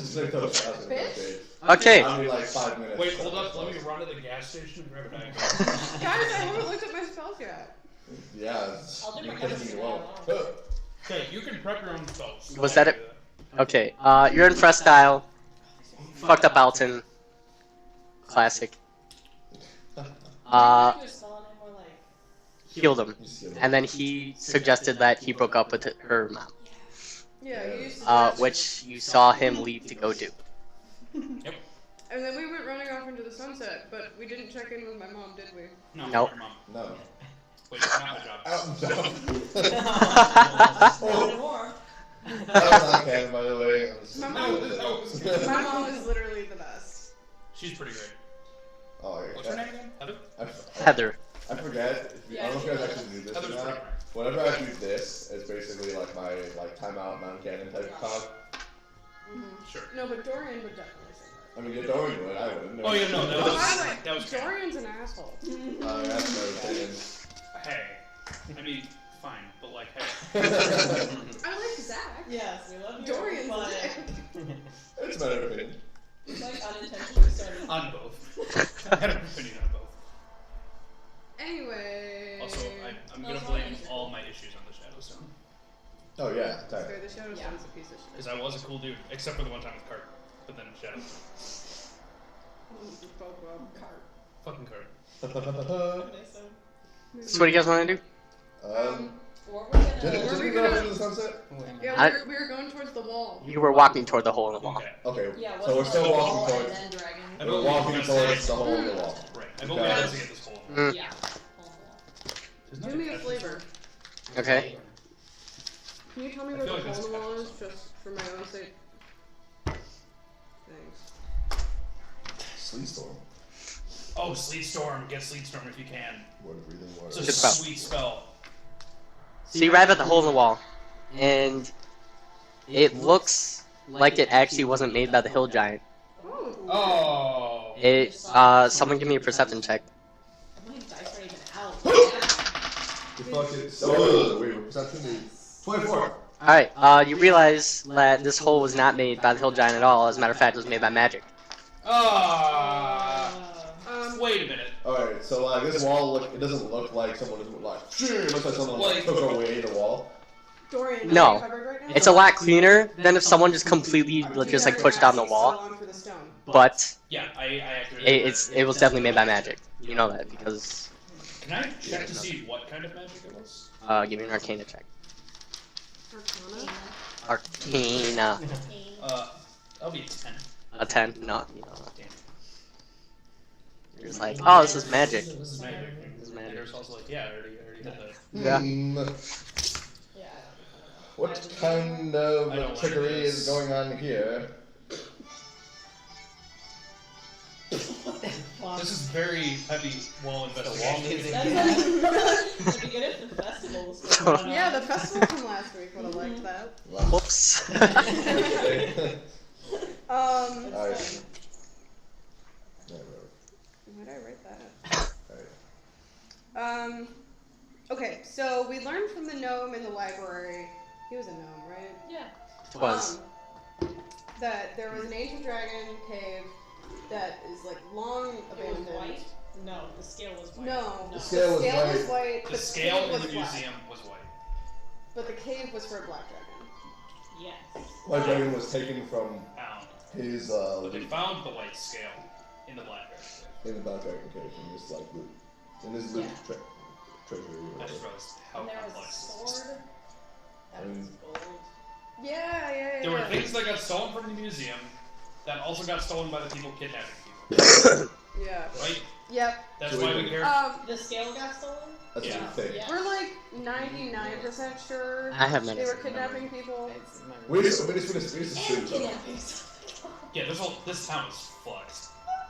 Just like those shots in the gas station. Okay. I'll be like 5 minutes. Wait, hold up. Let me run to the gas station and grab a Diet Coke. Guys, I haven't looked at my spells yet. Yeah. I'll do my Because best. you won't. Okay, you can prep your own spells. Was that it? Okay, you're in fresh style. Fucked up Alton. Classic. Healed him. And then he suggested that he broke up with her mom. Yeah, you used to Which you saw him leave to go do. Yep. And then we went running off into the sunset, but we didn't check in with my mom, did we? No. Nope. Your mom. No. Wait, it's not my job. More. That was not canon, by the way. My mom is literally the best. She's pretty great. Oh, What's her name again? Heather? Heather. I forget. I don't know if you guys actually knew this or not. Whenever I do this, it's basically like my timeout non-canon type talk. Sure. No, but Dorian would definitely say that. I mean, Dorian would. I wouldn't. Oh, yeah, no, that By was... the way, That was Dorian's an asshole. That's my opinion. Hey. I mean, fine, but like, hey. I like Zach. Yes, we love you. Dorian's a dick. It's a better opinion. It's like unintentionally started. On both. I had an opinion on both. Anyway. Also, I'm gonna blame all my issues on the Shadowstone. Oh, yeah. Okay, the Shadowstone's a piece of shit. Because I was a cool dude, except for the one time with Cart. But then Shadowstone. Cart. Fucking Cart. Okay, so. So what do you guys want to do? Or we're gonna. Did we go into the sunset? Yeah, we were going towards the wall. You were walking toward the hole in the wall. Okay. Okay, Yeah, so we're still walking towards. towards. And then dragon. We're walking towards the hole in the wall. Right. I've only had to get this hole. Mm. Yeah. Do me a flavor. Okay. Can you tell me I where feel the like hole in the that's wall is, catching just for my own sake? Thanks. Sleet storm. Oh, Sleet Storm. Get Sleet Storm if you can. Word of breathing water. It's a Good spell. sweet spell. So you arrive at the hole in the wall, and it looks like it actually wasn't made by the hill giant. Oh. It, someone give me a perception check. I'm putting dice are even out. You fucking. Oh, wait, perception is 24. Alright, you realize that this hole was not made by the hill giant at all. As a matter of fact, it was made by magic. Wait a minute. Alright, so like this wall, it doesn't look like someone is like. It looks like someone like took away the wall. Dorian, No. are you covered right now? It's a lot cleaner than if someone just completely just like pushed down the wall. But Yeah, I activated it was definitely made by magic. You know that because Can I check to see what kind of magic it was? give me an Arcana check. Arcana? Arcana. That'll be a 10. A 10? No, you know. Damn. You're just like, oh, this is magic. This is magic. This is magic. There's also like, yeah, I already had that. Yeah. Yeah. What kind of trickery is going on here? This is very heavy wall investigation. That'd be good if the festival was going on. Yeah, the festival from last week would have liked that. Whoops. Alright. Where'd I write that? Okay, so we learned from the gnome in the library. He was a gnome, right? Yeah. It was. That there was an ancient dragon cave that is like long It was abandoned. white? No, the scale was white. No. The scale was white. white. The but scale cave in was the black. museum was white. But the cave was for a black dragon. Yes. White dragon was taken from Found. his But they found the white scale in the black dragon. in the black dragon cave in this like loot. In this loot Yeah. treasury or I just whatever. realized how And there was a complex this is. sword. That was gold. Yeah. There were things that got stolen from the museum that also got stolen by the people kidnapping people. Yeah. Right? Yep. That's why we care. The scale got stolen? That's Yeah. what you think. Yeah. We're like 99% sure I have they medicine. were kidnapping people. We just assume And so. kidnappings. Yeah, this town is fucked.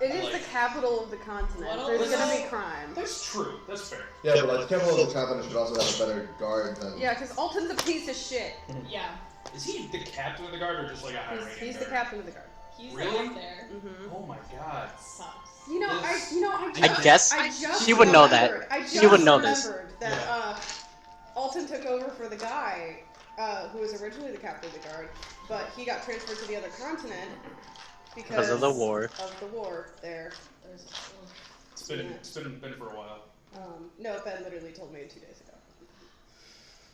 It is Like- the capital of the continent. What There's else? gonna be crime. That's true. That's fair. Yeah, but like the capital of the continent should also have a better guard than. Yeah, because Alton's a piece of shit. Yeah. Is he the captain of the guard or just like a high ranking He's the guard? captain of the guard. He's Really? up there. Mm-hmm. Oh my god. Sucks. You know, This- I guess I just she would know that. remembered- I just She would know this. remembered that Alton took over for the guy who was originally the captain of the guard, but he got transferred to the other continent Because of the war. Of the war there. It's been for a while. No, Ben literally told me 2 days ago.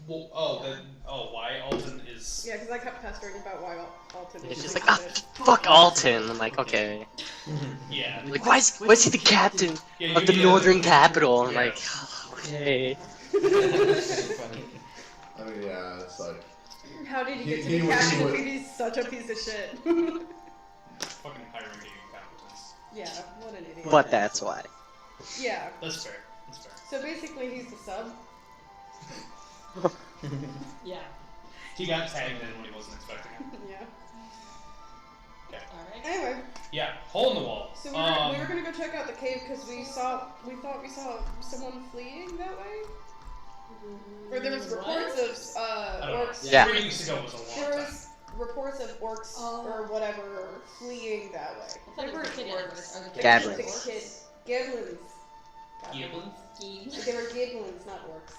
Well, why Alton is... Yeah, because I kept pestering about why Alton was It's just doing like, shit. fuck Alton. I'm like, okay. Yeah. Like, why is he the captain Yeah, of the you- northern capital? I'm Yeah. like, okay. I mean, yeah, it's like. How did he He- get to he be was- captain he if was- he's such a piece of shit? Fucking high-ranking incompetence. Yeah, what an idiot. But that's why. Yeah, That's fair. That's fair. so basically he's the sub. Yeah. He got tagged in when he wasn't expecting it. Yeah. Alright. Anyway, Yeah, hole in the wall. so we were gonna go check out the cave because we thought we saw someone fleeing that way. Or there was reports of I don't know. orcs. Yeah. 3 weeks ago was a There long time. was reports of orcs or whatever fleeing that way. I thought They it weren't was the kid orcs. or the They Gablins. were the kid giblins. Giblins? They were giblins, not orcs.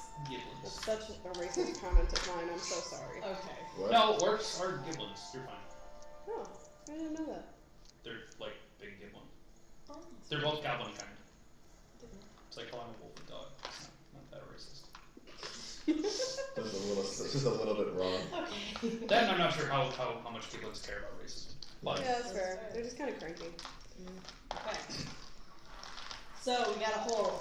That's Giblins. such a racist comment of mine. I'm so sorry. Okay. What? No, orcs are giblins. You're fine. Oh, I didn't know that. They're like big giblin. They're both goblin kind. It's like calling a wolf a dog. It's not that racist. It's just a little bit wrong. Okay. Then I'm not sure how much giblins care about racism. But Yeah, that's fair. They're just kind of cranky. Okay. So we got a hole.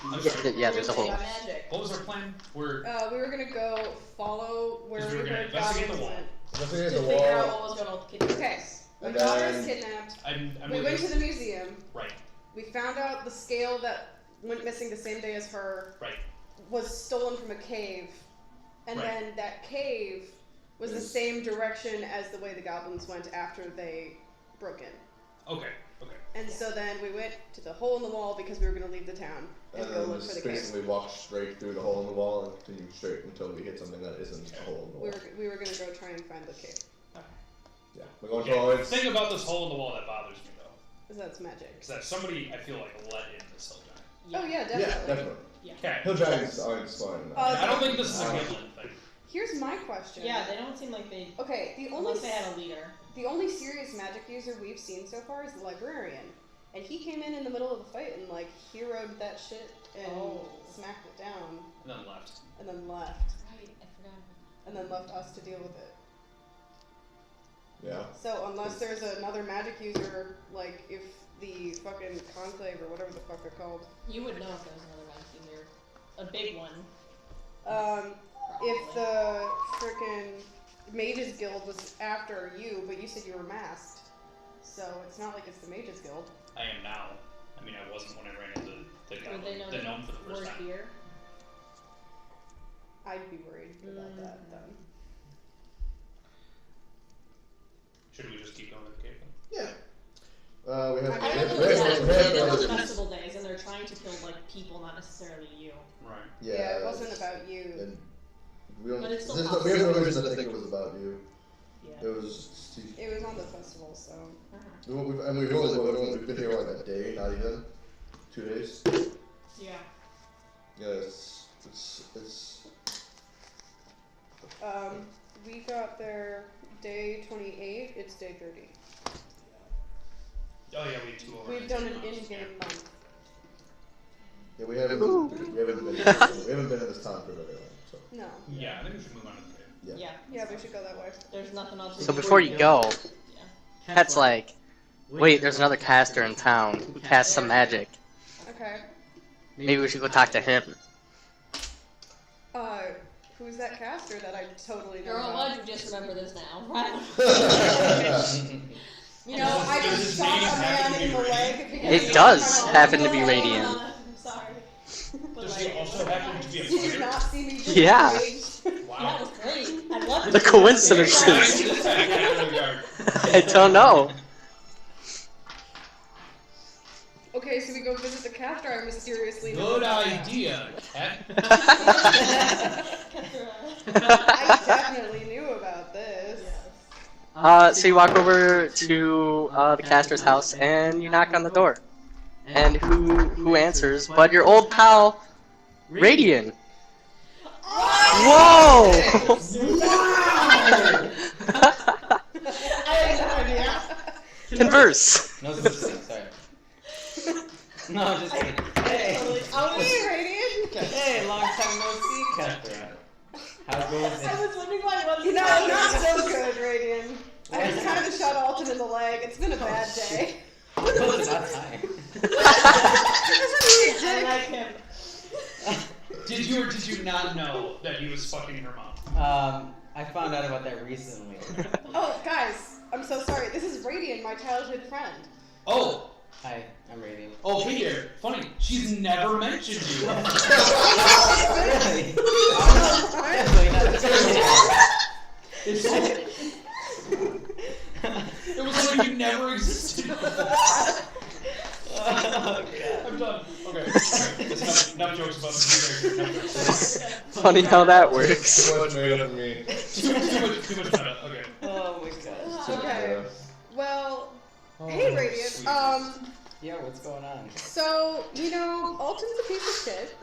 I'm sorry. Yeah, there's a hole. Got magic. What was our plan? We're We were gonna go follow where Because we we were gonna heard investigate goblins the wall. went. Looking To at the figure out wall. what was going on with the kid. Okay, my And daughter is then- kidnapped. I'm We with went to this. the museum. Right. We found out the scale that went missing the same day as her Right. was stolen from a cave, and Right. then that cave was the Is- same direction as the way the goblins went after they broke in. Okay. Okay. And so then we went to the hole in the wall because we were gonna leave the town and And go then look for just the cave. basically walk straight through the hole in the wall and continue straight until we hit something that isn't a hole in the wall. We were gonna go try and find the cave. Yeah, we're going Okay. forward. The thing about this hole in the wall that bothers me though, Because that's magic. is that somebody I feel like let in this hill giant. Oh yeah, Yeah, definitely. definitely. Okay. Hill giants aren't fine. Uh, I don't think this is a giblin thing. Here's my question. Yeah, they don't seem like they. Okay, Unless they had a leader. the only serious magic user we've seen so far is the librarian, and he came in the middle of the fight and like heroed that shit and smacked it down, And then left. and then left, Right, I forgot. and then left us to deal with it. Yeah. So unless there's another magic user, like if the fucking conclave or whatever the fuck they're called, You would know if there was another magic user. A big one. if the frickin' mages guild was after you, but you said you were masked, so it's not like it's the mages guild. I am now. I mean, I wasn't when I ran into the Would they know the gnome for the we're first time. here? I'd be worried about that then. Should we just keep going with the cave then? Yeah. We have. I we don't have- know we if have- it's we that. have- They know we it's have- festival days and they're trying to kill like people, not necessarily you. Right. Yeah, it wasn't about you. And we don't. But it's still we have no reason to think it was about you. Yeah. It was. It was on the festival, so. And we've only been here like a day, not even 2 days. Yeah. Yeah, it's. We got there day 28. It's day 30. Oh yeah, we had 2 over. We've done an in-game month. Yeah, we haven't been. We haven't been in this town for very long. So. No. Yeah, I think we should move on to the cave. Yeah. Yeah. Yeah, we should go that way. There's nothing else. So before you go, Yeah. Pet's like, wait, there's another caster in town who casts some magic. Okay. Maybe we should go talk to him. Who's that caster that I totally know You're about? allowed to just remember this now, right? You know, I Does just his shot name a happen man to in be the Radiant? leg. because It he does was trying happen to be No, radiant. I'm sorry. But Does like, he also happen to be a Did you fighter? not see me just Yeah. rage? that Wow. was great. I love The it. coincidences. Nice attack out of the guard. I don't know. Okay, so we go visit the caster I mysteriously know Good about. idea, cat. I definitely knew about this. So you walk over to the caster's house and you knock on the door. And who answers but your old pal, Radiant. Whoa! I have no idea. Converse. No, sorry. No, I'm just kidding. Hey, Hey, Radiant. hey, long time no see, Catherine. How goes I it? was wondering why it wasn't. You know, not so good, Radiant. I just kind of shot Alton in the leg. It's been a bad day. No, it's not time. I like him. Did you or did you not know that he was fucking her mom? I found out about that recently. Oh, guys, I'm so sorry. This is Radiant, my childhood friend. Oh! Hi, I'm Radiant. Oh, hey there. Funny, she's never mentioned you. Really? Definitely not. It was like you never existed before. Oh, God. I'm done. Okay. That's enough jokes about the character. Funny how that works. Too much made up for me. Too much meta. Okay. Oh my gosh. Okay. Well, Oh, hey, Radiant. sweet. Yeah, what's going on? So, you know, Alton's a piece of shit.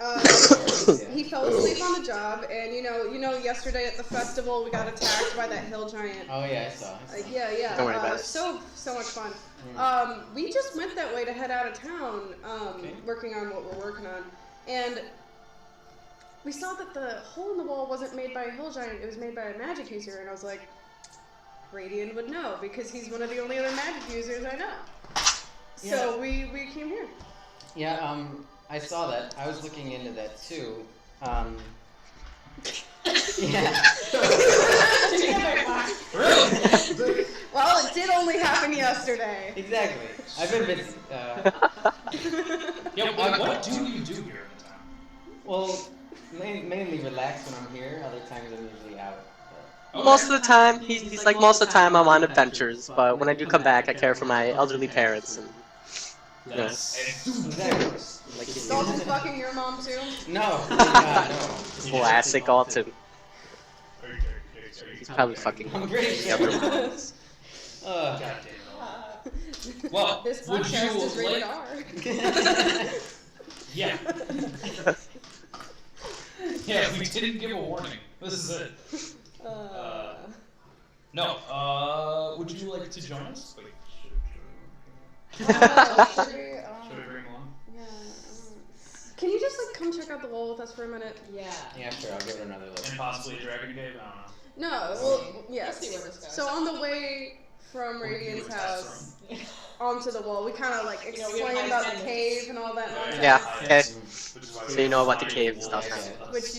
He fell asleep on the job, and you know, yesterday at the festival we got attacked by that hill giant. Oh yeah, I saw. Yeah. Don't worry about it. So much fun. We just went that way to head out of town, working on what we're working on, and we saw that the hole in the wall wasn't made by a hill giant; it was made by a magic user, and I was like, Radiant would know because he's one of the only other magic users I know. So we came here. Yeah, I saw that. I was looking into that too. Yeah. Really? Well, it did only happen yesterday. Exactly. I've been busy. Yeah, what do you do here in town? Well, mainly relax when I'm here. Other times I'm usually out. Okay. Most of the time, he's like, most of the time I'm on adventures, but when I do come back, I care for my elderly parents. And, you know, Exactly. like you Is do. Alton fucking your mom too? No. No. Classic Alton. He's probably fucking I'm pretty the other sure. ones. God damn it. Well, This would podcast you is rated like- R. Yeah. Yeah, we didn't give a warning. This is it. No, would you like to join us? Wait, should I bring along? Yeah. Can you just like come check out the wall with us for a minute? Yeah. Yeah, sure. I'll give it another look. And possibly a dragon cave? I don't know. No. Well, yes. We'll see where this goes. So on the way from Radiant's house onto the wall, we kind of like You know, we have explain high about the standards. cave and all that nonsense. Yeah, okay. Which is why So you know about the cave and stuff. Yeah. Which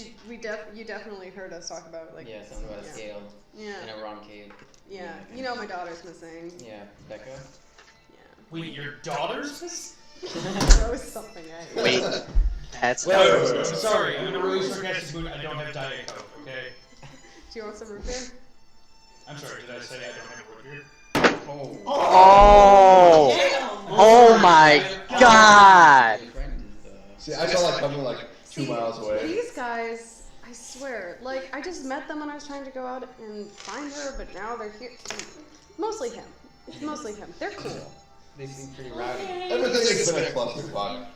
you definitely heard us talk about, like. Yeah, something about a scale Yeah. in a wrong cave. Yeah. You know my daughter's missing. Yeah, Becca. Yeah. Wait, your daughter's this? That was something I. Wait, that's Wait, I'm sorry, I'm in a really sarcastic mood. I don't have Diet Coke, okay? Do you want some root beer? I'm sorry, did I say I don't have root beer? Oh. Oh! Oh my God! My friend is, See, I saw that coming like 2 miles away. These guys, I swear, like, I just met them when I was trying to go out and find her, but now they're here. Mostly him. It's mostly him. They're cool. They seem pretty rowdy. Everything has been a clusterfuck.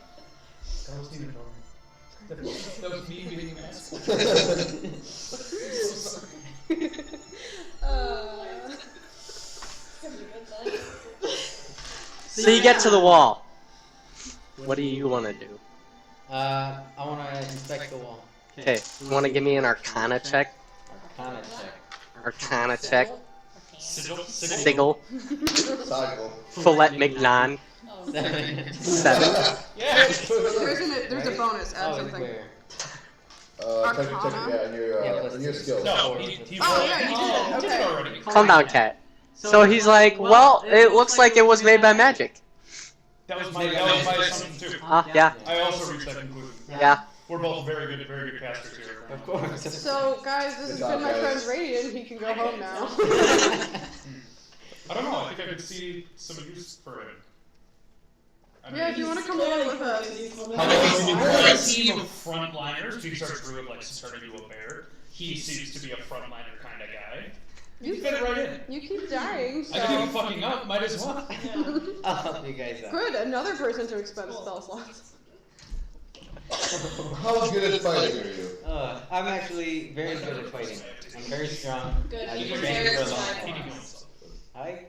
That wasn't even normal. That was me being an asshole. So you get to the wall. What do you want to do? I want to inspect the wall. Okay, you want to give me an Arcana check? Arcana check. Arcana check. Sigil? Sigil. Cycle. Follette Mignon. 7. 7. Yeah! There's a bonus. Add Oh, something. where? Check it, yeah, in your skills. No, he Oh, yeah, you did. did Okay. already. Calm down, cat. So he's like, well, it looks like it was made by magic. That was my assumption too. Yeah, I also reached that conclusion. yeah. We're both very good casters here. Of course. So, guys, this has Good been job, my guys. friend Radiant. He can go home now. I don't know, I think I could see some use for him. I mean, Yeah, if you want to come along with us. How long have you been we're a playing? team of frontliners. We start Drew of like turning into a bear. He seems to be a frontliner kind of guy. You fit right in. You keep dying, I keep so. fucking up, might as well. I'll help you guys out. Good, another person to expend spell slots. How good at fighting are you? I'm actually very good at fighting. I'm very strong. Good. I've You're trained very for a long strong. time. He can heal himself. I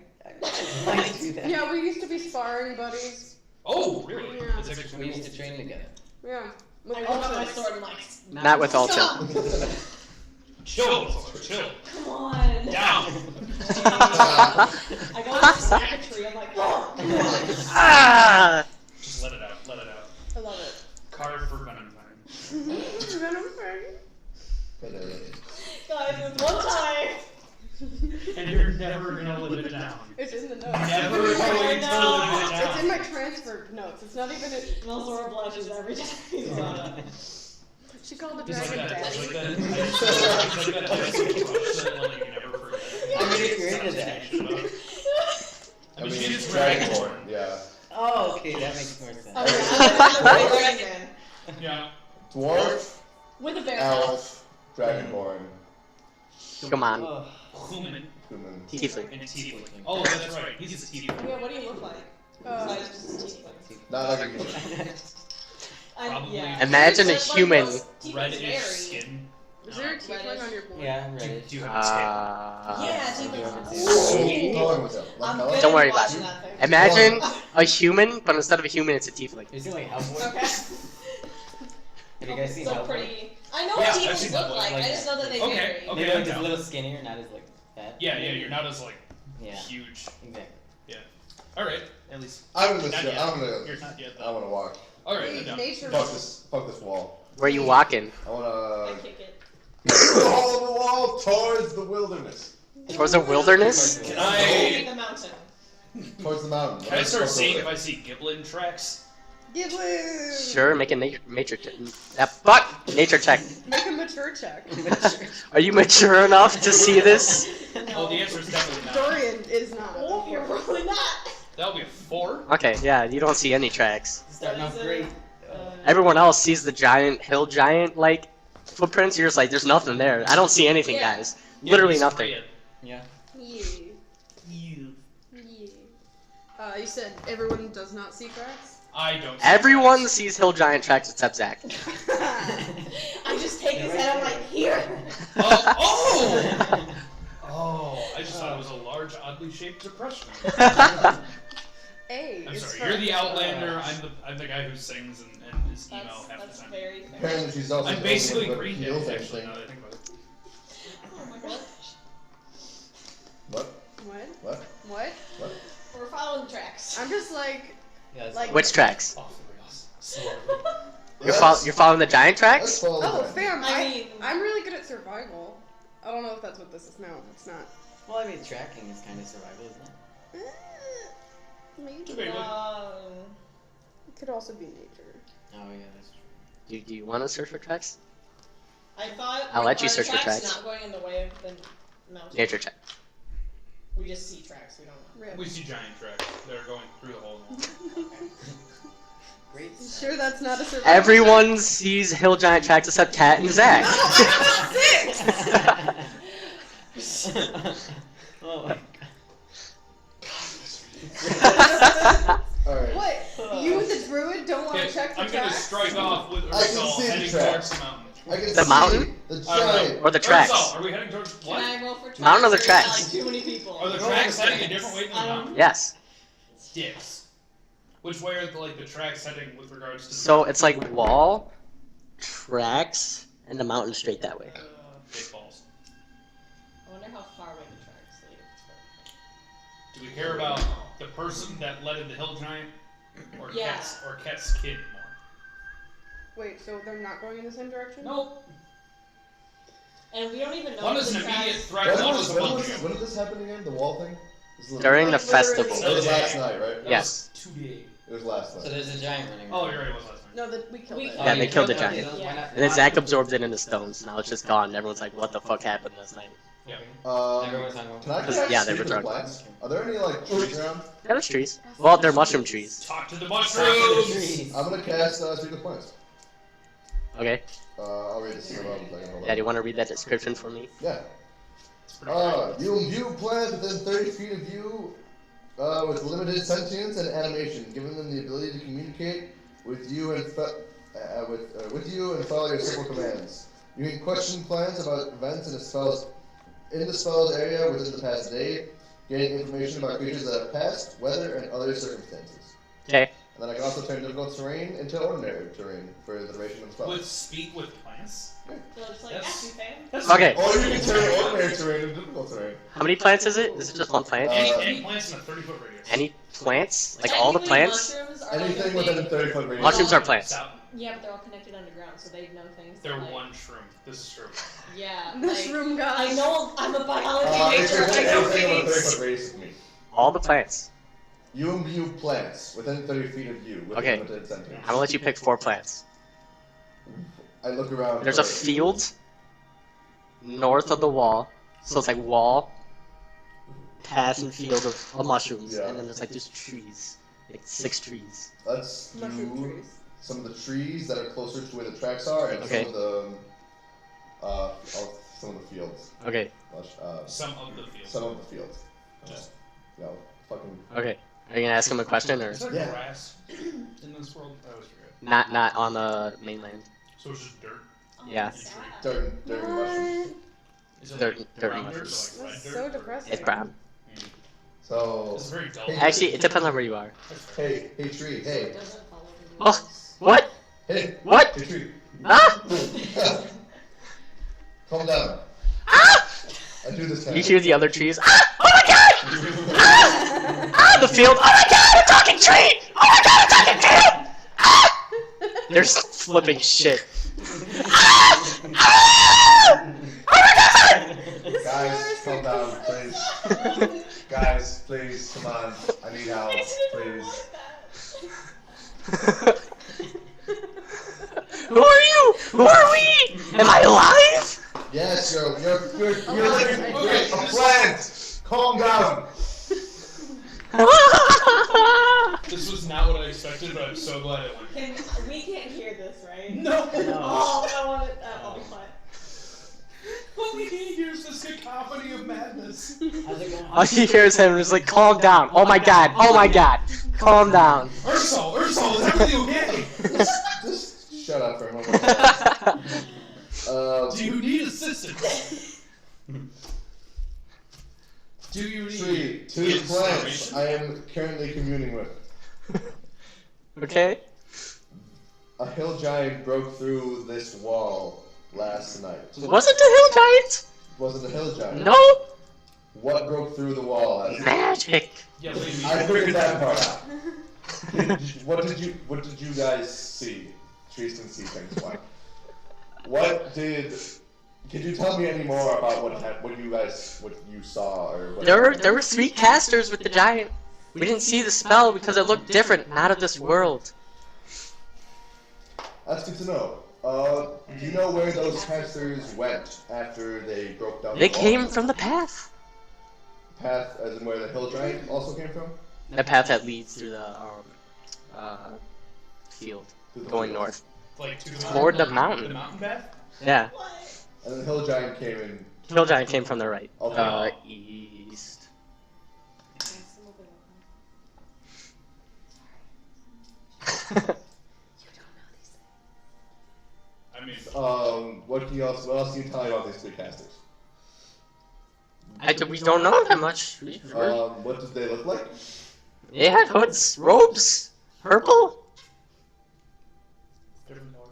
like to do that. Yeah, we used to be sparring buddies. Oh, really? Yeah. That's actually We cool. used to train together. Yeah. With I whip out my ultras. sword and like. Not with Ultra. Stop! Chill, chill. Come on. Down. I go to snap a tree. I'm like, oh. Ah! Just let it out. Let it out. I love it. Carve for venom time. Venom fang. Guys, it's one time. And you're never gonna live it down. It's in the notes. Never going to live it down. It's in my transfer notes. It's not even. Melzora blushes every time he's on it. She called the It's like dragon that. It's like daddy. that. It's like that episode that like, you never forget. How many created that? I mean, mean, she's Dragonborn. Dragonborn. Yeah. Oh, okay, that makes more sense. Oh, yeah. Dragon. Yeah. Dwarf, With a bear. elf, dragonborn, Come on. Oh. Human human. Tiefling. and tiefling. Oh, that's right. He's a tiefling. Yeah, what do you look like? Besides just a tiefling. Not like a human. Probably. Yeah. Imagine a Just like human. those tieflings Reddish vary. skin. Is there a tiefling on your board? Yeah, Do, Reddit. do you have a tail? Yeah, I do have a So, tail. how long was that? I'm Like, good Don't at worry about watching it. that thing. Imagine a human, but instead of a human, it's a tiefling. Is it like Hellboy? Okay. Have you guys seen So Hellboy? pretty. I know Yeah, what I've tieflings seen look Hellboy. like. I just know that they Okay, vary. okay. They're I'm like just a down. little skinnier, not as like fat. Yeah, you're not as like Yeah, huge. exactly. Alright, at least. I'm gonna. Not Sit, yet. I'm gonna. You're not yet I though. wanna walk. Alright, Hey, I'm down. nature. Fuck this wall. Where are you walking? I I wanna kick it. follow the wall towards the wilderness, Towards a wilderness? Can Kick I the mountain. towards the mountain. can I start seeing if I see Giblin tracks? Giblin! Sure, make a nature check. Fuck! Nature check. Make a mature check. Are you mature enough to see this? Oh, the answer is definitely not. Dorian is not. Oh, you're really not. That'll be a 4. Okay, yeah, you don't see any tracks. Starting off great. Everyone else sees the giant, hill giant, like, footprints. You're just like, there's nothing there. I don't see anything, Yeah. guys. Yeah, Literally he's nothing. red. Yeah. Yeah. You. Yeah. You said everyone does not see cracks? I don't. see Everyone tracks. sees hill giant tracks except Zach. I just take his head. I'm like, here. Oh! Oh, I just thought it was a large, oddly shaped depression. Hey, I'm it's sorry, fun. you're the Outlander. I'm the guy who sings and is emo half That's the time. very fair. Apparently, she's also. I'm the basically only one Green that Day, heals actually. anything. Now that I think about it. Oh my gosh. What? What? What? What? What? We're following the tracks. I'm just like, Yeah, it's Like- Which tracks? Off the rails. Slowly. You're following the giant Let's tracks? follow oh, the fam, I mean- I'm really good at survival. I don't know if that's what this is. No, it's not. Well, I mean, tracking is kind of survival, isn't it? Maybe. Debatable. It could also be nature. Oh yeah, that's true. Do you want to search for tracks? I thought. I'll let you are the search for tracks. Not going in the way of the mountain. Nature check. We just see tracks. We don't know. Rip. We see giant tracks. They're going through the hole. Great. You sure that's not a survival? Everyone sees hill giant tracks except Kat and Zach. Oh my Alright. What? You, the druid, don't want Okay, to check the I'm gonna tracks? strike off with I can Ursol see the heading tracks. towards the mountain. I can The see mountain? The giant. Or the tracks. Ursol, are we heading towards Can what? I roll for tracks? Mountain or the Or is tracks? that, like, too many people. Are the No, tracks the heading a tracks. different way than the I don't- mountain? Yes. Yes. Which way are the tracks heading with regards to the So it's like wall, tracks, and the mountain straight that way. big balls. I wonder how far away the tracks lead. Do we care about the person that led in the hill giant? Or Yeah. Ket's kid more? Wait, so they're not going in the same direction? Nope. And we don't even know One if is the an immediate tracks. threat, one is a When bungee. did this happen again? The wall thing? This is During the Like, literally- festival. It was last night, right? That Yes. was today. It was last So night. there's a giant running. Oh, around. you're right, it was last night. No, we killed We- it. Yeah, they killed the Okay, giant. then why not- And then Zach absorbed it into stones. Now it's just gone. And everyone's like, what the fuck happened last night? Yeah. Everyone's hungover. Can I Because- connect yeah, they to were the drunk. plants? Are there any like trees around? Yeah, there's trees. Well, they're mushroom trees. Talk to the Trees. mushrooms! I'm gonna cast Speak of Plants. Okay. I'll read this in a second. Hold on. Yeah, do you want to read that description for me? Yeah. It's pretty great. You imbue plants within 30 feet of you with limited sentience and animation, giving them the ability to communicate with you and with you and follow your simple commands. You can question plans about events in the spell's area within the past day, gain information about creatures that have passed, weather, and other circumstances. Okay. And then I can also turn difficult terrain into ordinary terrain for the duration of the spell. With speak with plants. So it's like That's- Happy Fan. That's Okay. Or you can turn ordinary terrain into difficult terrain. How many plants is it? Is it just one plant? Any plants in a 30-foot radius. Any plants? Like all the Technically, plants? mushrooms are like Anything a within a big- 30-foot radius. Mushrooms are plants. South. Yeah, but they're all connected underground, so they know things. They're like, one shroom. This is true. Yeah. This like, room guy. I know I'm a biology If major. you're I know anything within a things. 30-foot radius of me. All the plants. You imbue plants within 30 feet of you with Okay. limited sentence. I'm gonna let you pick 4 plants. I look around. There's a first. field north of the wall. So it's like wall, path and field of mushrooms. Yeah. And then there's like just trees. Like 6 trees. Let's Mushroom do trees. some of the trees that are closer to where the tracks are, and Okay. some of the fields. Okay, Some of the fields. Some of the fields. Just. Fucking. okay. Are you gonna ask him a question or Is there Yeah. grass in this world? I always forget. not on the mainland? So it's just dirt. Yeah. Dirty mushrooms. What? Is it Dirt- like dirt brown dirt, mushrooms. so like red That's dirt, so or- depressing. It's brown. So. It's very dull. Actually, it depends on where you are. Hey tree. So Hey. it doesn't follow the Oh, rules. what? Hey. What? Hey tree. Ah! Calm down. Ah! I do this. You hear the other trees? Ah! Oh my god! Ah! Ah! The field! Oh my god! A talking tree! Oh my god! A talking field! Ah! They're flipping shit. Ah! Ah! Oh my god! Guys, calm down, please. Guys, please, come on. I need help, please. Who are you? Who are we? Am I alive? Yes, you're living a plant. Calm down. This was not what I expected, but I'm so glad it went. We can't hear this, right? No! Oh, I want it. I'll be quiet. What we need here is this cacophony of madness. How's it going? All you hear is him just like, calm down. Oh my god. Oh my god. Calm down. Ursul, is everything okay? Just shut up for a moment. Do you need assistance? Do you need Two plants inspiration? I am currently communing with. Okay. A hill giant broke through this wall last night. Was it the hill giant? Was it a hill giant? No. What broke through the wall last night? Magic. Yeah, lady. I figured that part out. What did you guys see? Trees can see things. What did? Could you tell me any more about what you saw or what? There were 3 casters with the giant. We didn't see the spell because it looked different, not of this world. That's good to know. Do you know where those casters went after they broke down? They the wall? came from the path. Path, as in where the hill giant also came from. The path that leads through the field, Through the going field. north Like to toward the the mountain. mountain path? Yeah. And the hill giant came in. Hill giant came from the right. Okay. East. I mean, What else can you tell me about these 3 casters? We don't know that much. What did they look like? They had hoods, robes, purple. there we go.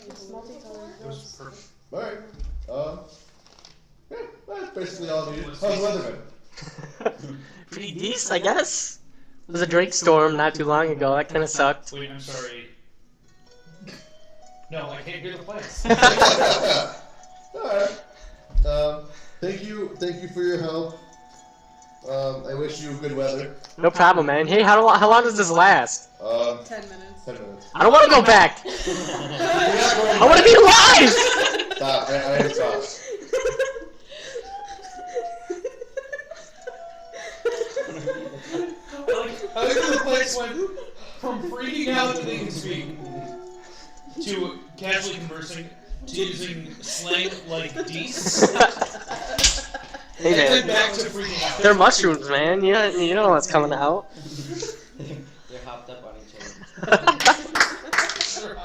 It's multicolored. It was perfect. Alright. Yeah, that's basically all I needed. How's the weather been? Pretty decent, I guess. There was a Drake storm not too long ago. That kind of sucked. Wait, I'm sorry. No, I can't hear the plants. Alright. Thank you for your help. I wish you good weather. No problem, man. Hey, how long does this last? 10 minutes. 10 minutes. I don't want to go back. I want to be alive. Stop. I am stop. I think the plants went from freaking out that they can speak to casually conversing to using slang like deece. Hey, And then man. back to freaking out. They're mushrooms, man. You know what's coming out. They're hopped up on each other.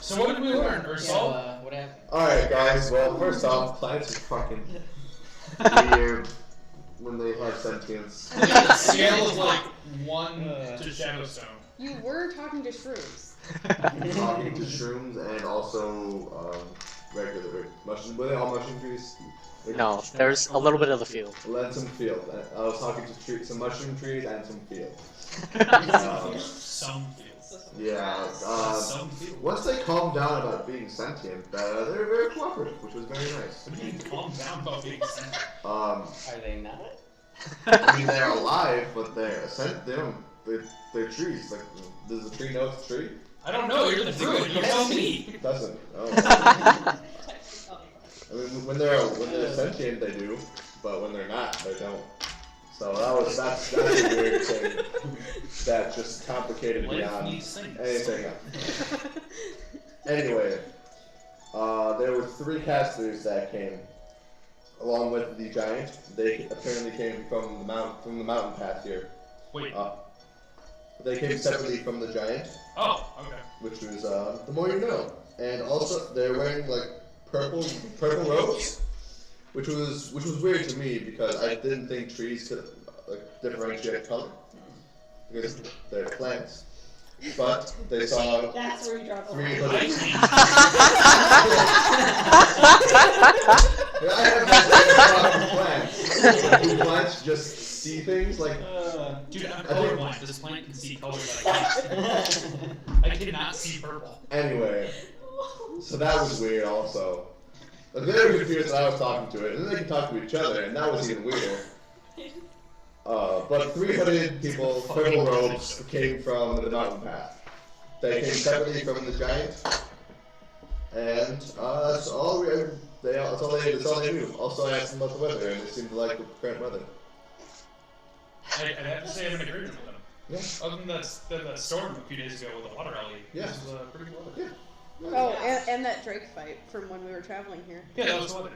So what did we learn, So, Ursula? what happened? Alright, guys, well, first off, plants are fucking weird when they have sentience. The scale of like 1 to Shadowstone. You were talking to shrooms. Talking to shrooms and also regular mushrooms. Were they all mushroom trees? No, there's a little bit of the field. And some field. I was talking to some mushroom trees and some field. Some fields. Yeah. Some fields. Once they calmed down about being sentient, they were very cooperative, which was very nice. What do you mean calm down about being sentient? Are they not? I mean they're alive, but they're trees. Like, does the tree know it's a tree? I don't know, you're the druid, you tell me. It doesn't. Oh. I mean, when they're sentient, they do, but when they're not, they don't. So that's a weird thing that just complicated beyond anything else. Anyway, there were 3 casters that came along with the giant. They apparently came from the mountain path here. Wait. They came separately from the giant. Oh, okay. Which was the more you know. And also they're wearing like purple robes, which was weird to me because I didn't think trees could like differentiate color because they're plants. But they saw That's where you drop the 3 line. hooded. I have plants. Do plants just see things like? Dude, I'm colorblind. This plant can see colors I can't. I cannot see purple. Anyway, so that was weird also. Like, they were confused that I was talking to it, and then they can talk to each other, and that was even weirder. But 3 hooded people, purple robes, came from the mountain path. They came separately from the giant, and that's all they knew. Also, I asked them about the weather, and they seemed to like the current weather. I'd have to say I'm in agreement with them. Yeah. Other than that storm a few days ago with the water alley, Yeah. this was pretty good weather. Yeah. Oh, and that Drake fight from when we were traveling here. Yeah, that was weather.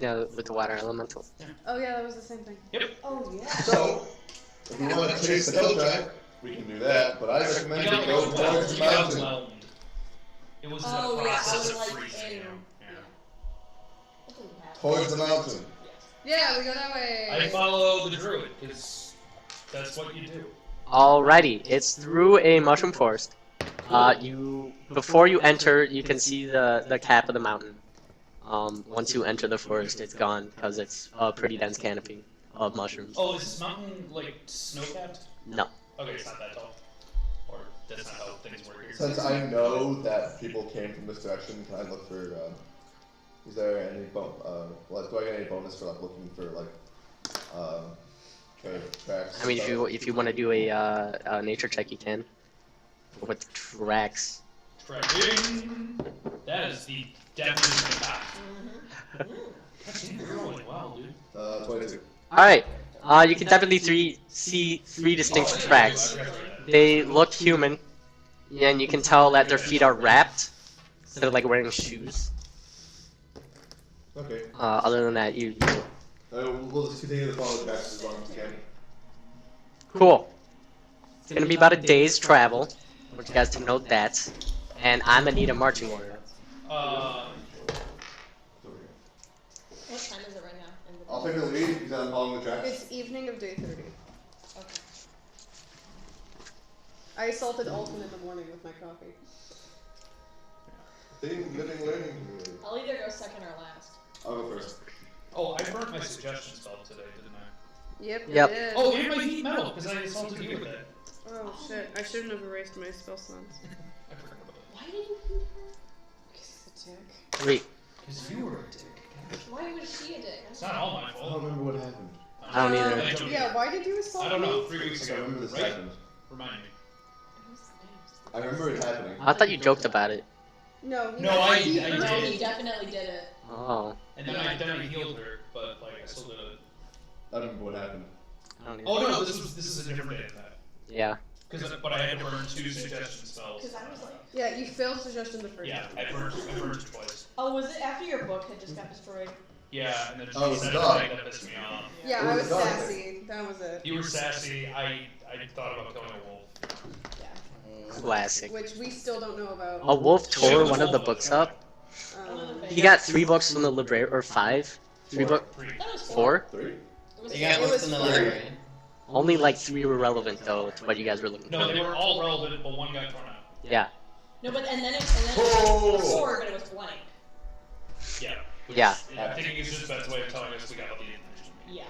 Yeah, with the water elemental. Oh yeah, that was the same thing. Oh, yeah. So, if we want to chase the hill giant, we can do that, but I recommend you go towards the mountain. It was Oh, the yeah, I process was of like freezing. in. Yeah. Towards the mountain. Yeah, we go that way. I follow the druid, because that's what you do. Alrighty, it's through a mushroom forest. Before you enter, you can see the cap of the mountain. Once you enter the forest, it's gone because it's a pretty dense canopy of mushrooms. Oh, is this mountain, like, snow-capped? No. Okay, it's not that tall. Or that's not how things work here. Since I know that people came from this direction, can I look for, is there any, do I get any bonus for, like, looking for, like, tracks? I mean, if you want to do a nature check, you can. With tracks. Tracking! That is the definition of that. You're rolling well, dude. 22. Alright, you can definitely see 3 distinct tracks. They look human, and you can tell that their feet are wrapped instead of like wearing shoes. Okay. Other than that, you We'll just continue to follow the tracks as long as we can. cool. It's gonna be about a day's travel. I want you guys to note that. And I'm gonna need a marching order. What time is it right now? In the I'll take the lead because I'm following the tracks. It's evening of day 30. Okay. I assaulted Alton in the morning with my coffee. Living, learning. I'll either go second or last. I'll go first. Oh, I burnt my suggestion spell today, didn't I? Yep. Yep. You did. Oh, and my heat metal, because I assaulted you with it. Oh shit! I shouldn't have erased my spell slots. I forgot about Why didn't you? It's a dick. 3. that. Because you were a dick. Why was she a dick? It's not all my I don't fault. remember what happened. I don't either. Yeah, why did you assault I don't know, me? 3 weeks I ago, remember this right? happened. Remind me. I remember it happening. I thought you joked about it. No. No, I No, did. he definitely did it. Oh. And then I healed her, but like I still did it. I don't remember what happened. I don't Oh either. no, this is a different day than that. Yeah. But I had to burn 2 suggestion spells. Because I was like, Yeah, you failed suggestion the first Yeah, time. I burned it twice. oh, was it after your book had just got destroyed? Yeah, and then she Oh, it's said dog. something that pissed me off. Yeah, It I was was dog. sassy. That was it. You were sassy. I thought about killing a wolf. Yeah. Classic. which we still don't know about. A wolf tore one of the books up. He got 3 books from the library, or 5. 3 book, That was 4. 3? You got It books was from the free. library. Only like 3 were relevant though to what you guys were looking No, for. they were all relevant, but one got torn out. Yeah. No, but and then it was Oh. a sword, but it was blank. Yeah. Yeah. I think it's just Ben's way of telling us we got all the information. Yeah.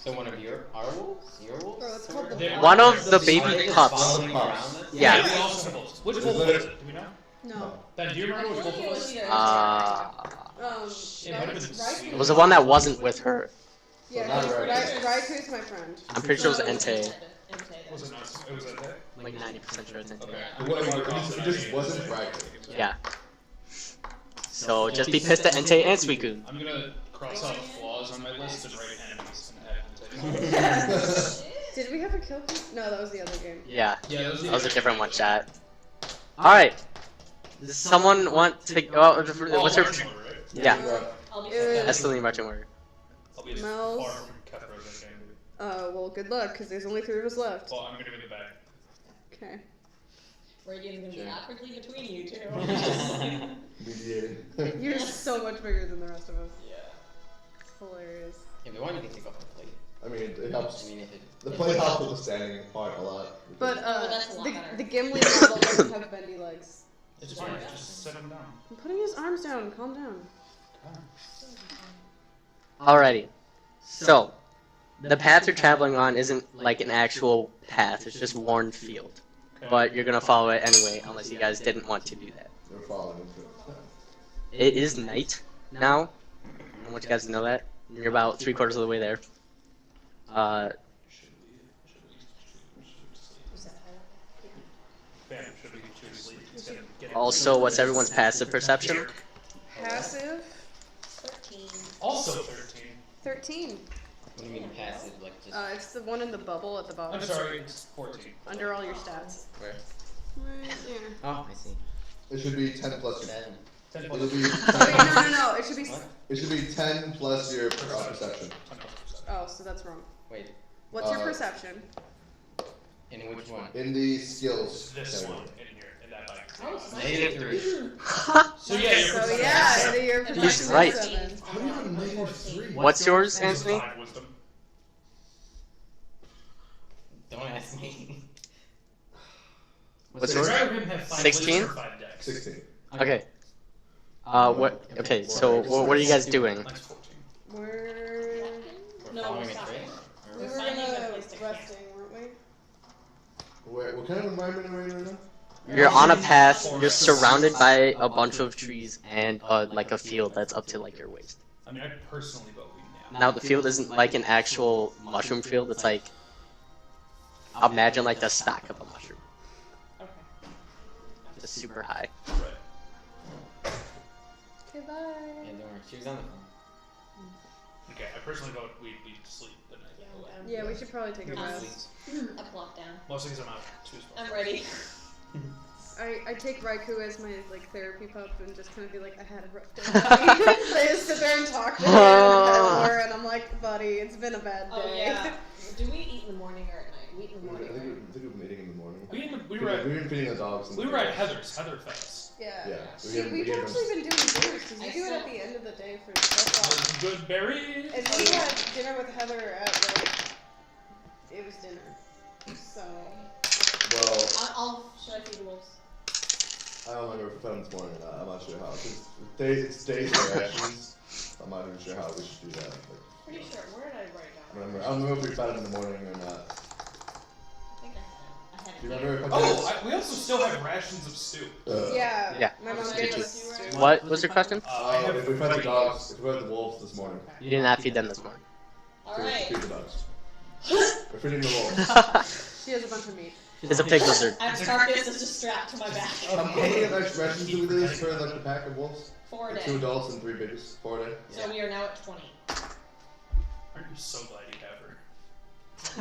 So one of our wolves? Your wolves? Bro, it's called the They're- One of the Are they baby just pups. following around us? Yeah. We also have wolves. Which Is wolf it- was it? Do we know? No. Ben, do you remember which wolf it was? It was the one that wasn't with her. Yeah, not Raikou. Raiku's my friend. I'm pretty sure it was Entei. Was it not? It was Entei? I'm like 90% sure it's Entei. Okay. It just wasn't right. Yeah. So just be pissed at Entei and Suicune. I'm gonna cross out flaws on my list and write enemies and add Entei. Did we have a kill? No, that was the other game. Yeah. Yeah, That was a different one, chat. Alright. Does someone want to go out? What's her. Marching order, right? Yeah. I'll be That's the marching order. I'll be as Mel's- far from cutthroat as I can be. Well, good luck, because there's only 3 of us left. Well, I'm gonna be in the back. Okay. Radiant's gonna be Sure. awkwardly between you two. Mediating. You're so much bigger than the rest of us. Yeah. Hilarious. If you want, you can take off the plate. I mean, it I helps. mean, if it. The play helps with the standing part a lot. But, Oh, that's a lot better. the Gimli model doesn't have bendy legs. It's fine, just set him down. I'm putting his arms down, calm down. Alrighty. So, the path you're traveling on isn't like an actual path, it's just worn field. Okay. But you're gonna follow it anyway, unless you guys didn't want to do that. We're falling into it. It is night now. I want you guys to know that. You're about 3/4 of the way there. Bam, should we choose sleep? Instead of getting- Also, what's everyone's passive perception? Passive, 13. Also 13. 13. What do you mean passive? Like just. It's the one in the bubble at the bottom. I'm sorry, it's 14. Under all your stats. Where? Right there. Oh, I see. It should be 10 plus your. 10. 10 It'll plus be. Wait, no. It should be. What? It should be 10 plus your perception. 10 plus perception. Oh, so that's wrong. Wait. What's your Uh, perception? In which one? In the skills. This category. one in here, in that bike. Oh, it's -3. So yeah, your So perception. yeah, your He's perception right. is 7. How do you have a -3? What's yours, Anthony? 5 wisdom. Don't ask me. What's So yours? I'd rather him have 5 16? wisdom or 5 dex. 16. Okay. What? Okay, so what are you guys doing? Mine's 14. We're We're No, following we're a stopping. trail? Or we were finding a gonna place to camp. resting, weren't we? What kind of environment are we in right now? You're on a path, you're surrounded by a bunch of trees and like a field that's up to like your waist. I mean, I personally vote we now. Now the field isn't like an actual mushroom field, it's like, imagine like the stack of a mushroom. Okay. Just super high. Right. Okay, bye. Yeah, don't worry. She was on the phone. Okay, I personally vote we sleep the night. Yeah, we should probably take a rest. I plop down. Mostly because I'm out too I'm ready. I take Raikou as my like therapy pup and just kind of be like, I had a rough day. I just sit there and talk to her and pet her, and I'm like, buddy, it's been a bad day. Oh yeah. Do we eat in the morning or at night? We eat in the I morning. think right? I think we've been eating in the morning. We were at We've been feeding the dogs. we were at Heather's. Heather fed us. Yeah. Yeah. See, we've actually been doing dinners because I you do it at still- the end of the day for stuff. Good berries. And we had dinner with Heather at like it was dinner. So Well, Should I feed the wolves? I don't remember if we fed them this morning or not. I'm not sure how. It's days of rations. I'm not even sure how we should do that. But Pretty sure. Where did I write I down? don't remember if we fed them in the morning or not. I think I had it. Do you remember? If Oh, we also still have rations of stew. yeah, Yeah. my mom gave us. What was your question? I have If we fed the dogs, if we fed the wolves this morning, You did not feed them this morning. All feed right. the dogs. We're feeding the wolves. She has a bunch of meat. It's a pig lizard. I have a carcass that's just strapped to my back. How many rations do we do this for like a pack of wolves? 4 a Like day. 2 adults and 3 babies. 4 a day. So we are now at 20. Aren't you so glad you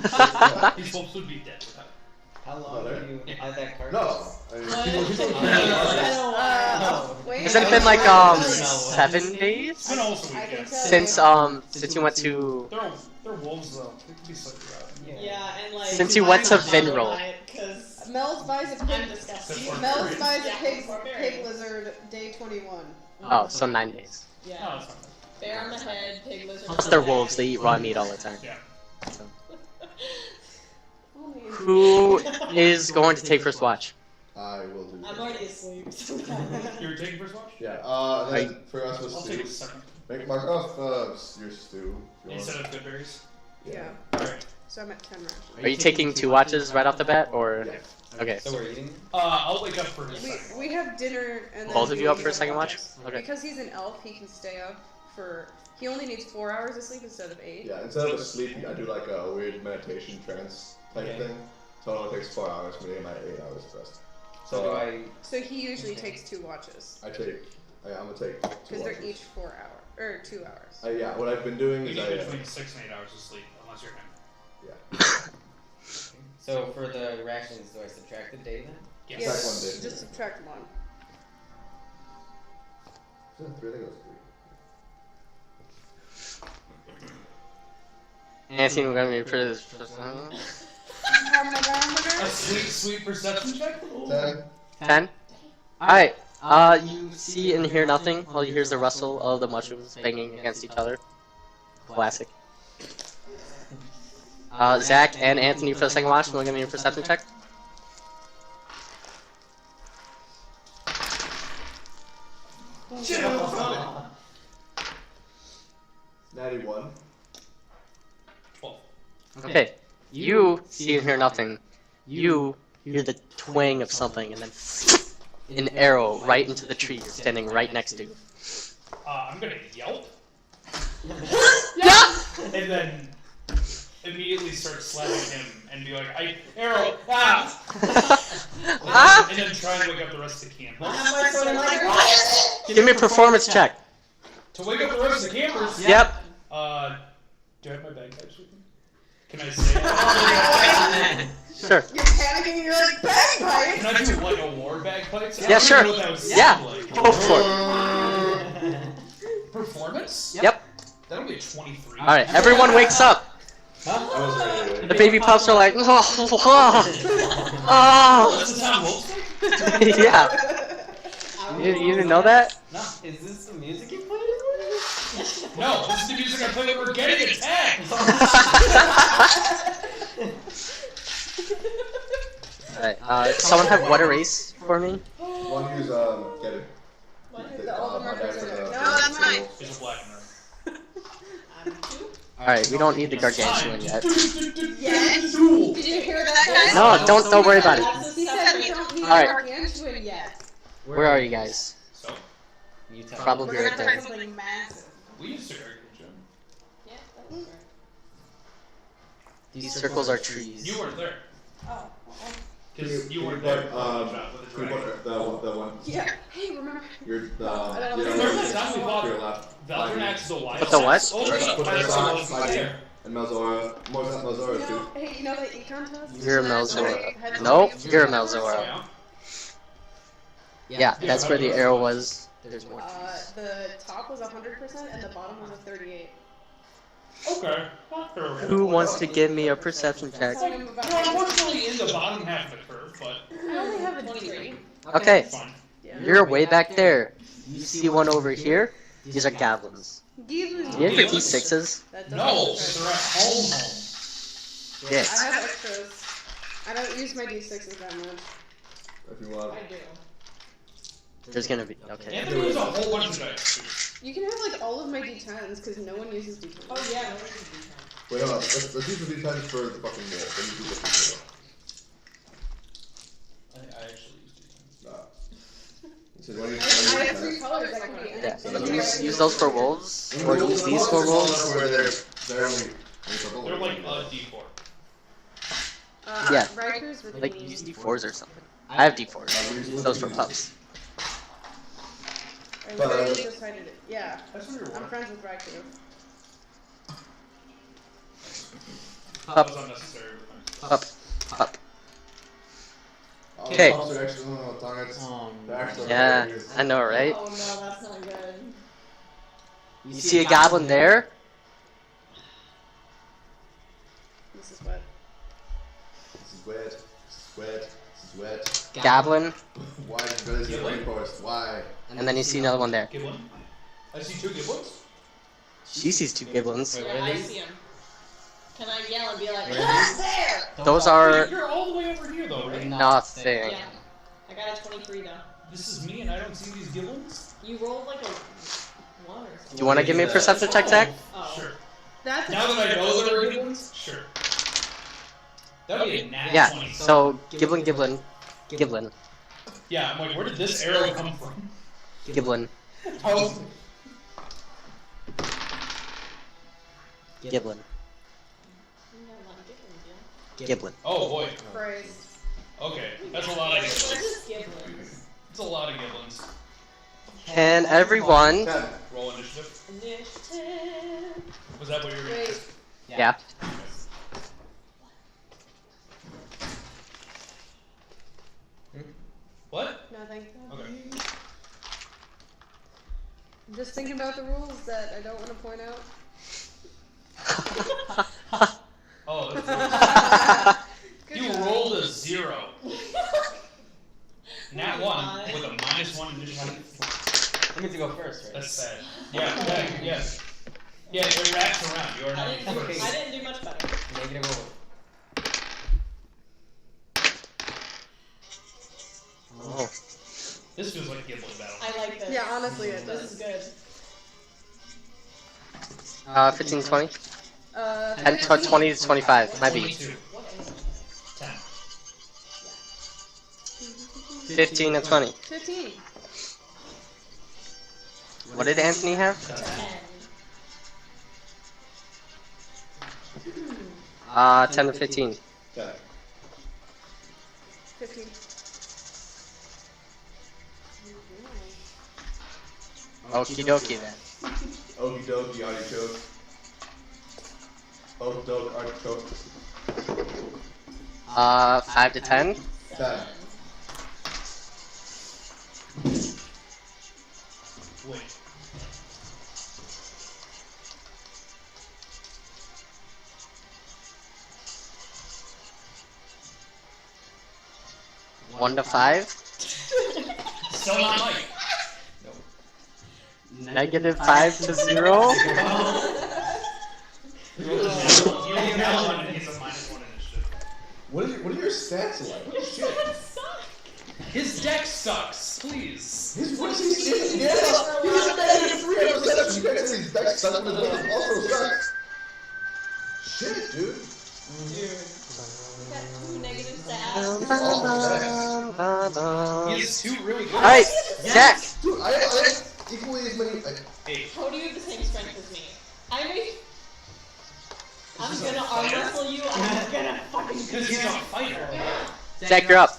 have her? These wolves would be dead without her. How long Mother? do you have that carcass? No. I mean, What? people Wait. Wait. Has it been like No. 7 days? It's been almost a I week, can yeah. tell. Since you went to They're wolves though. They can be slightly rowdy. Yeah, and like. Since you went to Vinroll. Because Mel's buys a I'm pig. disgusted. Mel's buys a Yeah, pig barbarian. lizard day 21. Oh, so 9 days. Oh, Yeah. that's fine. Bear on the head, pig lizard. Plus they're wolves, they eat raw meat all the time. Yeah. So. Only Who is going to take first watch? I will do. I'm already asleep. You're taking first watch? Yeah. Then for us was I'll take a stew. second. Mark off your stew. if you want. Instead of good berries. Yeah. Alright. So I'm at 10 rations. Are you taking 2 watches right off the bat, or? Yeah. Okay. So we're eating? I'll wake up for his second. We have dinner and then Both of he you up wakes for a second watch? Okay. Because he's an elf, he can stay up for. He only needs 4 hours of sleep instead of 8. Yeah. Instead of a sleep, I do like a weird meditation trance type Okay. thing. So it only takes 4 hours for me and my 8 hours of rest. So do I... So he usually takes 2 watches. I'm gonna take 2 Because they're watches. each 4 hours. Or 2 hours. Yeah. What I've been doing You is need between 6 and 8 hours of sleep, unless you're him. So for the rations, do I subtract a day then? Yes. Yeah, Subtract 1 day. just subtract 1. Yeah, 3 days. Anthony, we're gonna be pretty. A sweet perception check? 10. 10? Alright, you see and hear nothing. All you hear is the rustle of the mushrooms banging against each other. Classic. Zach and Anthony for the second watch, want to give me a perception check? Oh. 91. 12. Okay, you see and hear nothing. You hear the twang of something and then an arrow right into the tree you're standing right next to. I'm gonna yelp. Yeah! And then immediately start slapping him and be like, arrow, ah! Ah! And then try and wake up the rest of the camp. Give me a performance check. To wake up the rest of the campers, Yep. do I have my bagpipes with me? Can I say it? Sure. You're panicking, you're like, bagpipe! Can I do like a war bagpipes? Yeah, sure. I don't know what that would Yeah. sound like. Go for it. Performance? Yep. That'll be a 23. Alright, everyone wakes up. I was ready. The baby pups are like, oh, Does it sound wolf? yeah. You didn't know that? No. Is this the music you played? No, this is the music I play when we're getting attacked! Alright, someone have what erase for me? One who's get it. The older My markers dad are for there. the- No, that's mine. It's a black and red. I'm 2. Alright, we don't need the gargantuan yet. Yes? Duel. Did you hear that, guys? No, don't worry about it. He said we don't need Alright. a gargantuan yet. Where are you guys? So, You tell Probably We're right gonna there. find something massive. we used to argue, Jim. Yeah, that was fair. These circles are trees. You weren't there. Oh, Because you weren't put, there. With the Can you dragon. put the one? Yeah. Hey, remember? You're the. I don't you know. Remember the time we to bought your left. Valdranax is a lion? Put the what? Oh, Put right. the Right, so socks, it's my there. and Melzora. More than Melzora You too. know, hey, you know the econ test? You're a Had Melzora. to Nope, be- you're a Melzora. Yeah. Yeah, that's where the arrow was. There's more trees. The top was 100% and the bottom was a 38. Okay. Not fair. Who wants to give me a perception check? Tell him about Well, unfortunately, in the bottom half of the curve, but I only have a 23. Okay, it's fine. Yeah. you're way back there. You see one over here? These are goblins. Giblins. Do you have your D6s? That doesn't No, look they're right. at home. Yes. I have extras. I don't use my D6s that much. If you want. I do. There's gonna be. Okay. Anthony uses a whole bunch of dice. You can have like all of my D10s because no one uses D10s. Oh yeah, no, it's a Wait, hold on. Let's use the D10 for the fucking wall. Then you do the fucking I actually used D10. wall. So you want to I have 3 colors that can be Yeah. anything. Use those for wolves, or use these for wolves. Where they're only. They're like a D4. Yeah. Rikers with Like me. use D4s or something. I have D4s. Use those for pups. I literally decided it. Yeah. That's what you're I'm friends with Riker. That Pup, was unnecessary. with my- pup, pup. Oh, Okay. the pups are actually, darn it. They're actually Yeah, hilarious. I know, right? Oh no, that's not good. You see a goblin there? This is what. This is wet. This is wet. This Sweat. Goblin, Why did you go to the rainforest? Why? and then you see another one there. Giblin? I see 2 giblins. She sees 2 giblins. Wait, Yeah, what are I these? see him. Can I yell and be like, Where are there? Those are You're all the way over here, though, right? nothing. Yeah. I got a 23 though. This is me, and I don't see these giblins? You rolled like a 1 or Do something. you want to give me a perception check, Zach? Oh. Sure. That's Now that I know there are giblins? Sure. That would be a nat Yeah, 20. so Giblin. Yeah, I'm like, where did this arrow come from? Giblin. How? Giblin. You got a lot of giblins, yeah. Giblin. Oh boy. Christ. Okay, that's a lot of What giblins. is giblins? That's a lot of giblins. Can everyone... 10. Roll initiative. Initiative. Was that what you were gonna Wait. Yeah. What? Nothing. Okay. I'm just thinking about the rules that I don't want to point out. Oh, that's Good you job. rolled a 0. Nat 1 with a -1 initiative. I mean to go first, right? That's sad. Yeah, yeah. Yeah, it wraps around. You're I not didn't, first. I didn't do much better. Negative over. Oh. This feels like a Giblin battle. I like this. Yeah, honestly, it This is does. good. 15 to 20? 10 to 15. 20 to 25. Might be. 22. What animal? 10. 15 and 20. 15. What did Anthony have? 10. 10 to 15. 10. 15. Okie dokie then. Okie dokie, artichoke. Okie doke, artichoke. 5 to 10. 10. Wait. One to 5. Still not Mike. Negative 5 to 0. You only got one and he's a -1 initiative. What are your stats like? What shit? His deck sucks, please. What is he saying? Yeah, he's a -300. You guys say his deck sucks, but it also sucks. Shit, dude. Got 2 negative stats. It's awful stats. He has 2 really good. Alright, Zach! Dude, I have equally as many. Hey, How do you have the same strength as me? I'm gonna arm wrestle you. I'm gonna fucking because he's a fighter. Zach, you're up.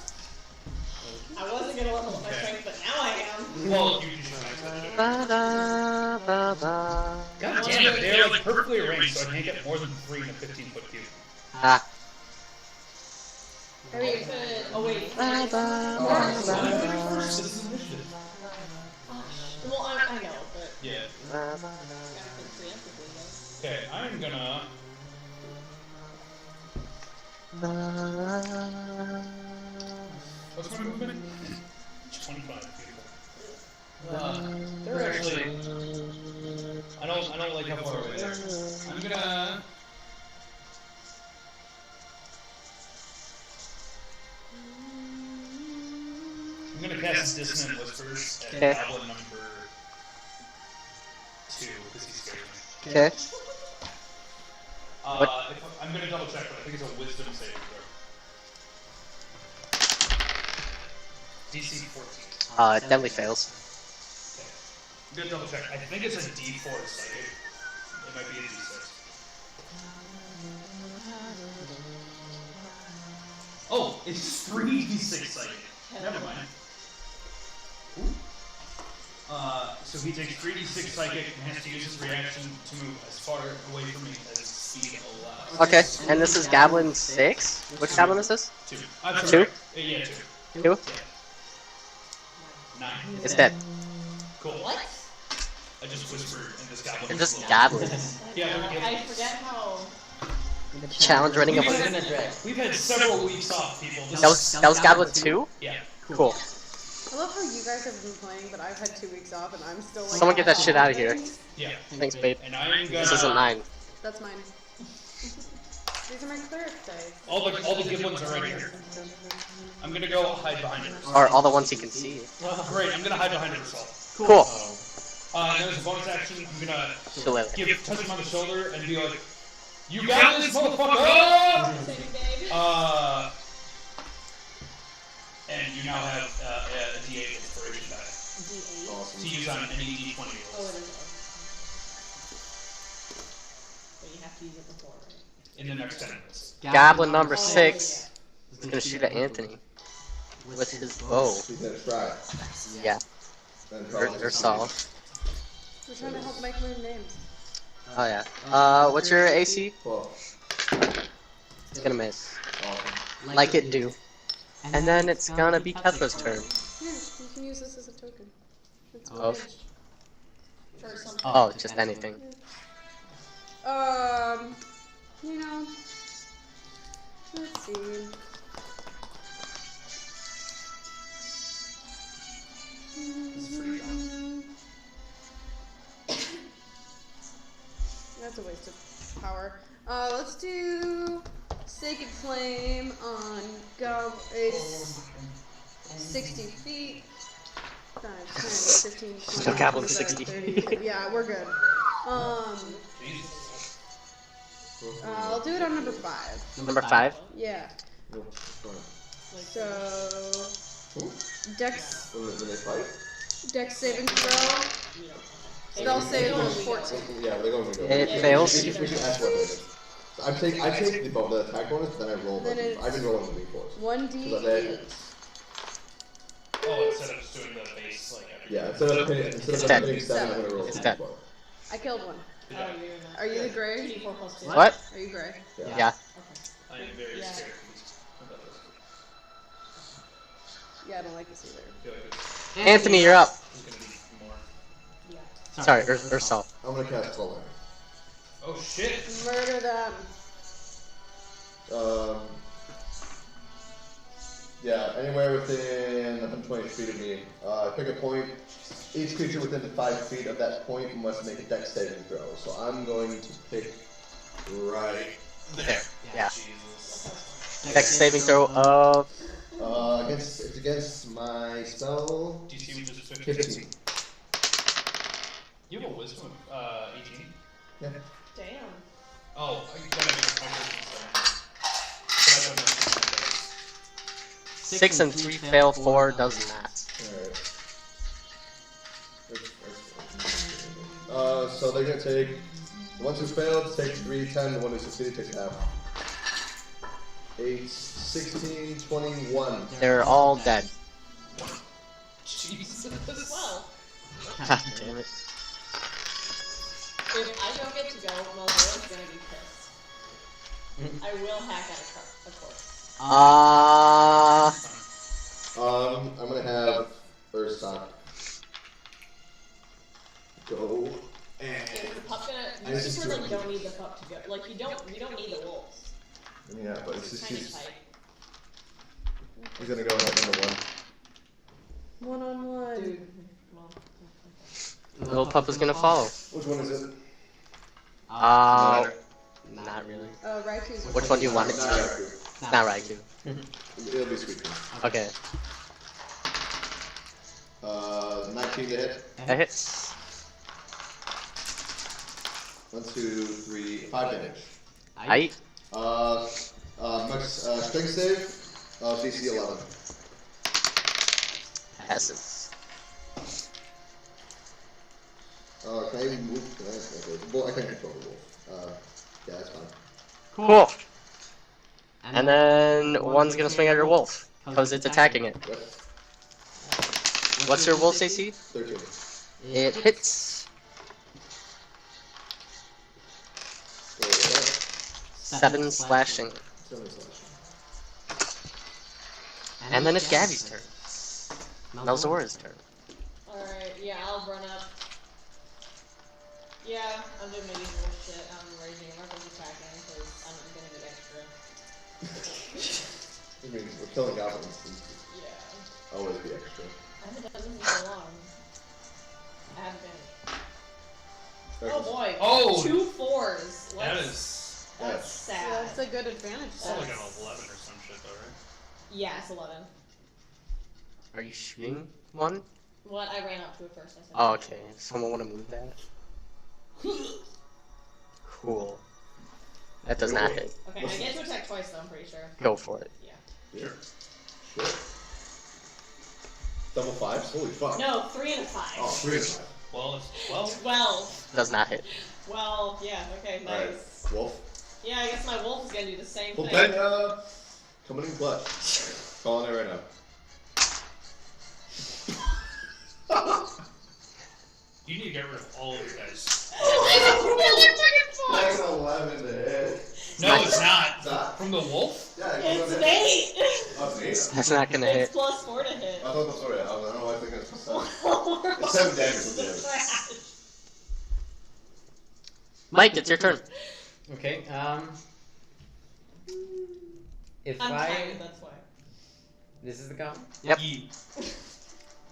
I wasn't gonna level up my strength, but now I am. Well, you should max that shit. Ba-da-ba-ba. God damn it, they're like perfectly arranged, so I can't get more than 3 in a 15-foot cube. Ah. I mean, Oh wait. This is initiative. Well, I know, but Yeah. gotta think preemptively though. Okay, I'm gonna. What's my movement? 25. Beautiful. They're actually. I don't like how far away they are. I'm gonna. I'm gonna cast Dissonant Whispers at Okay. goblin number 2 because he scares me. Okay. I'm gonna double check, but I think it's a Wisdom saving throw. DC 14. It definitely fails. I'm gonna double check. I think it's a D4 psychic. It might be a D6. Oh, it's 3d6 psychic. Never mind. So he takes 3d6 psychic and has to use his reaction to move as far away from me as his speed allows. Okay, and this is Goblin 6? Which Goblin is this? 2. 2? Yeah, 2. 2? 9. It's dead. Cool. What? I just whispered and this goblin. They're was just slow. goblins. Yeah, they're I giblins. forget how Challenge running of We've a... had, we've had several weeks off, people. This That was Goblin 2? Yeah. Cool. I love how you guys have been playing, but I've had 2 weeks off and I'm still like. Someone get that shit out of here. Yeah. Thanks, babe. And I'm gonna. This isn't mine. That's mine. These are my cleric dice. All the good ones are right here. I'm gonna go hide behind it. Or all the ones you can see. Great, I'm gonna hide behind it yourself. Cool. And there's a bonus action. I'm gonna Chill out. touch him on the shoulder and be like, "You got this, motherfucker!" And you now have a D8 inspiration die to use on any D20 rolls. Oh, it is. But you have to use it before, right? In the next 10 minutes. Goblin number 6 is gonna shoot at Anthony with his bow. He's gonna try. Yeah. Or Saul. We're trying to help Mike learn names. Oh yeah. What's your AC? 12. It's gonna miss. Awesome. Like it do. And then it's gonna be Ketra's turn. Yeah, you can use this as a token. It's Oh. ranged. For something. Oh, just anything. You know, let's see. That's a waste of power. Let's do Sacred Flame on go. It's 60 feet. 5, 10, 15, 20, Still Goblin 25, 60. 30. Yeah, we're good. I'll do it on number 5. Number 5? Yeah. No, it's fine. So, Dex When they fight? saving throw. Spell save was 14. Yeah, they're going to go. It fails. We can ask what it is. So I take the attack bonus, but then I roll. Then I've been rolling the d4s. 1d8. Oh, instead of just doing the base, like every Yeah, instead of hitting 7, I'm gonna roll It's a dead. d4. I killed one. Oh, you're not. Are you the gray? 2d4 plus 2. What? Are you gray? Yeah. I am very Yeah. scared about this. Yeah, I don't like this either. I feel like it's Anthony, you're up. gonna be more. Yeah. Sorry, or Saul. I'm gonna cast Solar. Oh shit! Murder them. Yeah, anywhere within 120 feet of me. Pick a point. Each creature within 5 feet of that point must make a dex saving throw. So I'm going to pick right there. Yeah. Jesus. Dex saving throw of... It's against my spell. DC which is 15. You have a wisdom of 18? Yeah. Damn. Oh, I gotta make a conversation. 6 and 3 fail, 4 does not. Alright. So they're gonna take, the ones who failed take 3, 10, the one who succeeded takes half. 8, 16, 21. They're all dead. Jesus. Well, God damn it. if I don't get to go, Melzora's gonna be pissed. I will hack at a corpse. I'm gonna have Urstock go and Is the pup gonna? You This is super true. like don't need the pup to go. Like you don't need the wolves. yeah, but it's It's just tiny he's type. gonna go at number 1. 1-on-1. Dude. Well. Little pup is gonna follow. Which one is it? Not really. Raiku's. Which one do you want it to Not be? Raikou. It's not Raikou. It'll be Squeaky. Okay. 19 to hit. That hits. 1, 2, 3, 5 damage. Aight. Max strength save. DC 11. Passes. Can I even move? Well, I can't control the wolf. Yeah, that's fine. Cool. And then one's gonna swing at your wolf, because it's attacking it. Yep. What's your wolf's AC? 13. It hits. So, yeah, 7 slashing. 7 slash. And then it's Gabby's turn. Melzora's turn. Alright, yeah, I'll run up. Yeah, I'm doing my usual shit. I'm raising a reckless attacking because I'm gonna be extra. I mean, we're killing goblins. Yeah. Always be extra. I haven't done this in so long. I haven't been. Oh boy. Oh! 2 4s. That Let's- is. That's So sad. that's a good advantage. It's like an 11 or some shit, though, right? Yeah, it's 11. Are you shooting one? What? I ran up to it first. I said. Oh, okay. Someone want to move that? Cool. That does not hit. Okay, I get to attack twice though. I'm pretty sure. Go for it. Sure. Shit. Double fives? Holy fuck. No, 3 and a 5. Oh, 3 and 5. Well, it's 12. 12. Does not hit. Well, yeah. Okay, nice. Alright, wolf. Yeah, I guess my wolf is gonna do the same Well, thing. then, coming in clutch. Calling it right now. You need to get rid of all of you guys. That's 11 to hit. No, it's not. It's not? From the wolf? Yeah, It's an 8. Oh, it's an 8. That's not gonna It's hit. plus 4 to hit. I thought, sorry, I don't know why I think it's plus 7. It's 7 damage with damage. Trash. Mike, it's your turn. Okay. If I'm I tired, that's why. this is the goblin. Yep.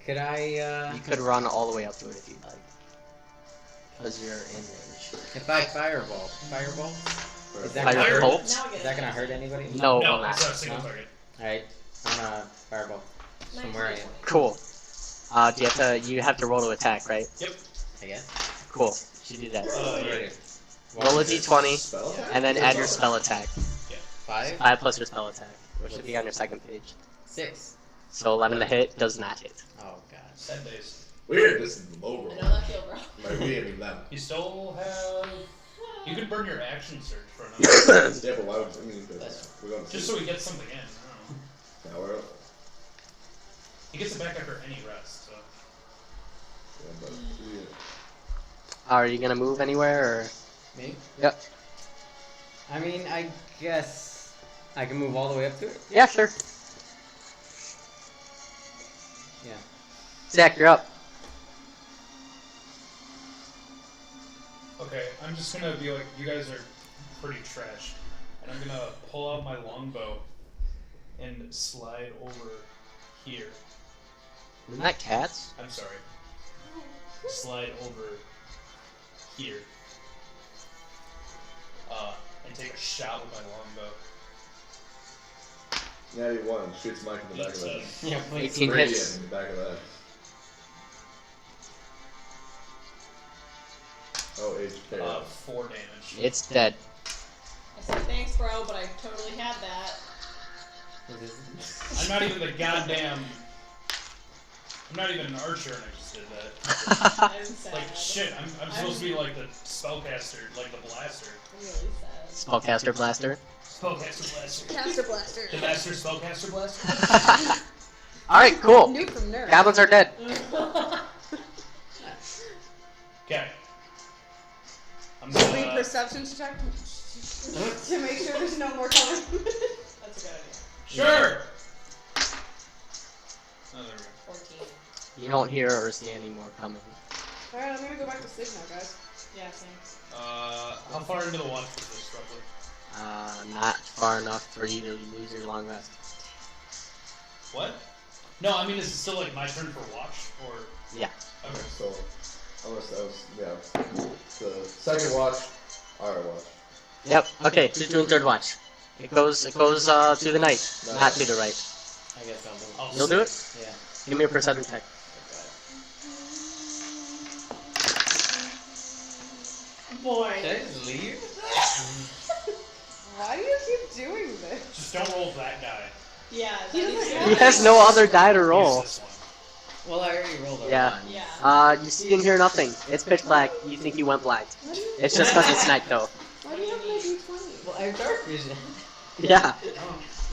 Could I You could run all the way up to it if you'd like. Because you're in range. if I fireball? Is that Fire gonna hurt? bolt? Now I get Is that gonna hurt anybody? No, No, will it's not. not a single No? target. Alright. I'm gonna fireball from where I am. Cool. Do you have to roll to attack, right? I guess. Cool. You do that. Yeah. Roll a d20, Spell attack? and then add your spell attack. 5, 5 plus your spell attack, which should be on your second page. 6. So 11 to hit does not hit. Oh god. 10 days. Weird, this is low roll. I know that feel, bro. Like, we didn't even them. You still have. You could burn your action search for another. Yeah, but why would, I mean, we're going to Just so he gets something in. I don't know. Now we're up. He gets it back after any rest, so. Yeah, but, Are you gonna move anywhere, or? Me? Yep. I mean, I guess I can move all the way up to it. Yeah, sure. Yeah. Zach, you're up. Okay, I'm just gonna be like, you guys are pretty trash. And I'm gonna pull out my longbow and slide over here. Isn't that cats? I'm sorry. Slide over here. And take a shot with my longbow. yeah, you won. Shoots Mike in the back of the 18. head. Yeah, please. 18 Radiant hits. in the back of the head. Oh, HK. 4 damage. It's dead. I said thanks, bro, but I totally had that. I'm not even the goddamn. I'm not even an archer and I just did that. I'm sad. Like, shit, I'm supposed to be like the spellcaster, like the blaster. I'm really sad. Spellcaster blaster. Spellcaster blaster. Caster Blaster. The master spellcaster blaster? Alright, cool. New from nerd. Goblins are dead. Okay. I'm Should we gonna. perception check to make sure there's no more coming? That's a good idea. Sure! Oh, there we go. 14. You don't hear or see any more coming. Alright, I'm gonna go back to sleep now, guys. Yeah, same. How far into the watch is this, roughly? Not far enough for you to lose your long rest. What? No, I mean, is it still like my turn for watch, or? Yeah. Okay. So, unless that was, yeah. The second watch, our watch. Yep. Okay. Who's doing third watch? It goes to the night, not to the right. I guess I'll move. I'll You'll do it. Yeah. Give me a perception check. Boy. Should I just leave? Why do you keep doing this? Just don't roll that die. Yeah, He that doesn't is- have He has no other die to roll. Use this one. Well, I already rolled a Yeah. 1. Yeah. You see and hear nothing. It's pitch black. You think you went blind. Why do you, It's just because it's night, though. why do you have my D20? Well, I have dark vision. Yeah.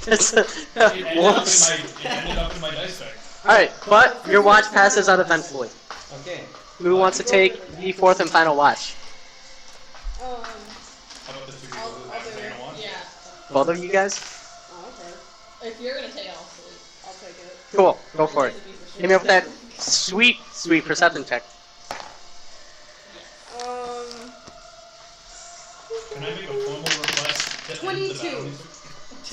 It's It ended, once. it ended up in my dice bag. Alright, but your watch passes uneventfully. Okay. Who wants to take the fourth and final watch? How about the 2 people I'll- who I'll have do taken it. a watch? Yeah. Both of you guys? Oh, okay. If you're gonna take it, I'll sleep. I'll take it. Cool. Go for it. It's a piece of shit. Give me up that sweet perception check. Um, Can I make a formal request to end the 22.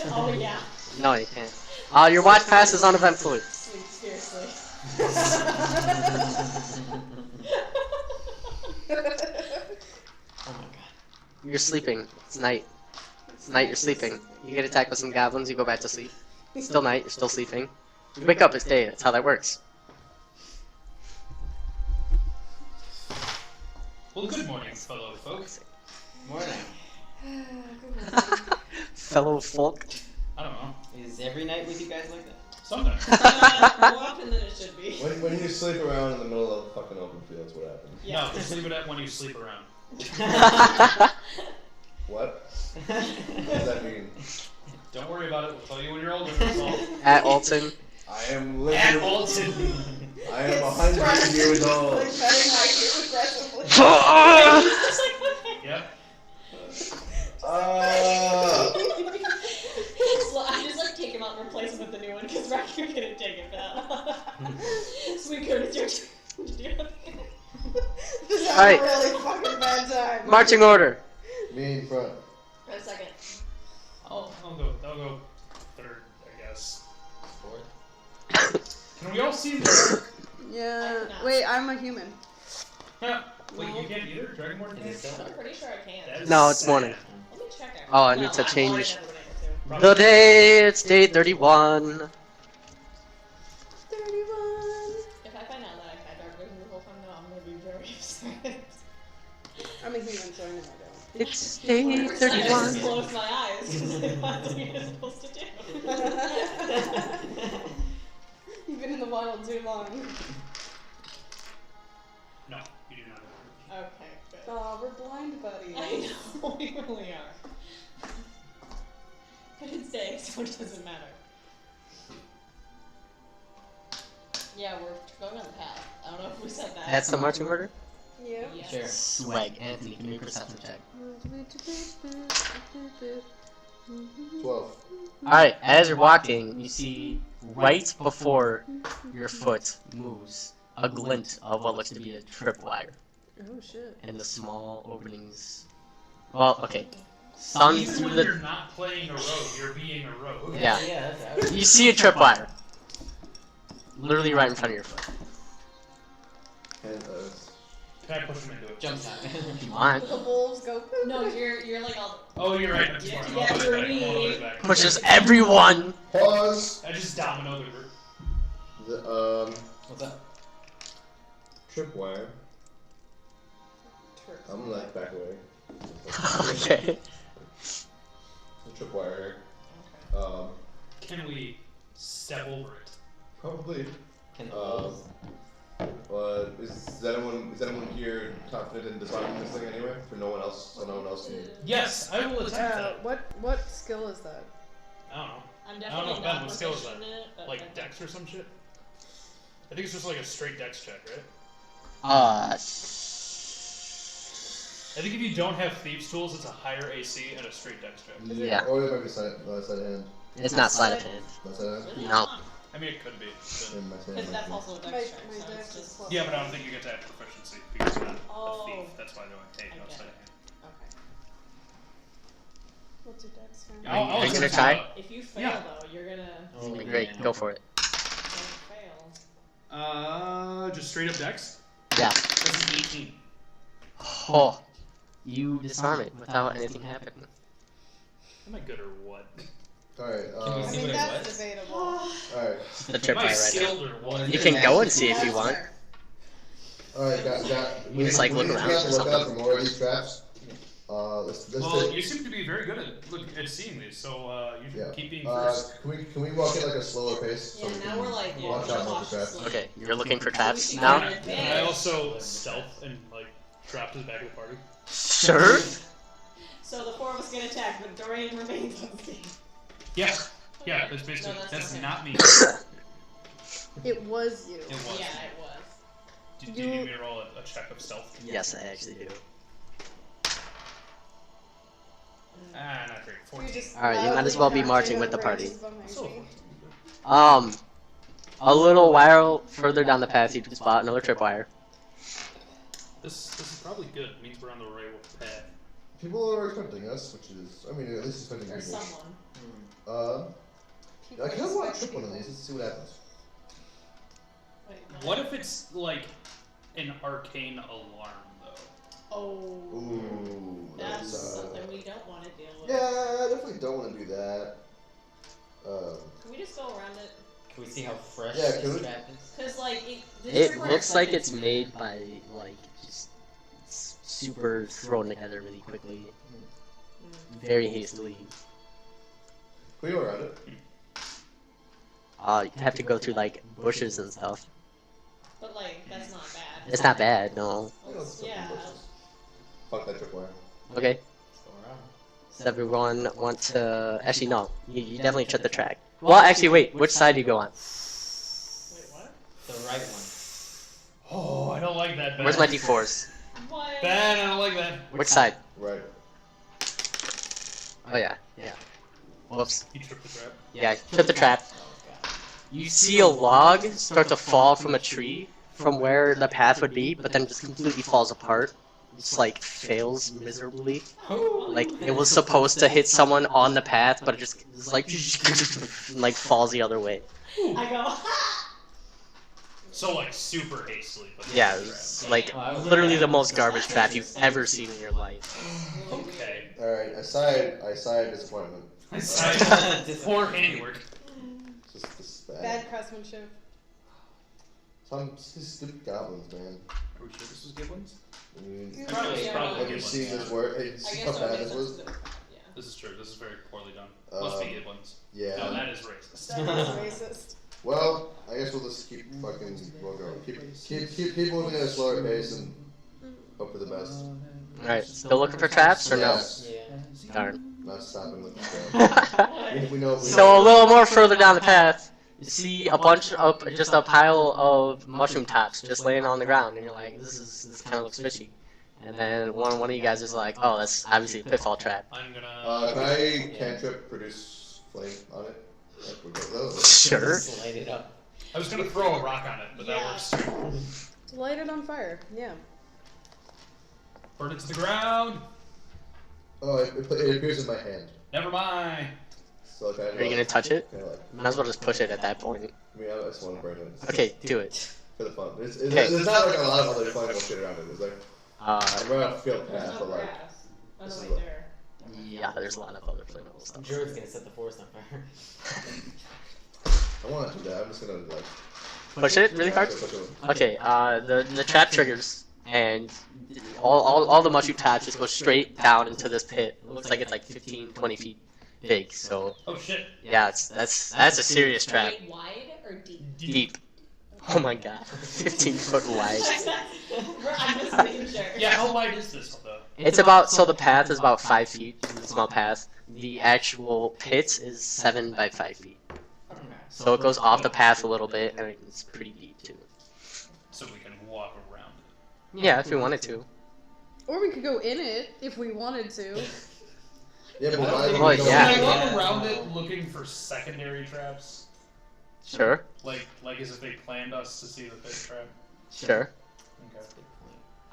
battle? Oh yeah. No, you can't. Your watch pass is uneventful. Sleep fiercely. Oh my god. You're sleeping. It's night. It's night, you're sleeping. You get attacked with some goblins, you go back to sleep. It's still night, you're still sleeping. You wake up, it's day. That's how that works. Well, good morning, fellow folks. Morning. Fellow folk. I don't know. Is every night with you guys like that? Sometimes. More often than it should be. When you sleep around in the middle of fucking open fields, what happens? No, just leave it at when you sleep around. What? What does that mean? Don't worry about it. We'll tell you when you're older. That's all. At Alton. I am At living. Alton. I am 100 years old. Like petting my kid aggressively. Yep. I just like take him out and replace him with the new one because Rocky couldn't take it down. Sweetcoat, it's your turn to do it. This is Alright. a really fucking bad time. Marching order. Me in front. For a second. I'll go third, I guess. Fourth. Can we all see this? Yeah. cannot. Wait, I'm a human. Wait, you can't either? Dragonborn Is can't? it so? I'm pretty sure I can. That's No, it's morning. sad. Let me check it. Oh, I need No, to I've change already never been able to. the day. It's day 31. 31. If I find out that I've had dark vision the whole time now, I'm gonna be very upset. I'm a human, so I know I It's day I just 31. close my eyes because that's what you're supposed to do. don't. You've been in the wild too long. No, you do not. Okay, good. Aw, we're blind buddies. I know, we really are. But it's day, so it doesn't matter. Yeah, we're going on the path. I don't know if we said that. That's the marching order? Yeah. Yes. Sure. Swag. Anthony, give me a perception check. 12. Alright, as you're walking, you see right before your foot moves a glint of what looks to be a tripwire Oh shit. in the small openings. Well, okay. Sun Even through when the. you're not playing a rogue, you're being a rogue. Yeah. Yeah, that's You see a tripwire. Literally right in front of your foot. And, Can I push him into it? jump time. If you want. The wolves go. No, you're like all. Oh, you're right. I'm smart. Yeah, I'll you're back. me. I'll back. Pushes everyone. pause. I just domino the group. The, What's up? tripwire. I'm gonna like back away. Okay. The tripwire here. Can we step over it? Probably. Can the Um, wolves? But is anyone here confident in disarming this thing anyway? For no one else, so no one else can. Yes, I will attempt that. What skill is that? I don't know. I'm I don't know, definitely Ben, not what skill is proficient that? in it, but Like I think- dex or some shit? I think it's just like a straight dex check, right? I think if you don't have thieves tools, it's a higher AC and a straight dex check. Yeah. Or it might be side hand. It's not sleight of hand. Not side hand. Really? No. I mean, it could be. But... And my side Because that's hand. also a My dex check, so dex it's is just... plus. Yeah, but I don't think you get to add proficiency because you're not Oh. a thief. That's why they only take I no get sleight it. of hand. Okay. What's your dex? Yeah, I'll Are you gonna attempt try? it. If you fail, Yeah. though, you're gonna Oh, Great, yeah. go for it. fail. Just straight up dex? Yeah. That's an 18. Oh. You disarm it without anything happening. Am I good or what? Alright, Can we I see mean, what it that's was? debatable. alright. The Am tripwire I right now. skilled or what? You can go and see if you That's want. fair. Alright, got. You just, like, look around or Look out something. for more of these traps. Let's Well, take. you seem to be very good at seeing these, so you should Yeah. keep being first. Can we walk at like a slower pace? Yeah, we now can we're like, yeah, watch out for the traps. cautiously. Okay, you're looking for traps We should now? get Can I also stealth and like drop to the back of the party? Sure. So the four of us get attacked, but Dorian remains unscathed. Yeah. Yeah, that's basically No, that's that's okay. not me. It was you. It was. Yeah, it was. Do you need me to roll a check of stealth? Yes, I actually do. Ah, not great. 14. Alright, you might as well be marching with the party. So, A little while further down the path, you can spot another tripwire. this is probably good. It means we're on the right path. People are expecting us, which is, I mean, at least expecting Or people. someone. I kind of want to trip one of these. Let's see what happens. Wait, What if it's like an arcane alarm though? Oh. Ooh, That's that's something we don't want to deal with. yeah, I definitely don't want to do that. Can we just go around it? Can we see how fresh Yeah, can this we- trap is? Because, like, this It requires looks like something it's to- made by like just super thrown together really quickly, very hastily. Can we go around it? You have to go through like bushes and stuff. But, like, that's not bad. It's not bad, no. I know it's Yeah. something bushes. Fuck that tripwire. Okay. Let's go around. Does everyone want to? Actually, no. You definitely trip the track. Well, actually, wait. Which side do you go on? Wait, what? The right one. Oh, I don't like that. Ben. Where's my d4s? What? Ben, I don't like that. Which side? Right. Oh yeah, yeah. Whoops. You tripped the trap. Yeah, trip the trap. Oh god. You see a log start to fall from a tree from where the path would be, but then it just completely falls apart. Just like fails miserably. Like it was supposed to hit someone on the path, but it just is like falls the other way. I go, So like super hastily. But Yeah, it's like literally the most garbage trap you've ever seen in your life. Okay. Alright, I sighed disappointment. Poor handiwork. Just this bad. Bad craftsmanship. Some stupid goblins, man. Are we sure this was Giblins? I mean, Probably, Yeah. probably like you Giblins. see this work, you I see guess how so, bad I this guess was? that's- yeah. This is true. This is very poorly done. Must be Giblins. No, Yeah. that is racist. That is racist. Well, I guess we'll just keep fucking, we'll go. Keep moving at a slower pace and hope for the best. Alright, still looking for traps or no? Yes. Yeah. Darn. Not stopping with the trap. We know. So a little more further down the path, you see a bunch of just a pile of mushroom tops just laying on the ground, and you're like, this kind of looks fishy. And then one of you guys is like, oh, that's obviously a pitfall trap. I'm gonna. Can I cantrip produce flame on it? Like, we're good. Those. Sure. Just light it up. I was gonna throw a rock on it, but Yeah. that works. Light it on fire. Yeah. Burn it to the ground. Oh, it appears in my hand. Never mind. So kind of Are you gonna touch it? Kind of like. Might as well just push it at that point. I mean, I just want to burn it. Okay, do it. For the fun. Okay. There's not like a lot of other flammable shit around it. There's like Uh, I'm right off the field There's path, no but like. grass. Oh, this no, is wait, what- there. yeah, there's a lot of other flammable stuff. Druid's gonna set the forest on fire. I want to do that. I'm just gonna like. Push it really hard. Push it. Okay, the trap triggers, and all the mushroom tops just go straight down into this pit. It looks like it's like 15, 20 feet big. So Oh shit. yeah, that's a serious trap. Wait, wide or deep? Deep. Oh my god, 15 foot wide. I'm just making sure. Yeah, how wide is this though? It's about, so the path is about 5 feet, it's a small path. The actual pit is 7 by 5 feet. So it goes off the path a little bit, and it's pretty deep too. So we can walk around it. Yeah, if we wanted to. Or we could go in it if we wanted to. Yeah, but I don't why think- Oh, would we go yeah. Can I in? walk around it looking for secondary traps? Sure, Like as if they planned us to see the pit trap? sure.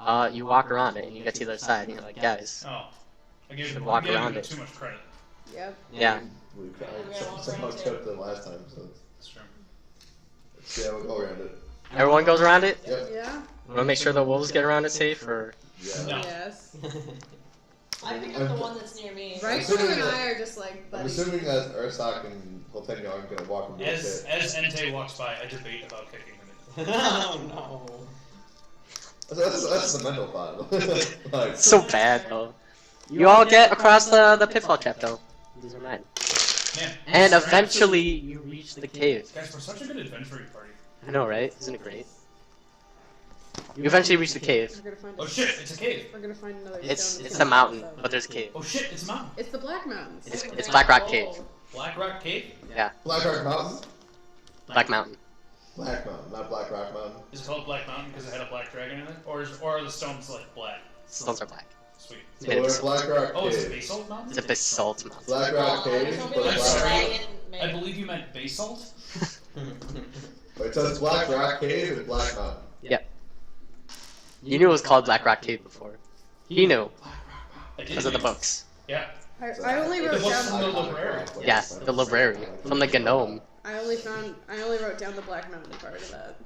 Okay. You walk around it, and you get to the other side, and you're like, guys, Oh. I gave Should them walk around it. too much credit. Yep. yeah. We Yeah, walk somehow around took the last time, so That's true. yeah, we'll go around it. Everyone goes around it? Yep. Yeah. Want to make sure the wolves get around it safe, or? Yeah. No. Yes. I pick up the one that's near me. Right assuming and that- I are just like I'm buddies. assuming that Ursak and Holtenio aren't gonna walk into the As pit. Entei walks by, I debate about kicking him in. Oh no. That's the mental thought. Like, So bad, though. You all get across the pitfall trap, though. These are mine. Man. And we're eventually, you reach the cave. Guys, we're such a good adventuring party. I know, right? Isn't it great? You eventually reach the cave. We're gonna find. Oh shit, it's a cave. We're gonna find another. It's stone it's that's a mountain, gonna but there's a cave. Oh shit, it's a mountain. It's the Black Mountains. It's Black Rock Cave. Black Rock Cave? Yeah, Black Rock Mountain? Black Mountain. Black Mountain, not Black Rock Mountain. Is it called Black Mountain because it had a black dragon in it? Or are the stones like black? Stones are black. Sweet. So we're at Black Rock Oh, it's a Cave. basalt mountain? It's a basalt mountain. Black Oh, Rock I was Cave, hoping but it I'm was sorry. dragon I made. believe you meant basalt? it says Black Rock Cave and Black Mountain. You knew it was called Black Rock Cave before. He knew. I did. Because of the books. Yeah. I only The wrote books from the down. library. Yeah, the library from the gnome. I only wrote down the Black Mountain part of that.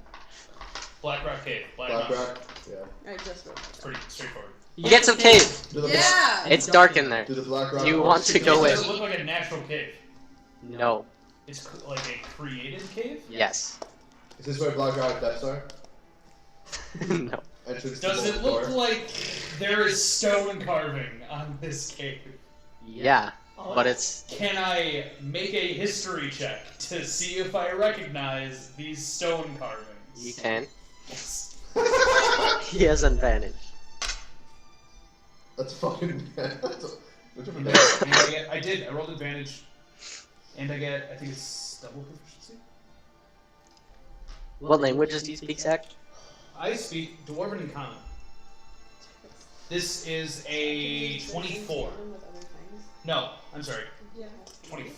Black Rock Cave. Black Black Mountain. Rock. Yeah. I just wrote It's pretty straightforward. You get some cave. Do the Yeah! It's dark in there. Do the Black Rock. Do you want to go Does in? it look like a natural cave? No. It's like a created cave? Yes. Is this where Black Rock Death Star? No. Entrance Does to it the look door? like there is stone carving on this cave? Yeah, but it's Can I make a history check to see if I recognize these stone carvings? you can. Yes. He has advantage. That's fucking bad. Which one? And I rolled advantage. And I get, I think it's double proficiency? What languages do you speak, Zach? I speak Dwarven and Common. This is a 24. No, I'm sorry. 25.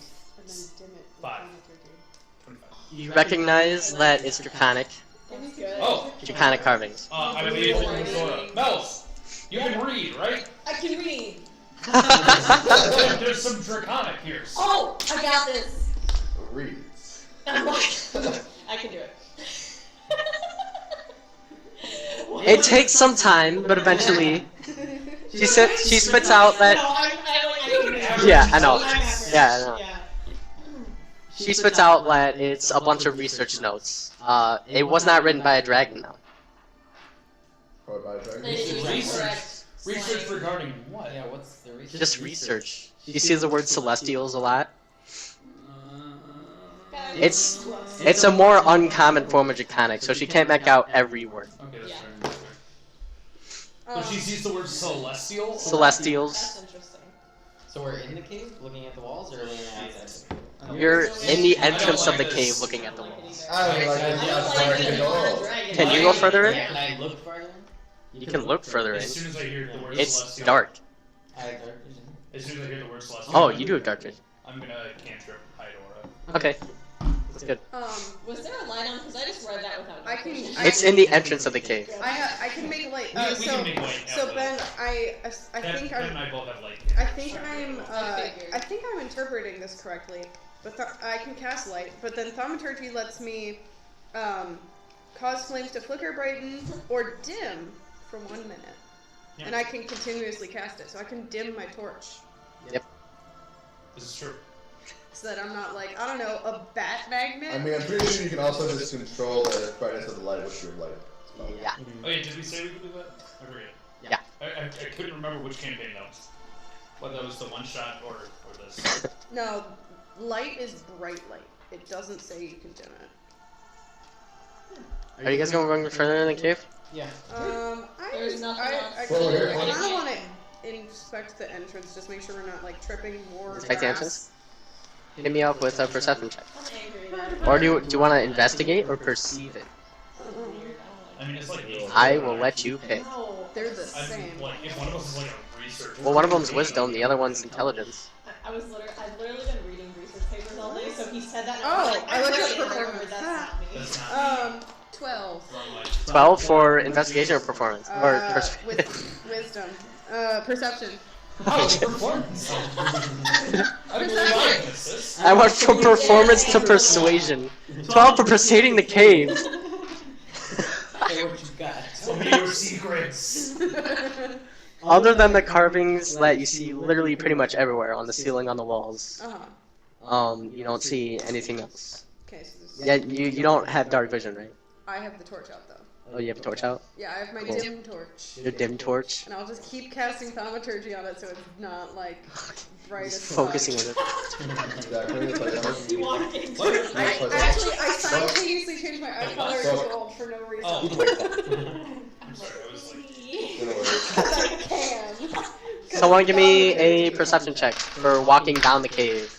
25. You recognize that it's draconic. Oh! Draconic carvings. I believe Mel, you can read, right? I can read. There's some draconic here. Oh, I got this. Reads. I can do it. It takes some time, but eventually she spits out No, that I Yeah, I know. I'm average. Yeah, I know. Yeah. she spits out that it's a bunch of research notes. It was not written by a dragon though. Or by a dragon. They use Research. correct Research slang. regarding what? Yeah, what's the reason? Just research. She sees the word celestials a lot. Guys, It's a more uncommon form of draconic, so she can't make out every word. Okay, that's Yeah. fair. That's fair. So she sees the word celestial? Celestials. That's interesting. So we're in the cave, looking at the walls, or are we in the outside? You're in the entrance of the cave looking at the walls. I don't like this. I don't That's like dark it at all. Can you go further in? Can I look farther in? You can look further in. As soon as I hear the word It's celestial. dark. I have dark vision. As soon as I hear the word celestial. Oh, you do have dark vision. I'm gonna cantrip hide aura. Okay. That's good. Was there a light on? Because I just read that without. I can- notification. It's in the entrance of the cave. I can make light. We So can make light. so Ben, I think Ben and I'm I both have light. I think I figured. I think I'm interpreting this correctly, but I can cast light. But then thaumaturgy lets me cause flames to flicker, brighten, or dim for 1 minute, Yeah. and I can continuously cast it. So I can dim my torch, This is true. so that I'm not like, I don't know, a bat magnet. I mean, I'm pretty sure you can also just control the brightness of the light with your light. spell. Yeah. Oh yeah, did we say we could do that? I forget. Yeah. I couldn't remember which campaign that was. Whether that was the one shot or this. No, light is bright light. It doesn't say you can dim it. Are you guys going further in the cave? Yeah. There's nothing else. Well, here, I here. kind of want to inspect the entrance, just make sure we're not like tripping more. Inspect the grass. entrance? Hit me up with a perception check. I'm angry. Or do you want to investigate or perceive it? I mean, it's like. I will let you pick. No. They're the same. Like, if one of us is like a researcher. Well, one of them's wisdom, the other one's intelligence. I've literally been reading research papers all day, so he said that. And Oh, I was like, I looked really at in there, performance. but that's not me. That's not 12. wrong light. 12 for investigation or performance? Or With wisdom. Perception. Oh, it's performance. I don't believe I missed this. I went from performance to persuasion. 12 for persuading the cave. Hey, what you got? Tell me your secrets. Other than the carvings that you see literally pretty much everywhere on the ceiling, on the walls, you don't see anything else. Okay, so this is, Yeah, you don't have dark vision, right? I have the torch out though. Oh, you have a torch out? Yeah, I have my Cool. dim torch. Your dim torch? And I'll just keep casting thaumaturgy on it so it's not like bright as Just fuck. focusing on it. Exactly. It's like, You walk into What? it. I simultaneously changed my eye color to So- gold for no reason. Oh. I'm sorry, I was like. you know, Because I can. Someone give me a perception check for walking down the cave.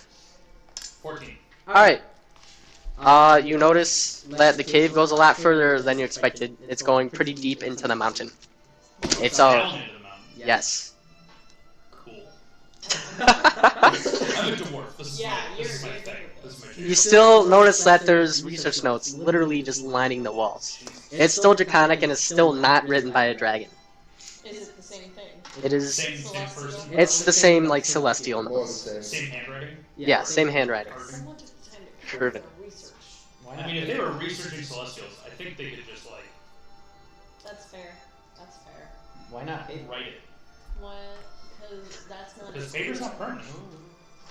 14. Alright. You notice that the cave goes a lot further than you expected. It's going pretty deep into the mountain. It's Down all... into the mountain. Yes. Cool. I'm a dwarf. This is Yeah, my, this is my you're- thing. This is my You still notice that there's research notes literally just lining the walls. It's still draconic and it's still not written by a dragon. Is it the same thing? It is. Same person. It's the same like celestial More of notes. the same. Same handwriting. Yeah, same handwriting. Someone took the time to Curvin. research. Why I not? mean, if they were researching Celestials, I think they could just like That's fair. That's fair. Why not paper? write it. What? Because that's not. Because paper's not permanent.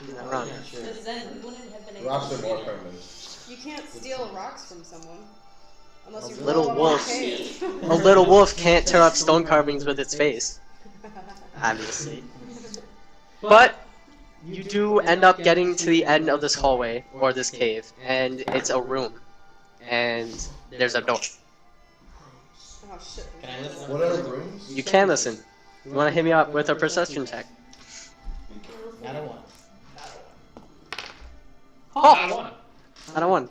You're not wrong. Yeah, sure. Because then we wouldn't have been able Rocks to are more read it. permanent. You can't steal rocks from someone. Unless you Little roll wolf. a cave. A little wolf can't tear up stone carvings with its face. Obviously. But you do end up getting to the end of this hallway, or this cave, and it's a room. And there's a door. Oh shit. Can I listen? What are the rooms? You can listen. You want to hit me up with a perception check? Not a one. Oh! Out of one. Out of 1.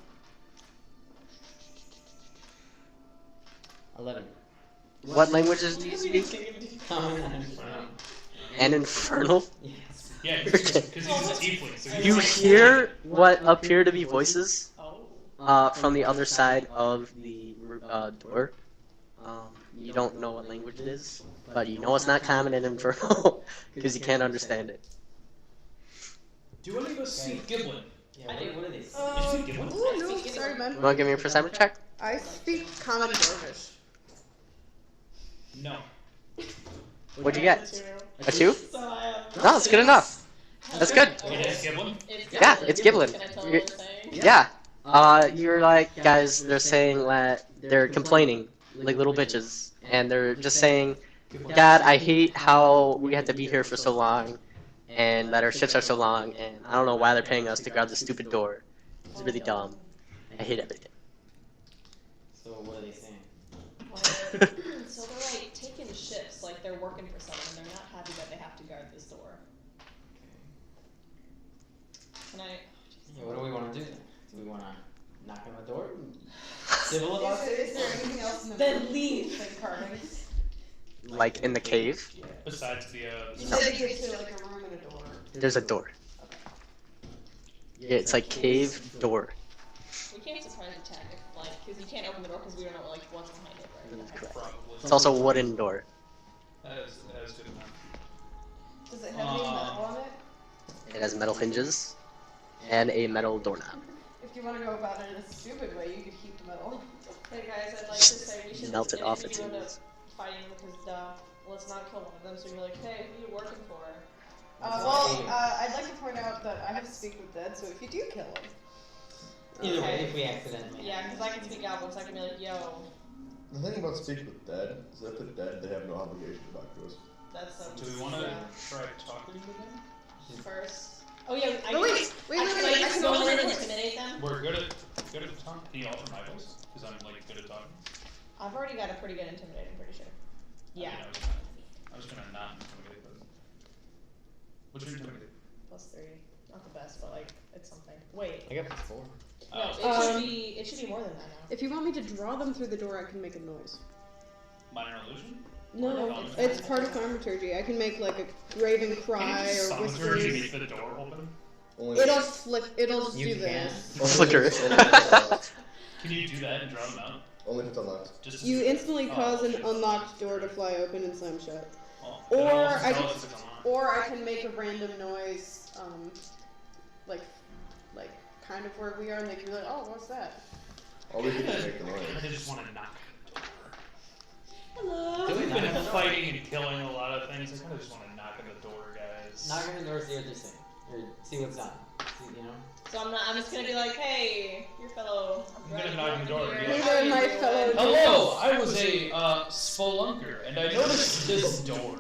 11. What languages do you speak? Common and infernal. And infernal? Yes. Yeah, because he's a tiefling. So he's You like- hear what appear to be voices Oh. from the other side of the door. You don't know what language it is, but you know it's not common and infernal because you can't understand it. Do any of us see Giblin? Yeah, I do. what are these? You speak Giblin? Ooh, no, sorry, man. You want to give me a perception check? I speak common Dwarvish. No. What'd you get? A 2? So I have. No, it's good enough. That's good. It is Giblin? It's Yeah, it's Giblin. Can I tell what You're- they're saying? Yeah. You're like, guys, they're saying that they're complaining, like little bitches. And they're just saying, God, I hate how we have to be here for so long. And that our shifts are so long. And I don't know why they're paying us to guard the stupid door. It's really dumb. I hate everything. So what are they saying? So they're like taking shifts, like they're working for someone, and they're not happy that they have to guard this door. And Yeah, what do we want to do then? Do we want to knock on the door? Civil about it? Is there anything else in the then room? leave. Like carvings? Like in the cave, Besides the You said it gives you like a room and a door. there's a door. Yeah, it's like cave door. We can't surprise attack if, like, because you can't open the door because we don't know like what's behind it, right? Correct. probably. It's also a wooden door. That is good enough. Does it have any metal on it? It has metal hinges and a metal doorknob. If you want to go about it in a stupid way, you could heat the metal. Hey guys, I'd like to say we should Melt it off if its you end up hinges. fighting because let's not kill one of them. So you're like, hey, who you working for? I'd like to point out that I have to speak with dead, so if you do kill him. Either way, if we accidentally. Yeah, because I can speak out, but I can be like, yo, The thing about speak with dead is that if they're dead, they have no obligation to talk to us. that's so. Do we want to yeah. try talking to them? First? Oh yeah, I Oh, can. wait, I can I can go in open and it. intimidate them. We're good at talking. Can you alter my voice? Because I'm like good at talking. I've already got a pretty good intimidate, I'm pretty sure. Yeah. I was gonna not intimidate, but what's your intimidate? +3. Not the best, but like it's something. Wait. I got +4. No, Oh, it should be more than that now. If you want me to draw them through the door, I can make a noise. minor illusion? No, it's part of thaumaturgy. I can make like a raven cry or Thaumaturgy whispers. makes the door open? Only It'll flick. It'll just You do can. this. Flicker. Can you do that and draw them out? Only if it's unlocked. Just You instantly Oh, cause an shit. unlocked door to fly open and slam shut. Oh, Or then almost I tell can- us if it's unlocked. Or I can make a random noise, like kind of where we are, and they can be like, "Oh, what's that?" Or we could just make the I noise. just want to knock at the door. Hello. Do we We've knock been on the door? fighting and killing a lot of things. I kind of just want to knock at the door, guys. Knock on the door, see what they're saying. Or see what's on. See, you know? So I'm just gonna be like, hey, your fellow. I'm gonna knock on the door, Here, yeah. how Hey there, you my doing?" fellow- Hello, I was a spelunker, and I noticed this door.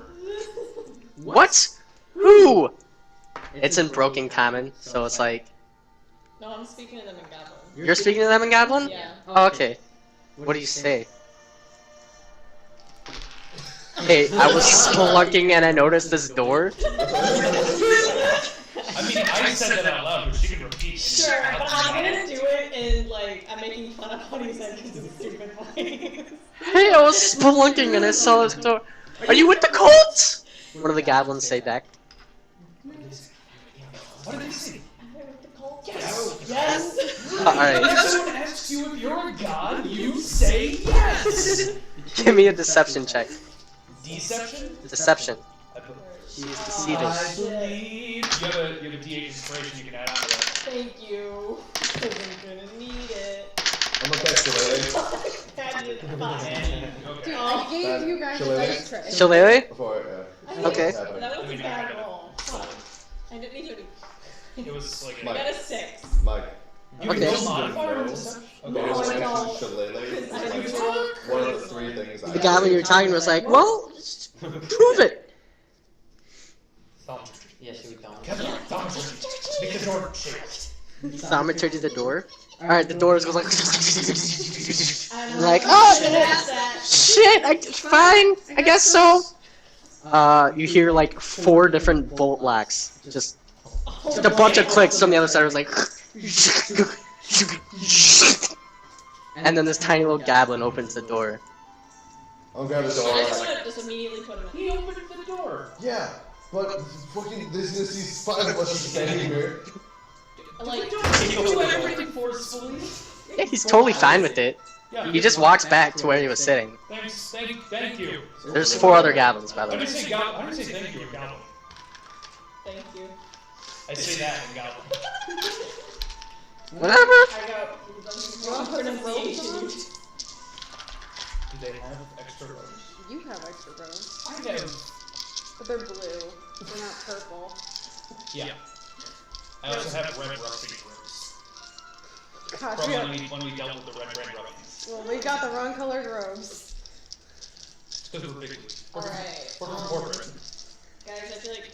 What? Who? It's in broken common, so it's like No, I'm speaking to them in Goblin. you're speaking to them in Goblin. Yeah. Oh, okay. What do you say? Hey, I was spelunking and I noticed this door. I mean, I said that out loud, but she can repeat. Sure, but I'm gonna do it and like I'm making fun of what he said because it's a stupid voice. Hey, I was spelunking and I saw this door. Are you with the cult? One of the goblins say back. What did they say? Yes. Yes. Alright, If someone asks you if you're a god, you say yes. give me a deception check. Deception? Deception. You used to see this. You have a D8 inspiration you can add on to that. Thank you. Because I'm gonna need it. I'm gonna catch Shillelagh. That is fine. Okay. Dude, I gave you guys a Shillelagh? dice tray. Shillelagh? Before, Okay. That was a bad roll. I didn't need to. It was like I got a 6. Mike. You Okay. can modifier No. or something? Okay, No, just I know. mention Shillelagh is I like do. one of the 3 things I The guy when you were talking was like, well, just prove it. Yeah, should we tell him? Kevin, make the door shake. Thaumaturgy the door. Alright, the doors goes like. I'm Like, oh, that. shit, fine, I guess so. You hear like 4 different bolt lacks. Just a bunch of clicks from the other side. It was like. And then this tiny little goblin opens the door. I'll grab the I door. just would just immediately put him in. He opened the door. Yeah, but fucking this is he's 5 of us standing here. Like, He do everything forcefully. Yeah, he's totally fine with it. Yeah. He just walks back to where he was sitting. Thanks. Thank you. There's 4 other goblins, by How the do you way. say goblin? How do you say thank you in goblin? thank you. I say that in goblin. Whatever. I got wrong pronunciation. Do they have extra robes? You have extra robes, I have. but they're blue. They're not purple. Yeah. I also have red rusty robes. From Gotcha. when we dealt with the red ruffians. Well, we got the wrong colored robes. It's because we're big. Alright. We're from corporate. Guys, I feel like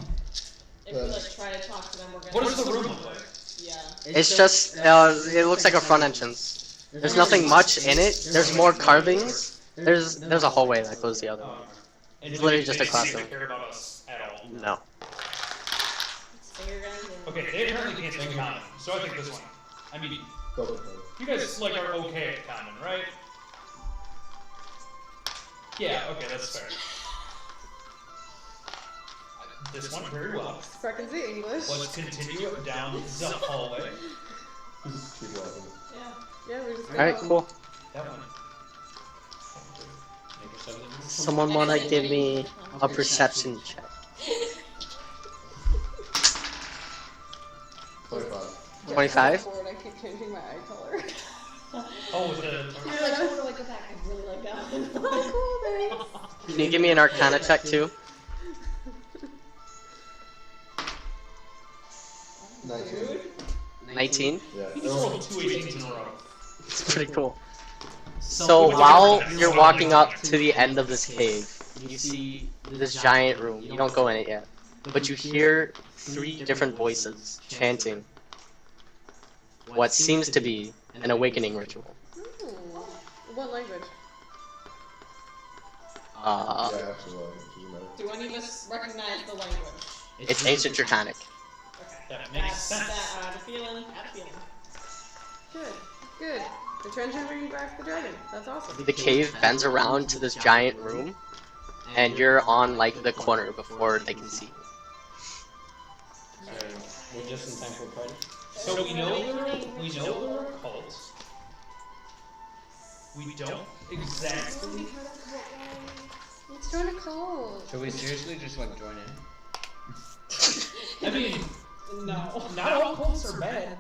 if we like try to talk to them, we're gonna. What does the room look like? Yeah. It's just, it looks like a front entrance. There's nothing much in it. There's more carvings. There's a hallway that goes the other way. And It's literally they just a seem classroom. to care about us at all. No. Finger guns and. Okay, they apparently can't speak common, so I think this one. I mean, you guys like are okay at common, right? Yeah. Okay, that's fair. This one very well. So I can see English. Let's continue down the hallway. Yeah. Yeah, we just. Alright, cool. That one. Someone wanna give me a perception check. 25? Bored, I keep changing my eye color. Oh, with the. I was like, oh, do I go back? I really like that one. Oh, cool, thanks. Can you give me an Arcana check too? 19. 19? Yeah. He just rolled 2 18s in a row. It's pretty cool. So while you're walking up to the end of this cave, you see this giant room. You don't go in it yet. But you hear 3 different voices chanting what seems to be an awakening ritual. Ooh. What language? Yeah, actually, well, it doesn't matter. Do any of us recognize the language? It's ancient Draconic. Okay. That makes sense. That, I had a feeling. Good. Good. The treasure bringing back the dragon. That's awesome. The cave bends around to this giant room, and you're on like the corner before they can see. We're just in time for a party. So we know they're a cult. We don't exactly. Let's join a cult. Should we seriously just like join in? I mean, No. not all cults are bad.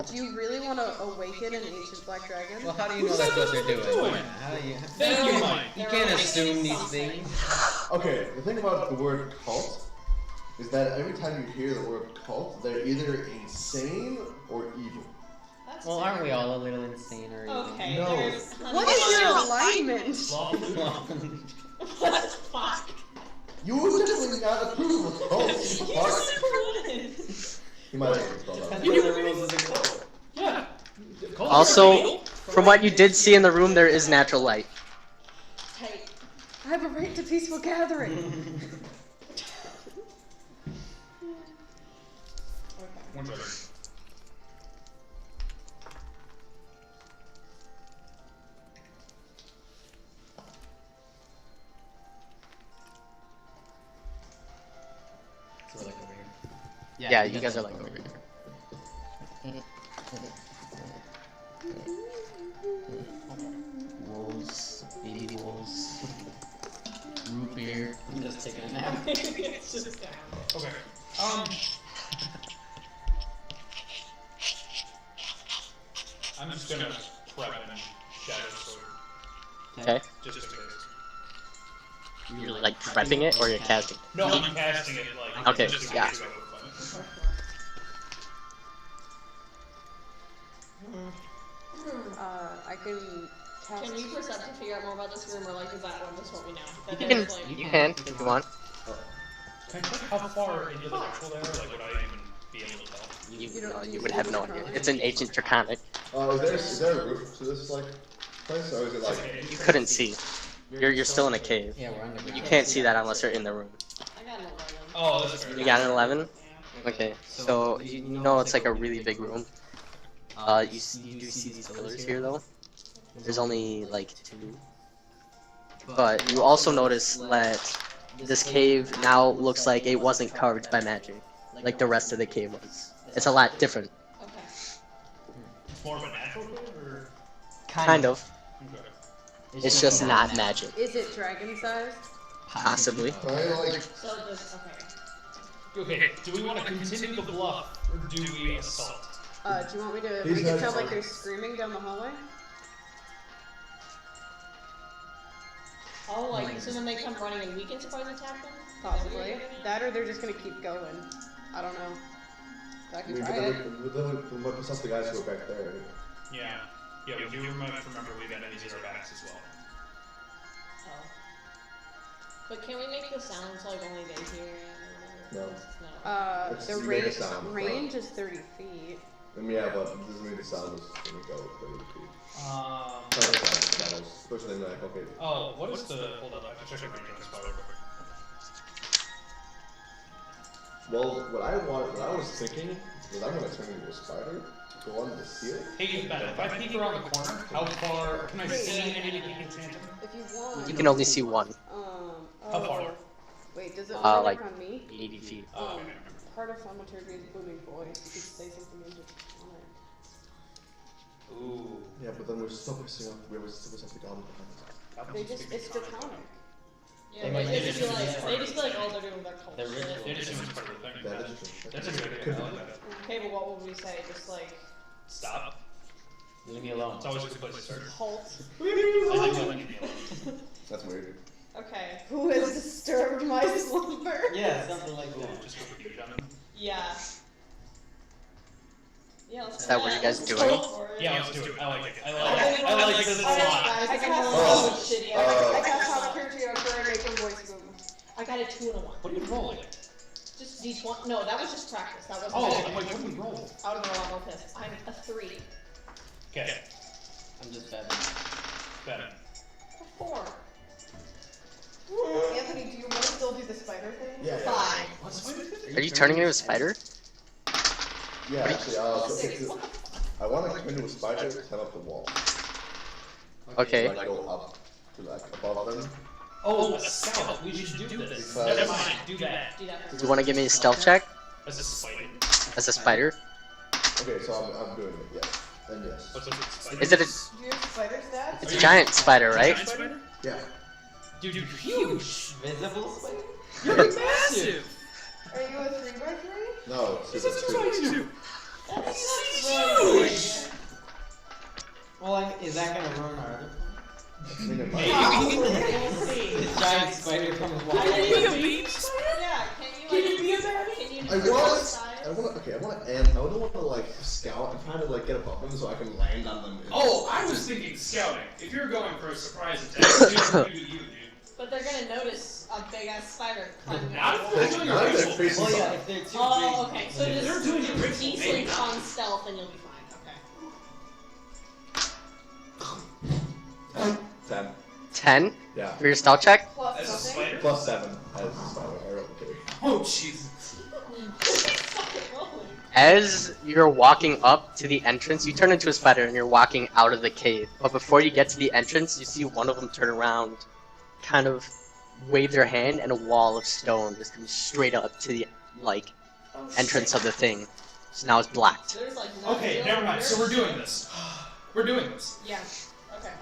Do you really want to awaken an ancient black dragon? Well, how do you know that's what they're doing? Yeah, how do you? Thank you, Mike. You can't assume these things. Okay, the thing about the word cult is that every time you hear the word cult, they're either insane or evil. That's Well, aren't we all a little insane or evil? Okay. No. There's What is your alignment? What the fuck? You would definitely not approve of cults. You Fuck. screwed. You might have spelled out. Depends on the rules of the cult. Yeah. Cults are Also, evil. from what you did see in the room, there is natural light. Tight. I have a right to peaceful gathering. One second. So we're like over here. Yeah, you guys are like over here. Wolves, baby wolves, root beer. I'm just taking a nap. It's just down. Okay. I'm just gonna prep and shadow sword. Okay. Just in case. You're like prepping it or you're casting? No, I'm casting it like. Okay, just in yeah. case I have a fight. I can cast. Can you percept to figure out more about this room, or like is that one just what we know? That You there's, can, like, you can if you want. Can I check how far into the ritual they are? Like, would I even be able to tell? You would have no idea. It's an ancient draconic. Is there a roof to this like place, or is it like? You couldn't see. You're still in a cave. Yeah, we're underground. You can't see that unless you're in the room. I got an 11. Oh, that's fair. You got an 11? Yeah. Okay, so you know it's like a really big room. You do see these pillars here though. There's only like 2. But you also notice that this cave now looks like it wasn't carved by magic, like the rest of the cave was. It's a lot different. Okay. It's more of a natural cave, or? Kind of. Okay. It's just not magic. Is it dragon-sized? Possibly. I like. So this. Okay. Okay, do we want to continue the bluff, or do we assault? Do you want me to He's make it not- sound like they're screaming down the hallway? Oh, like, so then they come running and we can surprise attack them? Possibly. That or they're just gonna keep going. I don't know. I I can mean, try but it. then we might piss off the guys who are back there. Yeah. Yeah, we do remember we've got enemies at our backs as well. Oh. But can we make the sounds like only they hear it or whatever? No. It's- The you make a range, sound, range is 30 feet. I mean, yeah, but this is maybe the sound is gonna go 30 feet. Especially like, okay. Oh, what is the. Hold on, I have to check range on this spot real quick. Well, what I was thinking was I'm gonna turn into a spider, go on the ceiling. Hey, Ben, if I peek around the corner, how far can I see anything enchanted? If you want. You can only see one, How far? Wait, does it like- on me? 80 feet. Oh, okay. Part of thaumaturgy is booming voice. You could say something into on Ooh. Yeah, but then we're still missing up. We're still missing the goblin behind us. it. They just, it's draconic. Yeah, They like, might they just just be use like, it they for- just be like, oh, they're doing their cult They're shit. ritual. They just assume it's part of the thing. That is true. That's a good idea. I like that. Okay, but what would we say? Just like, Stop. Leave me alone. It's always a good place to start. Halt. I think we'll leave me alone. That's weird. okay. Who has disturbed my slumber? Yeah, something like Ooh, that. just go for you, John. Yeah. Yeah, let's Is that what you guys let's doing? go for it. Yeah, let's do it. I like it. I Okay, like this a lot. guys, I got Oh, so shitty. I cast thaumaturgy on her and make her voice boom. I got a 2 and a 1. What are you rolling? Just D20. No, that was just practice. That wasn't. Oh, good. I'm like, what do we roll? I would have been a lot more pissed. I'm a 3. Okay, I'm just bad. Ben. A 4. Anthony, do you want to still do the spider thing? Yeah. 5. What's my Are you turning into a spider? Yeah, actually, so 6. I want to turn into a spider to climb up the wall. Okay. Like go up to like above them. Oh, a scout. We should do this. Because- Never mind. Do that. Do that Do first. you want to give me a stealth check As a spider. as a spider? Okay, so I'm doing it. Yes. Then yes. What's a spider? Is it a? Do you have spider stats? It's a giant spider, right? Giant spider? Yeah. Dude, you're huge. Visible spider? You're massive. Are you a 3x3? No. It's a 2x2. That's Huge. Well, like, is that gonna ruin our other plan? I mean, it Maybe. might. We'll see. This giant spider comes I walking. didn't Can you even- be a spider? Yeah, can you Can like, you be a baby? can you I do want. size? I want. Okay, I want to end. I don't want to like scout. I'm trying to like get above them so I can land on them. Oh, I was thinking scouting. If you're going for a surprise attack, you do you, dude. But they're gonna notice a big ass spider climbing Not up. if they're doing a Not if they're ritual. facing Well, yeah, something. if they're too Oh, big. okay. So They're just doing a ritual, decent maybe not. on stealth and you'll be fine. Okay. 10. 10 Yeah. for your stealth check. Plus As a something? spider? Plus 7 as a spider. I rolled a 3. Oh, Jesus. As you're walking up to the entrance, you turn into a spider and you're walking out of the cave. But before you get to the entrance, you see one of them turn around, kind of wave their hand, and a wall of stone just comes straight up to the entrance of the thing. So now it's blocked. There's like no Okay, deal never mind. here. So we're doing this. We're doing this. Yeah. Okay.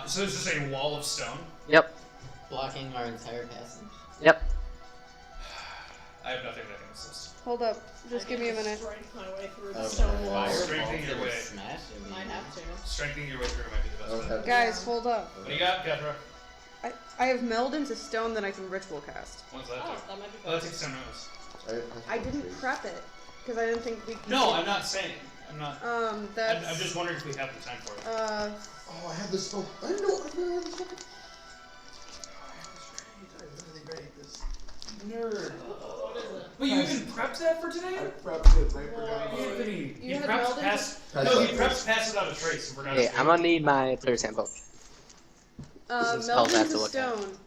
So there's just a wall of stone. Yep. blocking our entire passage. Yep. I have nothing that can assist. Hold up. Just give me a minute. Strength my way through the Okay. stone wall. Fire. Fireballs Strengthening your that would way. smash it. Might have to. Strengthening your way through might be the I best don't bet. have Guys, hold up. What do you got, Petra? I have meld into stone that I can ritual cast. What's that Oh, do? that might be Oh, fun. that takes 10 minutes. I didn't prep it because I didn't think we could. No, I'm not saying. I'm not. That's. I'm just wondering if we have the time for it. Oh, I have this spell. I know. I really have this spell. Nerd. What is it? Wait, you even prepped that for today? I prepped it right for guys. Anthony, You had prepped melded? pass. Pass No, it. he prepped pass it out of trace and forgot. Okay, his I'm gonna need my player's handbook. Some Meld spells I have into to look at. stone.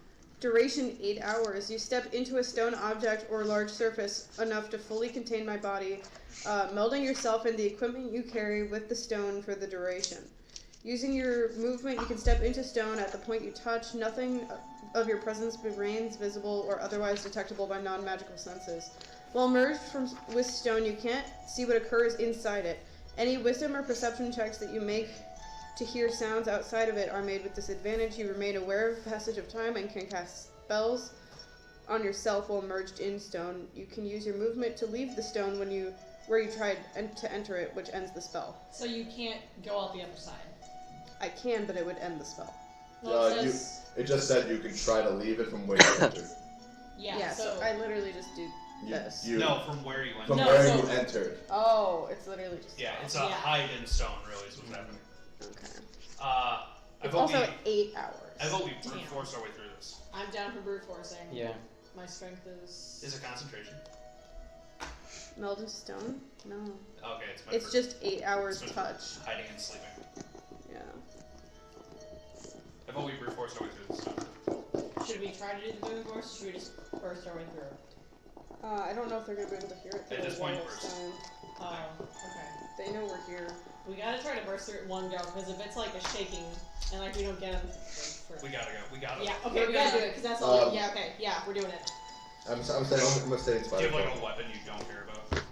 Duration 8 hours. You step into a stone object or large surface enough to fully contain my body, melding yourself and the equipment you carry with the stone for the duration. Using your movement, you can step into stone at the point you touch. Nothing of your presence remains visible or otherwise detectable by non-magical senses. While merged with stone, you can't see what occurs inside it. Any wisdom or perception checks that you make to hear sounds outside of it are made with disadvantage. You remain aware of the passage of time and can cast spells on yourself while merged in stone. You can use your movement to leave the stone where you tried to enter it, which ends the spell. So you can't go out the other side. I can, but it would end the spell. Well, it says, It just said you can try to leave it from where you entered. yeah, so I literally just do this. No, from where you went. From No, where so- you entered. Oh, it's literally just. Yeah, it's a Yeah. hide in stone, really, is what's happening. Okay. I It's vote also we. 8 hours. I vote we brute Damn. force our way through this. I'm down for brute forcing. Yeah. My strength is. Is it concentration? Meld into stone? No. Okay, it's meant It's for just 8 hours it's meant touch. for hiding and sleeping. Yeah. I vote we brute force our way through this stuff. Should we try to do the brute force, or should we just burst our way through? I don't know if they're gonna be able to hear it. through At this the point, wall of burst. stone. Oh, okay. They know we're here. We gotta try to burst through it one go, because if it's like a shaking, and like we don't get them. We gotta go. We gotta. Yeah, okay, we gotta do it, because that's all. Yeah, okay, yeah, we're doing it. I'm gonna stay Do inspired. you have like a weapon you don't care about?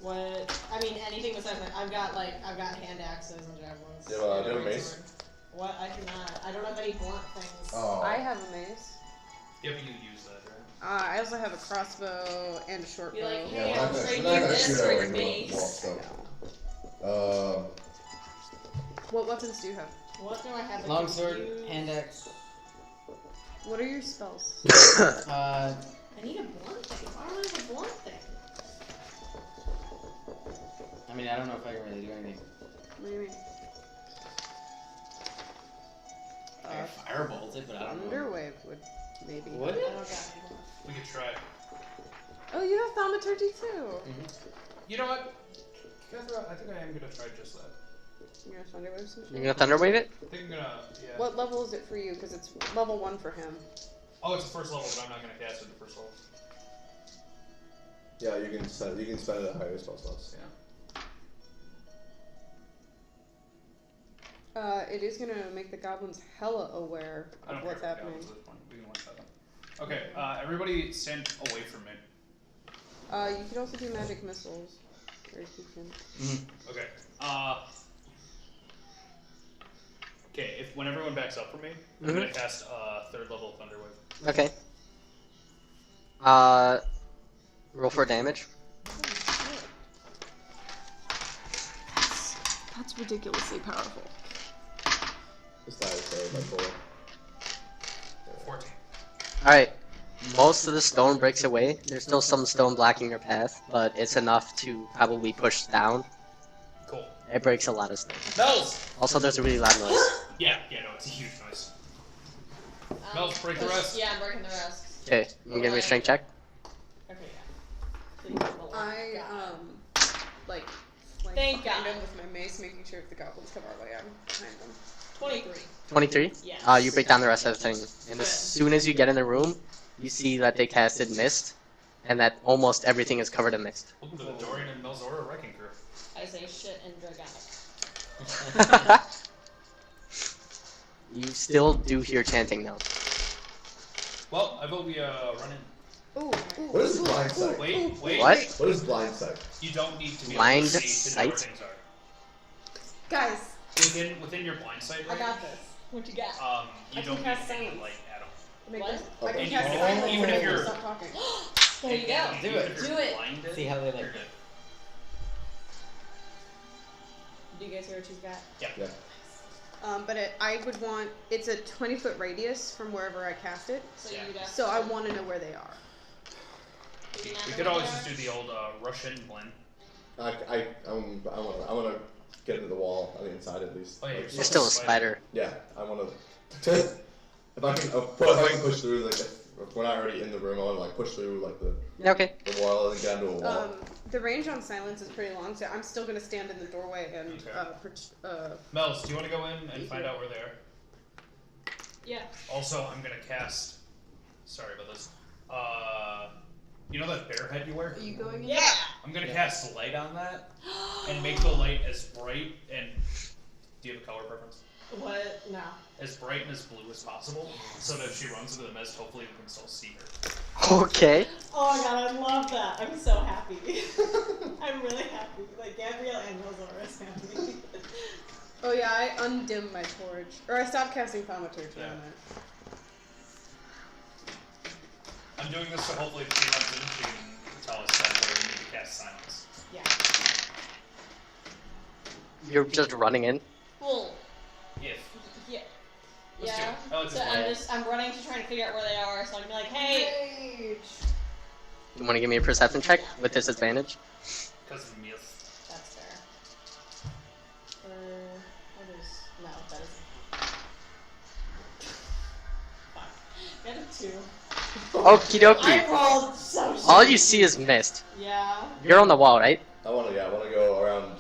What? I mean, anything besides my. I've got hand axes and javelins. Do you have a and a mace? sword. What? I do not. I don't have any blunt things. Oh. I have a mace. Yeah, but you use that, right? I also have a crossbow and a short Be bow. like, Yeah, hey, we're I'm not gonna, trading we're not you gonna this shoot for out your anyone mace. walk I though. know. What weapons do you have? What do I have? that Longsword, can use? hand axe. What are your spells? Uh, I need a blunt thing. Why don't I have a blunt thing? I mean, I don't know if I can really do anything. What do you mean? I can firebolt it, but I don't know. Thunderwave would maybe. Would I it? don't got any. We could try. Oh, you have thaumaturgy too. You know what? Kethra, I think I am gonna try just that. You're gonna thunderwave some shit? You're gonna thunderwave it? I think I'm gonna. Yeah. What level is it for you? Because it's level 1 for him. Oh, it's the first level, but I'm not gonna cast it the first level. Yeah, you can spend it at higher spell slots. Yeah. It is gonna make the goblins hella aware I of don't what's care. happening. At this point. We can watch that. Okay, everybody stand away from me. You could also do magic missiles. Or if you can. Okay. Okay, when everyone backs up from me, I'm gonna cast 3rd level Thunder Wave. Okay. Roll for damage. That's ridiculously powerful. This die is bipolar. 14. Alright. Most of the stone breaks away. There's still some stone blocking your path, but it's enough to probably push down. Cool. It breaks a lot of stone. Mel's! Also, there's a really loud noise. Yeah, no, it's a huge noise. Mel's, break the rest. Yeah, I'm breaking the rest. Okay, you give me a strength check. Okay, yeah. Please roll. I God. like Thank behind God. him with my mace, making sure if the goblins come our way, I'm behind them. 23. 23? Yes. You break down the rest of the thing. And as soon as you get in the room, you see that they casted mist, and that almost everything is covered in mist. Welcome to the Dorian and Melzora Wrecking Crew. I say shit and dragonic. You still do hear chanting though. Well, I vote we run in. Ooh, What is blind sight? Wait. What? What is blind sight? You don't need to be Blind able to see to know where sight? things are. Guys, Within your blind sight I range, got this. What you got? you I don't can need cast any silence. light at all. Make What? them, I Okay. can cast Even- silence even if and you're- stop talking. There you go. Do it. Do it. Blinded, See how they like you're it. good. Do you guys hear what she's got? Yeah. But I would want, it's a 20-foot radius from wherever I cast it, So Yeah. you'd have so I want to know where they are. We could always just do the old Russian blend. I wanna get into the wall on the inside at least. Oh, yeah, You're still a spider. Yeah, I wanna. If I can push through, like, if we're not already in the room, I wanna like push through like Okay. the wall and get into a wall. The range on silence is pretty long, so I'm still gonna stand in the doorway and Okay. Mels, do you want to go in and find out where they are? Yeah. Also, I'm gonna cast. Sorry about this. You know that bear head you wear? Are you going in? Yeah. I'm gonna cast light on that and make the light as bright and. Do you have a color preference? What? No. As bright and as blue as possible, so that if she runs into the mist, hopefully we can still see her. Okay. Oh my god, I love that. I'm so happy. I'm really happy. Like Gabrielle and Lazarus happy. Oh yeah, I undimmed my torch. Or I stopped casting thaumaturgy Yeah. on it. I'm doing this so hopefully if she runs in, she can tell us that where we need to cast silence. Yeah. You're just running in. Well, If. yeah. Let's do Yeah. it. Oh, it's So just I'm running to try and figure out where they are, so I can be like, hey. You want to give me a perception check with disadvantage? because of myth. That's fair. What is? No, that isn't. Fuck. Got a 2. Okie dokie. I rolled so shit. All you see is mist. Yeah. You're on the wall, right? I wanna go around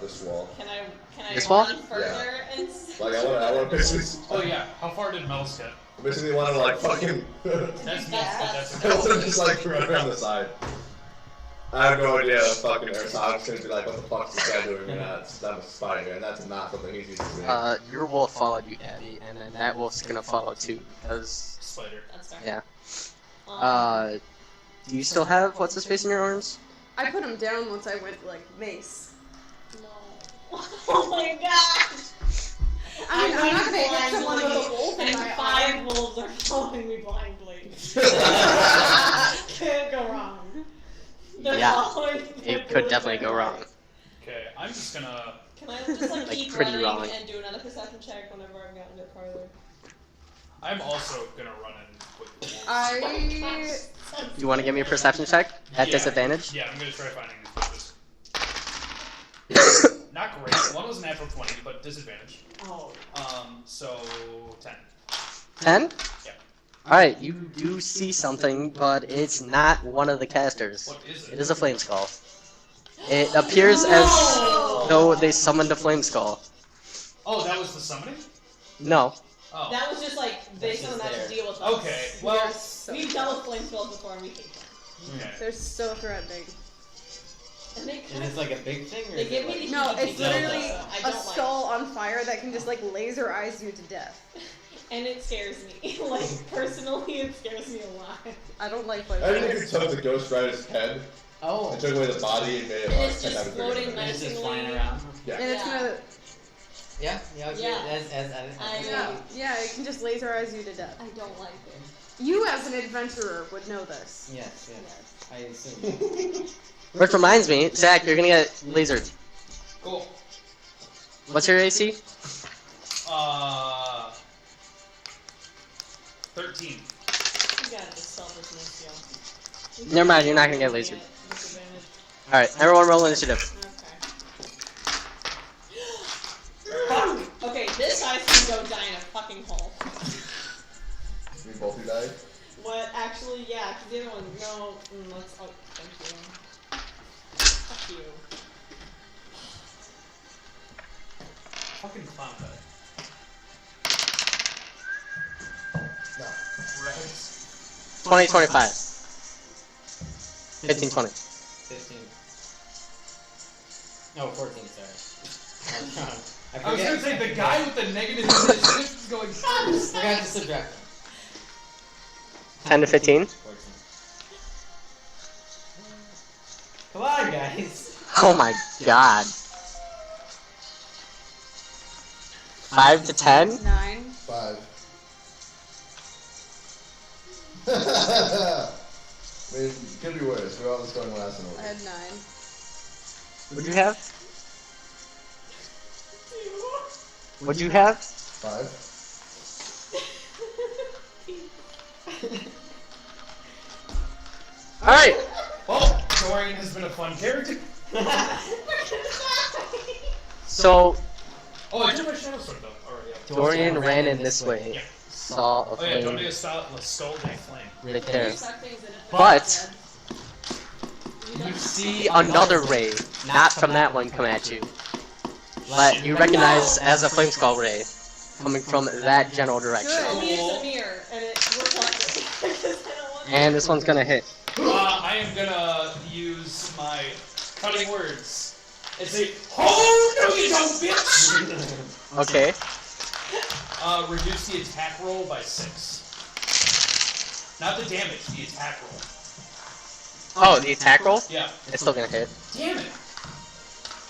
this wall. Can I This run wall? further and Like I wanna basically. Oh yeah, how far did Mel's get? Basically wanna like fucking. That's myth, but that's I wanna just like run around the side. I have no idea fucking there, so I'm just gonna be like, what the fuck's this guy doing? And I'm a spider, and that's not something he's used to doing. Your wolf followed you, Abby, and then that wolf's gonna follow too, because, spider. That's fair. yeah. Do you still have what's his face in your arms? I put him down once I went like mace. No. Oh my gosh. I mean, I'm not gonna hit blindly, someone with a wolf in and my 5 arm. wolves are following me blindly. Can't go wrong. They're Yeah, following me It could definitely go blindly. wrong. Okay, I'm just gonna. Can I just like keep pretty running wrong. and do another perception check whenever I've gotten a bit farther? I'm also gonna run in with the wolves. I You want to give me a perception check at Yeah. disadvantage? Yeah, I'm gonna try finding these bitches. Not great. One was a natural 20, but disadvantage. Oh. So 10. 10? Yeah. Alright, you do see something, but it's not one of the casters. What is It it? is a flame skull. It appears as No! though they summoned a flame skull. Oh, that was the summoning? No. Oh. That was just like they That's someone just that to there. deal with us. Okay, well. We've dealt with flame spells before and we hate them. Okay. they're so threatening. And they And kind it's like a big thing, or They is give it me like... the No, it's Zelda. literally I a don't like skull on fire that can just like laser eyes you to death. and it scares me. Like personally it scares me a lot. I don't like fire. I think if you took the Ghost Rider's head Oh, and took away the body and made it And like it's 10 just times bigger. floating than it and is. it's just flying Menacingly. around. Yeah. And it's Yeah. gonna Yeah, okay. Yeah. I- yeah, it can just laser eyes you to death. I don't like it. You as an adventurer would know this. Yes, yes. Yes. I assume. Which reminds me, Zach, you're gonna get lasered. Cool. What's your AC? 13. You got this selfishness, yo. Never mind, you're not gonna get lasered. Disadvantage. Alright, everyone roll initiative. Okay. Fuck! Okay, this guy's gonna go die in a fucking hole. We both who died? What? Actually, yeah, 'cause the other one, no, let's, oh, thank you. Fuck you. Fucking clown guy. No. Right. 20, 25. 15, 20. 15. No, 14, sorry. I'm trying. I was gonna say the guy with the negative initiative is going. Forgot to subtract them. 10 to 15. 14. Come on, guys. Oh my god. 5 to 10? 9. 5. I mean, it could be worse. We're all just going last in I order. had 9. What'd you have? What'd you have? 5. Alright! Well, Dorian has been a fun character. So, Oh, I took my shadow sword though. Alright, yeah. Dorian ran in this way. Saw a Oh yeah, don't do flame a style, like skull day flame. right there. Suck things in it. But You you see another ray, not from that one, come at you. But you recognize as a flame skull ray coming from that general direction. I used a mirror and it worked out good. Because I don't want And this one's gonna hit. I am gonna use my cutting words and say, "Oh no, you don't, bitch!" Okay. Reduce the attack roll by 6. Not the damage, the attack roll. Oh, the attack roll? Yeah. It's still gonna hit. Damn it!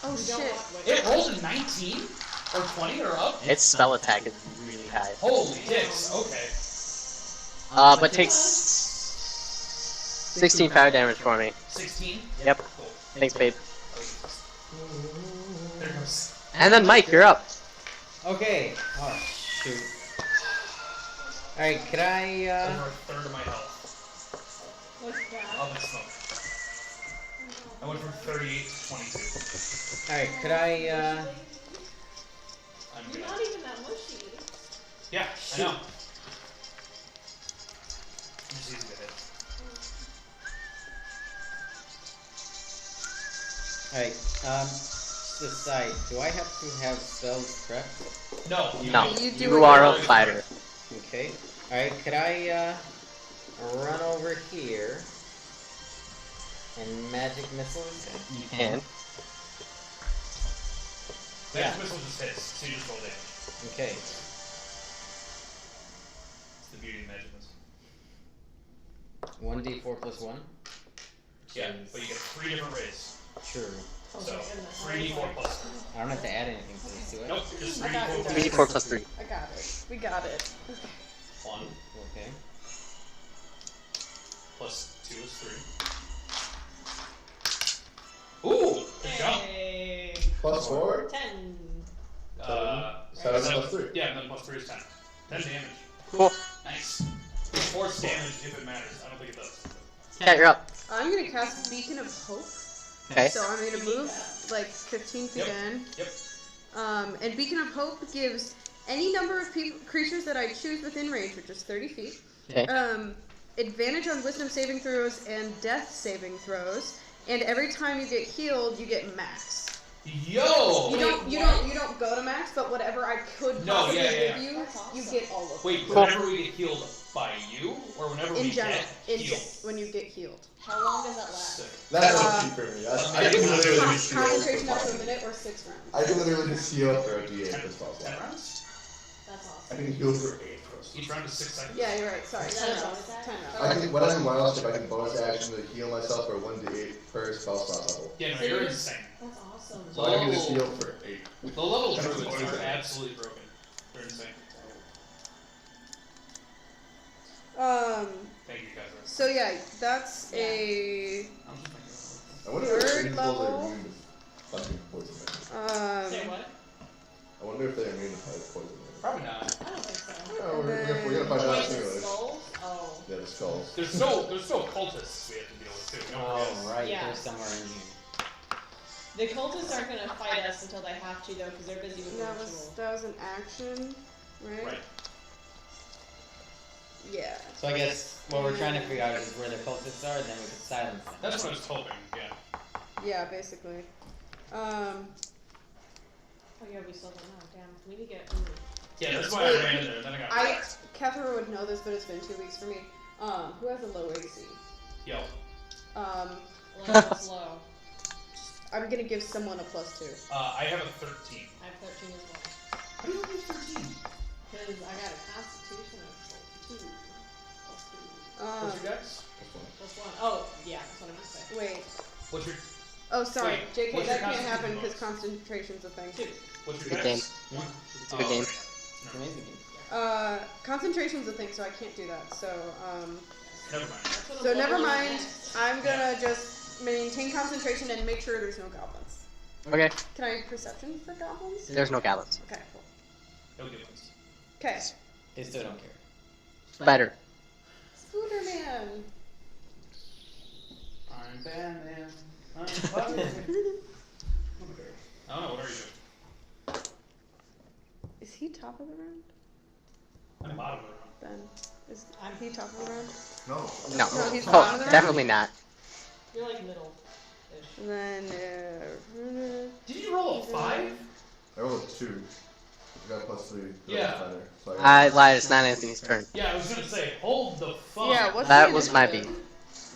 Oh You don't shit. want It rolled a 19 or 20 or up. Its spell attack is really high. Holy dicks! Okay. But takes 16 fire damage for me. 16. Yep. Cool. Thanks, babe. There goes. And then Mike, you're up. Okay. Oh shoot. Alright, could I Over a third of my health. What's that? Up in smoke. I went from 38 to 22. Alright, could I I'm You're good. not even that mushy. Yeah, I know. Just easy to hit. Alright, decide, do I have to have spells prepped? No. No, You do you it are a yourself. fighter. Okay. Alright, could I run over here and magic missiles? You can. Magic missile just hits, so you just roll damage. Okay. It's the beauty of magic missile. 1d4 plus 1? Yeah, but you get 3 different rays. Sure. Oh So, my goodness. 3d4 plus 3. I don't have to add anything to this, do I? Nope, just I got 3d4 it. plus 3d4 plus 3. I got it. We got it. 1 Okay. plus 2 is 3. Ooh! Good job! Hey. Plus 4? 10. 7 plus 3. Yeah, and then plus 3 is 10. 10 damage. Cool. Nice. Force damage if it matters. I don't think it does. Yeah, you're up. I'm gonna cast Beacon of Hope. Okay. So I'm gonna move like 15 feet Yep. in. Yep. And Beacon of Hope gives any number of creatures that I choose within range, which is 30 feet, Okay. advantage on Wisdom saving throws and Death saving throws. And every time you get healed, you get max. Yo! You don't go to max, but whatever I could No, possibly yeah, yeah, give you, That's awesome. you get all of it. Wait, Cool. whenever we get healed by you, or whenever In we general, get healed? when you get healed. How long does that last? Sick. That's Uh, what cheap for me. I can literally just heal. Concentration up to a minute or 6 rounds. I can literally just heal for a D8 per spell 10 slot. rounds? That's I awesome. can heal for 8 per spell. Each round is 6 seconds. Yeah, you're right. Sorry. Is 10 that a rounds. bonus action? 10 rounds. I can, when I'm in wild shape, I can bonus action to heal myself for 1d8 per spell slot level. Yeah, no, So you're you're- insane. That's awesome. So I can just heal for 8. The level That's druids what are it is. absolutely broken. They're insane. Thank you, guys. So yeah, that's a I'm just thinking. I wonder if Third people level. are immune to fucking poison. Say what? I wonder if they're immune to poison. Probably not. I don't think so. Oh, we're gonna find out Wait, soon. the skulls? Oh. Yeah, the skulls. There's still cultists we have to deal with too. Don't Oh, forget. right, Yeah. they're somewhere in here. The cultists aren't gonna fight us until they have to though, because they're busy with ritual. that was an action, right? Right. Yeah. So I guess what we're trying to figure out is where the cultists are, and then we can silence them. That's what I was hoping. Yeah. Yeah, basically. Oh yeah, we still don't know. Damn, we need to get. Yeah, that's why I ran in there. Then I got wrecked. Catherine would know this, but it's been 2 weeks for me. Who has a low AC? Yo. Level's low. I'm gonna give someone a +2. I have a 13. I have 13 as well. How do you have 13? Because I got a constitution of 2. What's your dex? Plus 1. Oh, yeah, that's what I meant to say. Wait. What's your Oh, sorry, Wait, JK, what's that your can't happen constitution because bonus? concentration's a thing. 2. What's your Good dex? game. One. It's a good game. Okay. It's amazing. Concentration's a thing, so I can't do that. So, Never mind. So never mind. I'm gonna just maintain concentration and make sure there's no goblins. Okay. Can I perception for goblins? There's no goblins. Okay, cool. No goblins. Okay. They still don't care. Spider. Scooter Man. I'm Batman. I'm Batman. I don't know, what are you doing? Is he top of the round? I'm bottom of the round. Then is he top of the round? No. No. No, he's bottom of Oh, the round? definitely not. You're like middle. And then Did you roll a 5? I rolled a 2. I got plus 3. Yeah. So I I lied. It's not Anthony's turn. Yeah, I was gonna say, hold the fuck. yeah, what's That the was my beat. initiative?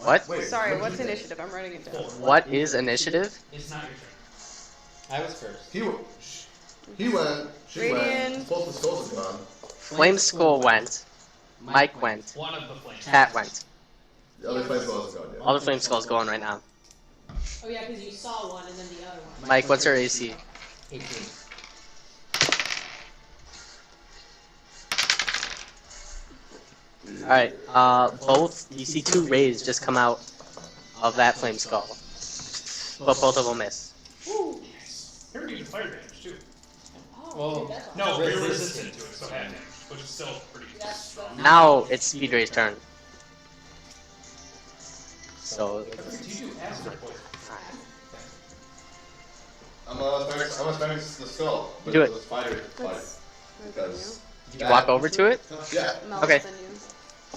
What? Wait, Sorry, what what's did you initiative? I'm writing it down. What is initiative? It's not your turn. I was first. He went. She went. Radiant. Both the skulls are gone. Flame Skull went. Mike went. One of the flames. Cat went. The other flame skulls are gone. Yeah. All the Flame Skulls going right now. Oh yeah, because you saw one and then the other one. Mike, what's her AC? 18. Alright, both DC 2 rays just come out of that Flame Skull. But both of them miss. Woo! You're getting fire damage too. Oh, Well, dude, that's awesome. No, you're Resistant. resistant to it, so half damage, which is still pretty strong. Now it's Speed Ray's turn. So, Do you do acid or poison? I'm spending the skull. But Do it. The spider fight. That's Because. did you walk over to it? Yeah. no, Okay. than you.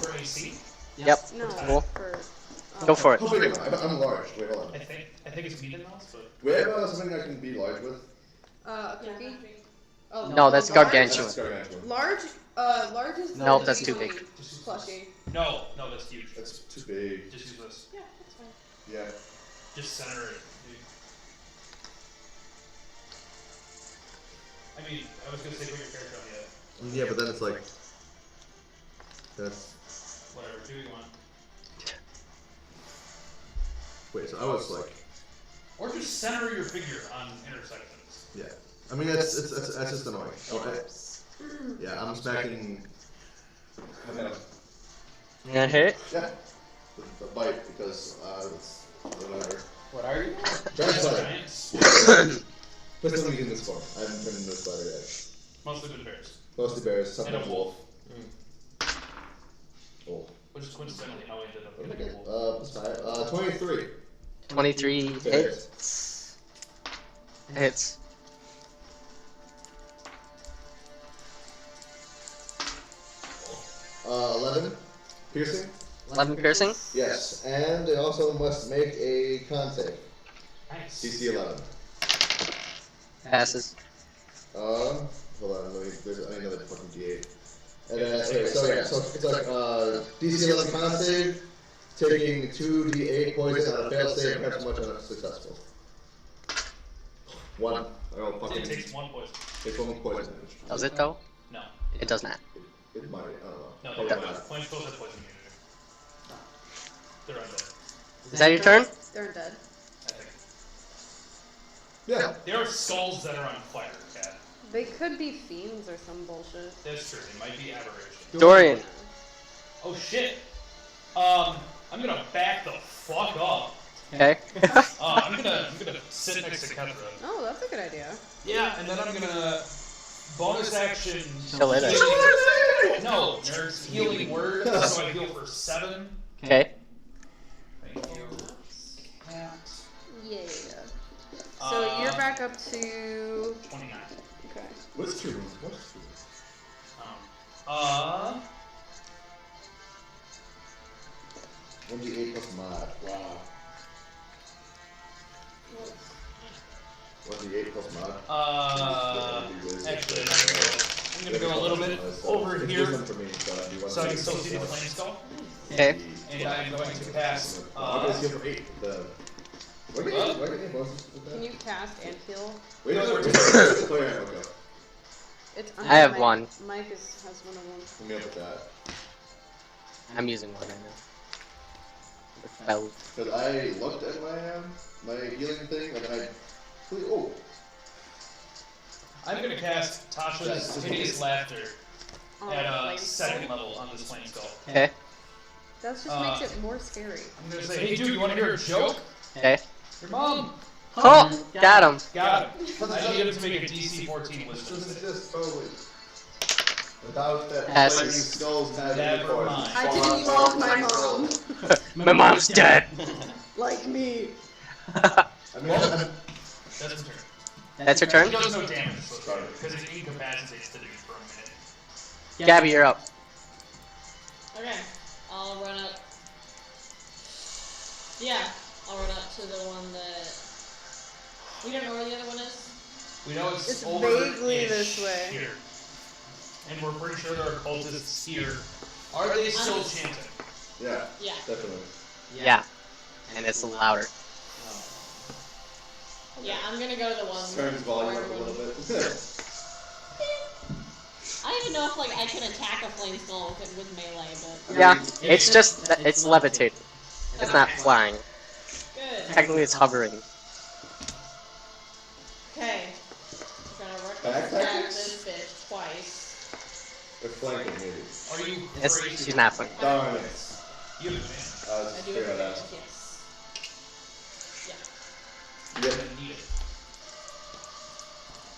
For AC? Yep. No, Cool. for Go for it. How big am I? I'm large. Wait, hold on. I think it's medium mouse, but Do we have something I can be large with? a cookie. Oh, No, that's large? gargantuan. That's gargantuan. Large is the Nope, that's too usually big. Plushie. no, that's huge. That's too big. Just use this. Yeah, that's fine. Yeah. Just center it. Dude. I mean, I was gonna say put your character on the Yeah, but then it's like. That's. whatever. Do what you want. Wait, so I was like. Or just center your figure on intersections. Yeah. I mean, that's just annoying. Okay. Yeah, I'm smacking. I'm gonna. You gonna hit it? Yeah. The bite because it's whatever. What are you? Giant spider. Giants. First time using this form. I haven't been in this spider yet. Mostly good bears. Mostly bears, And sometimes a wolf. wolf. Wolf. Which is coincidentally how I ended up Okay. getting a wolf. That's 23. 23 hits. Hits. 11 piercing. 11 piercing. Yes, and they also must make a con save. Nice. DC 11. Passes. Hold on, I need another fucking D8. And then, okay, so it's like DC 11 con save, taking 2d8 poison on a failed save, perhaps much on a successful. 1. I roll fucking. It takes 1 poison. Takes 1 poison damage. Does it though? No. It does not. It might, I don't know. No, Probably they not. don't. Flame spells have poison immunity. They're undead, Is that your turn? They're dead. I think. Yeah. There are skulls that are on fire, Cat. They could be fiends or some bullshit. That's true. They might be aberration. Dorian. Oh shit. I'm gonna back the fuck up. Okay. I'm gonna sit next to Kendra. Oh, that's a good idea. Yeah, and then I'm gonna bonus action. Chill it. No, nerds. Healing word, so I heal for 7. Okay. Thank you. Yeah. So you're back up to. 29. Okay. What's 2? What's 2? Um. 1d8 plus mod. Wow. 1d8 plus mod. Actually, I'm gonna go a little bit over It's here, wisdom for me, so I do so I can still see the flame skull. Okay. And I'm going to cast. I'll just heal for 8. Why can't you bonuses with that? Can you cast and heal? Wait, No, no, we're wait, just- okay. Okay. It's I have Mike. one. Mike has one of them. Let me up with that. I'm using one right now. With both. Because I looked at my healing thing, and I. Oh! I'm gonna cast Tasha's Hideous Laughter Oh, at flame second level on this flame skull. Okay. That just makes it more scary. I'm gonna say, hey dude, you wanna hear a joke? Okay. Your mom. Oh, got him. Got him. I need him to make a DC 14 wisdom This is save. just totally. Without that Passes. flaming skulls having Never force. mind. I didn't love my mom. My mom's dead. Like me. I mean, That's his turn. That's your turn? He does no damage, because it incapacitates the dude for a minute. Gabby, you're up. Okay, I'll run up. Yeah, I'll run up to the one that. We don't know where the other one is. We know it's It's over vaguely this way. here. And we're pretty sure there are cultists here. Are they still chanting? yeah, Yeah. definitely. Yeah. And it's louder. Yeah, I'm gonna go to the one. Turn his volume where up a little everyone- bit. I don't even know if like I can attack a flame skull with melee, but Yeah, it's just, it's levitating. It's not flying. good. Technically it's hovering. Okay. I'm gonna Back attack tactics? this bitch twice. They're flanking, maybe. Are you It's, crazy? she's not flying. Darn it. You have advantage. I Just do figure it. it out. Yes. Yep. You need it.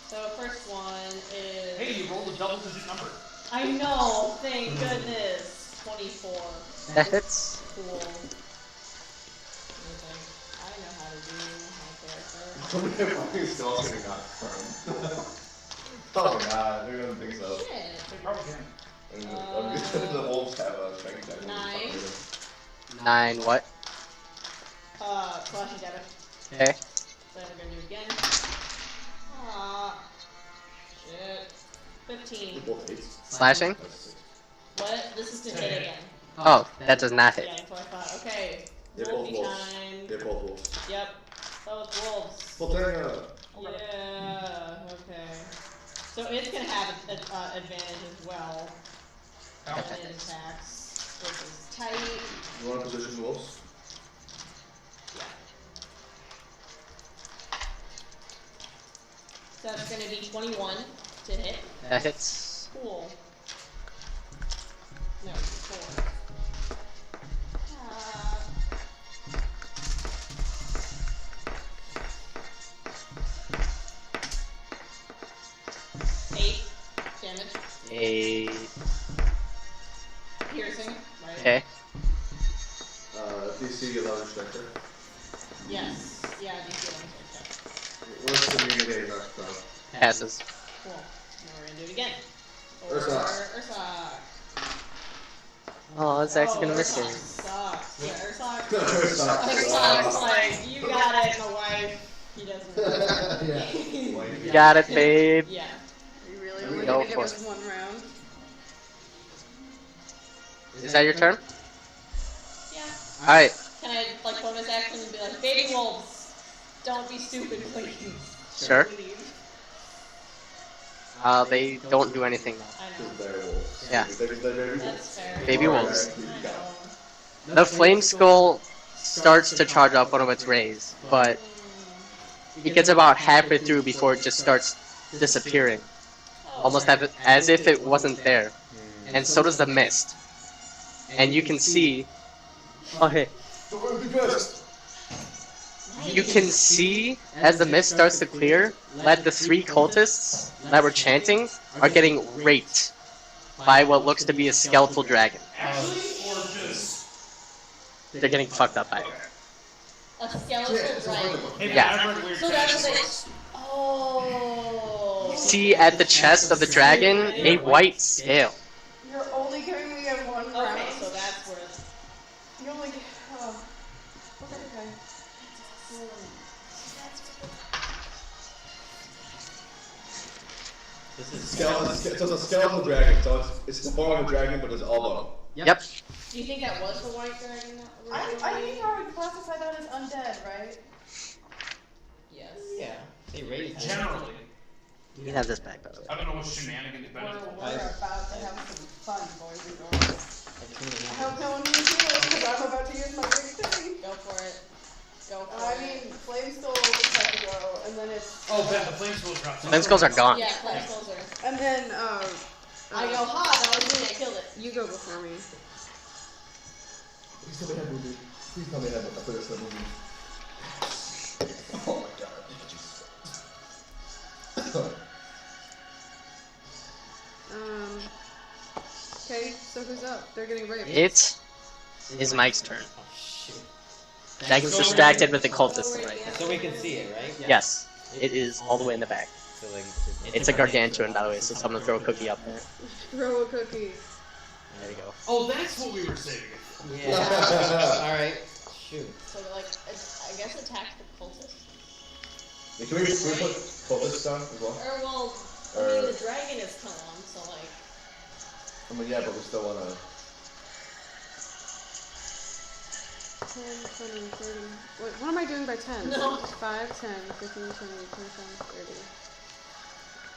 So first one is. Hey, you rolled a double-digit number. I know. Thank goodness. 24. That hits. Cool. Amazing. I know how to do my character. How many fucking skulls can we knock from? Probably not. We don't think so. Shit. Probably can. I mean, the wolves have a strength check. 9. 9 what? Slashing damage. Okay. Then we're gonna do it again. Shit. 15. Both eights. Slashing? That's six. What? This is to hit again. Oh, that does not hit. Yeah, that's what I thought. Okay. They're Roll both me wolves. time. They're both wolves. Yep. Both wolves. Well, they're Yeah. Okay. So it's gonna have advantage as well. How? And it attacks. This is tight. You want to position wolves? So it's gonna be 21 to hit. That hits. Cool. No, 4. 8 damage. 8. Piercing, right? Okay. DC 11 strength. Yes. Yeah, DC 11 check. What's the immunity knocked from? Passes. Cool. Now we're gonna do it again. Ursa. Ursa. Oh, it's actually gonna miss Ursa it. sucks. Yeah, Ursa. Ursa Ursa's like, you got it, my wife. He doesn't. Yeah. You got it, babe. Yeah. Are you really only Go gonna give for us one round? Is that your turn? Yeah. Alright. Can I, like, bonus action and be like, baby wolves, don't be stupid, please. Sure. Please. They don't do anything. I know. They're wolves. Yeah. They're That's fair. Baby wolves. I know. The flame skull starts to charge off one of its rays, but it gets about halfway through before it just starts disappearing. Almost as if it wasn't there. And so does the mist. And you can see... Oh, hey. You can see, as the mist starts to clear, that the 3 cultists that were chanting are getting raped by what looks to be a skeletal dragon. Actually, or just. They're getting fucked up by it. A skeletal dragon. Hey, Yeah. I've heard weird So that's things. what they. Oh. See at the chest of the dragon a white scale. You're only giving me a one round. Okay, so that's where. You only. Oh. Okay. This is Skeleton, so it's a skeletal dragon, so it's the form of a dragon, but it's all bone. Yep. Do you think that was the white dragon? I originally? think I would classify that as undead, right? Yes. Yeah. They raised it. Generally. You can have this back, by the way. I don't know what shenanigans We're benefit. about to have some fun, boys and girls. I hope no I one needs healing because I'm about to use my big thing. Go for it. Go for I it. mean, flame skull have to go, and then it's. Oh, Ben, the flame skull dropped. Flame skulls are gone. Yeah, flame skulls are. And then I go, ha, that was me, I killed it. You go before me. Please tell me I have movie. Please tell me I have a first movie. Oh my god. Okay, so who's up? They're getting raped. It is Mike's turn. Oh shoot. Dragon's distracted with the cultist right now. So we can see it, right? Yes, it is all the way in the back. So like, It's a gargantuan, by the way, so someone throw a cookie up there. Throw a cookie. There you go. Oh, that's what we were saving it for. Yeah. All right. Shoot. So like, I guess attack the cultist. Yeah, can we put cultists down as well? Or well, I Or- mean the dragon is still on, so like. I mean, yeah, but we still wanna. 10, 20, 30. What am I doing by 10? No. 5, 10, 15, 20, 25, 30.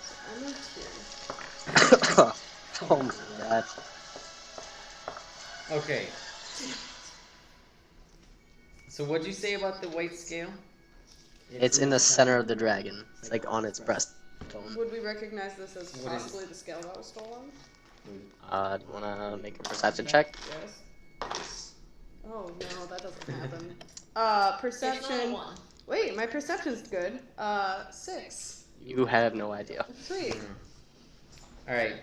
So I moved here. Oh my god. Okay. So what'd you say about the white scale? It's in the center of the dragon. It's like on its breastbone. Would we recognize this as What is- possibly the scale that was stolen? Do you wanna make a perception check? Yes. Oh no, that doesn't happen. It's not a Perception. 1. Wait, my perception's good. 6. You have no idea. Sweet. All right.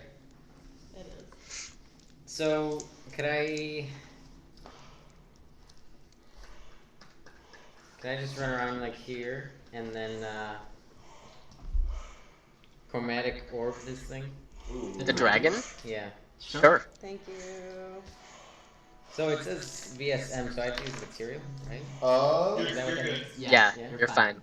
It is. So could I just run around like here and then chromatic orb this thing? The dragon? Yeah. Sure. Thank you. So it says VSM, so I have to use material, right? You're, Is that what you're that good. means? Yeah, Yeah. you're fine.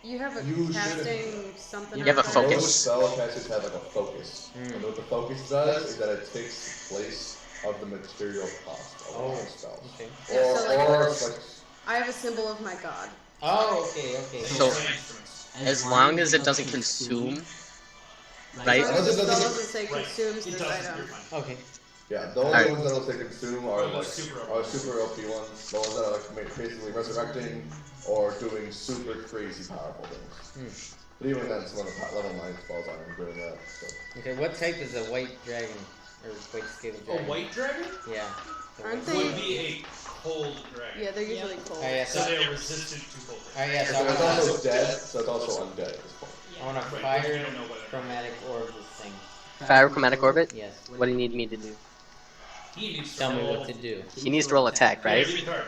You have a You casting something. You have a or other. focus. Most spellcasters have like a focus. Mm. And what the focus does is that it takes the place of the material cost of Oh. the spells. Okay. Yeah, so like- Or like I have a symbol of my god. Oh, okay. So- As long as it doesn't consume, right? As long as the spell Right. doesn't say Right. consumes It this doesn't, item. you're fine. Okay. yeah, the only Alright. ones that will say consume are Oh, the like super are super OP ones. The ones that are like basically resurrecting or doing super crazy powerful things. But even then, some of the level 9 spells aren't doing that. So. Okay. What type is a white dragon or white scale A dragon? white dragon Yeah. The Aren't white- they- would be a cold dragon. Yeah, they're usually cold. Oh yeah. So So, they are resistant to cold. oh yeah. So So it's also dead, so it's also undead at this point. I want to Right, fire but you don't know what it is. chromatic orb this thing. Fire chromatic orbit? Yes. What do you need me to do? He needs to Tell me roll- what to do. He needs to roll attack, Yeah, right? give me a card.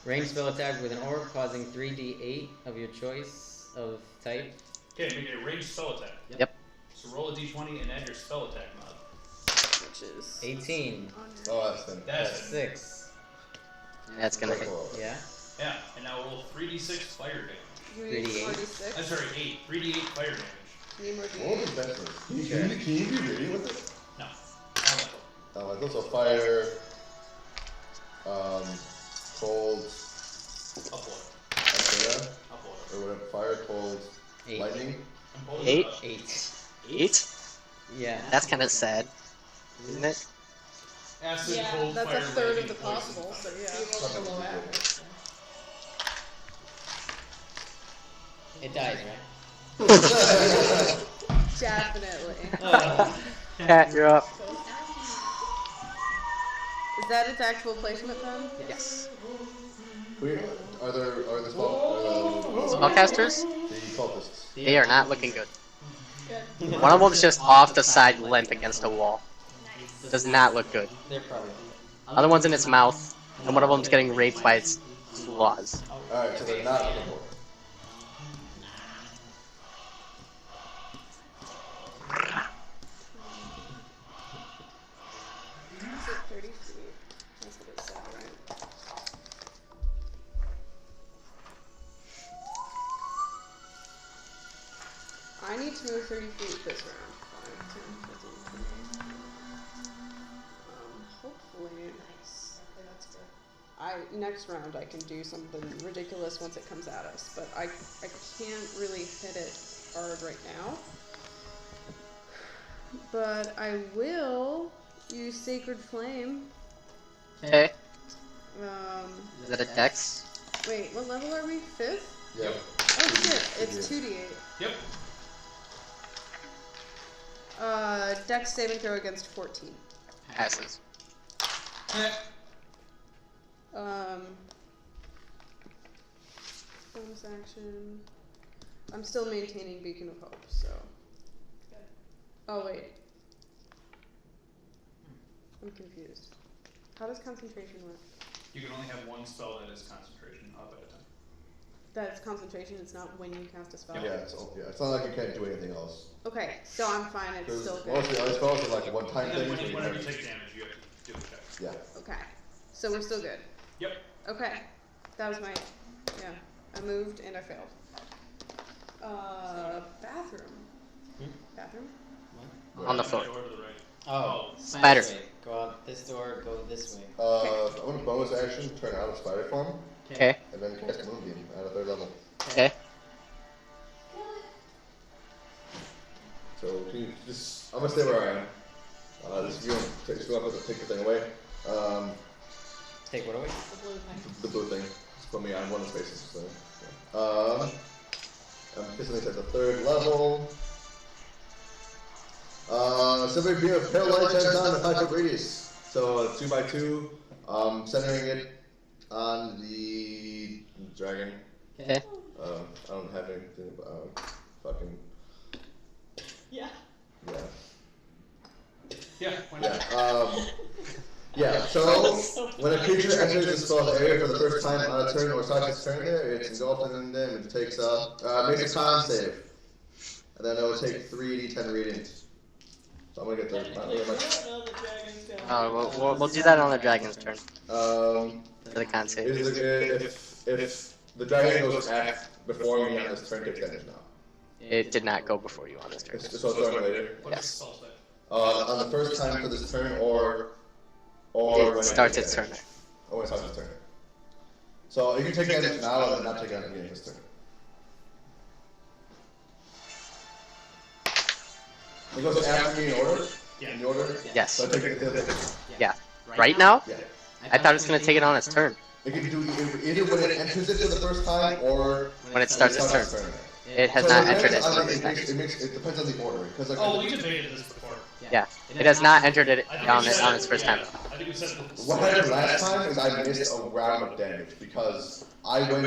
Range spell attack with an orb causing 3d8 of your choice of type. Okay, make a ranged spell attack. Yep. So roll a d20 and add your spell attack mod. Which is 18. Oh, that's then. That's 6. That's gonna hit. Yeah. Yeah, and now roll 3d6 fire damage. you need 3d8. 46. I'm sorry, 8. 3d8 fire damage. You need more What d8. was the best one? Can you be ready with it? No. It's also fire, cold, Upload. Arcana, Upload. or whatever, fire, cold, 8. lightning. I'm pulling 8? it up. 8. 8? Yeah. That's kind of sad, isn't it? Acid, Yeah, cold, That's fire, a third of lightning, the poison, possible, so thunder. yeah. You rolled below average. It dies, right? Definitely. Cat, you're up. Is that its actual placement then? Yes. Are the Spellcasters? the cultists? They are not looking good. One of them's just off the side, limp against a wall. Does not look good. They're probably. Other one's in its mouth, and one of them's getting raped by its claws. Alright, so they're not looking for. Is it 30 feet? That's what it said, right? I need to move 30 feet this round. 5, 10, 15, 20. Hopefully. Nice. Okay, that's good. Next round I can do something ridiculous once it comes at us, but I can't really hit it hard right now. But I will use Sacred Flame. Okay. Um, Is that a dex? wait, what level are we? 5th? Yep. Oh shit, it's 2d8. Yep. Dex saving throw against 14. Passes. Bonus action. I'm still maintaining Beacon of Hope, so. Oh, wait. I'm confused. How does concentration work? You can only have one spell that is concentration up at a time. That's concentration, it's not when you cast a spell? Yeah, it's not like you can't do anything else. Okay, so I'm fine, it's Because still good. most of the other spells are like one-time And then things. whenever you take damage, you have to do a check. Yeah. Okay, so we're still good. Yep. Okay, that was my, yeah, I moved and I failed. Bathroom. Bathroom? On the floor. Door to the right. Oh, Spider. this way. Go out this door, go this way. I'm gonna bonus action, turn out of spider form, Okay. and then cast Moonbeam at a 3rd level. Okay. So can you just, I'm gonna stay where I am. Just if you want to take the thing away. Take what away? The blue thing. The blue thing. Just put me on one of the spaces. So, I'm kissing this at the 3rd level. Somebody beam of pale light shines down in a 5-foot radius. So 2x2, centering it on the dragon. Okay. I don't have anything about fucking Yeah. Yeah, why not? Yeah. So when a creature enters the spell area for the first time on a turn or starts its turn there, it's engulfed in them and takes makes a con save, and then it will take 3d10 radiant. So I'm gonna get the. Technically, we don't know the dragon's gonna We'll do that on the dragon's turn. For the con save. If the dragon goes back before me on this turn, takes damage now. It did not go before you on this turn. So it's going later. What's Yes. the spell set? On the first time for this turn, or when It starts its turn. Or when it starts its turn. So you can take damage now and then not take damage at the beginning of this turn. It goes after me in order. Yeah. In the order. Yes. So I take it. Yeah. Right now? Yeah. I thought it was gonna take it on its turn. It can do either when it enters it for the first time or When it starts its turn. It has So not it entered it depends for on the the- first time. it depends on the order. Because like, Oh, we debated this before. Yeah. It has not entered it I think on we it said- on its first time. I think we said that. what happened last time is I missed a round of damage because I went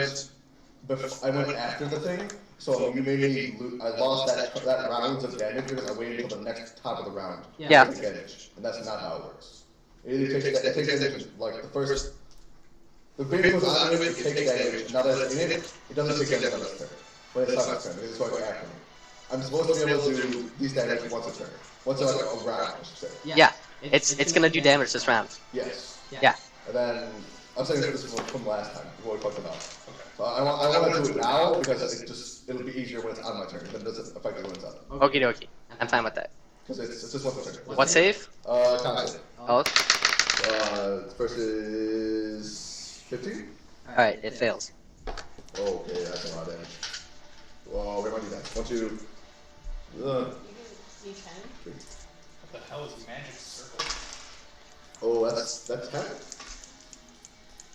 after the thing, so you made me I lost that rounds of damage because I waited until the next top of the round Yeah. to get damage, and that's not how it works. It takes damage like the first. The base goes on it, it takes damage. Now that it's in it, it doesn't take damage on its turn. When it starts its turn, it's going after me. I'm supposed to be able to do these damage once a turn. Once a round, I should say. Yeah. It's gonna do damage this round. Yes. Yeah. And then I'm saying this from last time before we talked about. Okay. So I want to do it now because it'll be easier when it's on my turn. Then it doesn't affect it when it's up. Okie dokie. I'm fine with that. Because it's just once a turn. What save? Con save. Oh, First is 15. alright, it fails. Okay, that's a lot of damage. Whoa, where am I do that? 1, 2. D10. What the hell is magic circle? Oh, that's 10.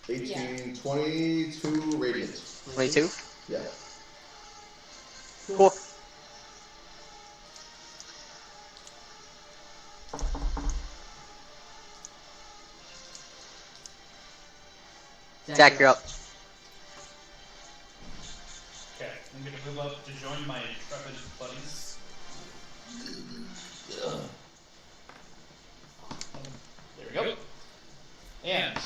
18, 22 radiant. 22? Yeah. Cool. Zach, you're up. Okay, I'm gonna move up to join my intrepid buddies. There we go. And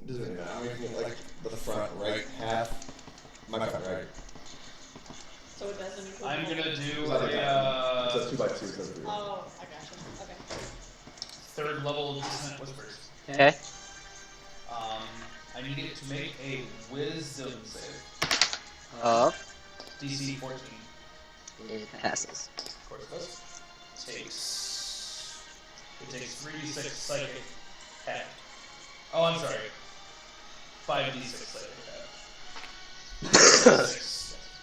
Doesn't matter. I'm making it like the front right half. My front right. So it doesn't include. I'm gonna do It's a a 2x2. So Oh, I gotcha. Okay. 3rd level dissonant whispers. Okay. I need it to make a wisdom save. Up. DC 14. It passes. Of course it does. It takes 3d6 psychic half. Oh, I'm sorry. 5d6 psychic half.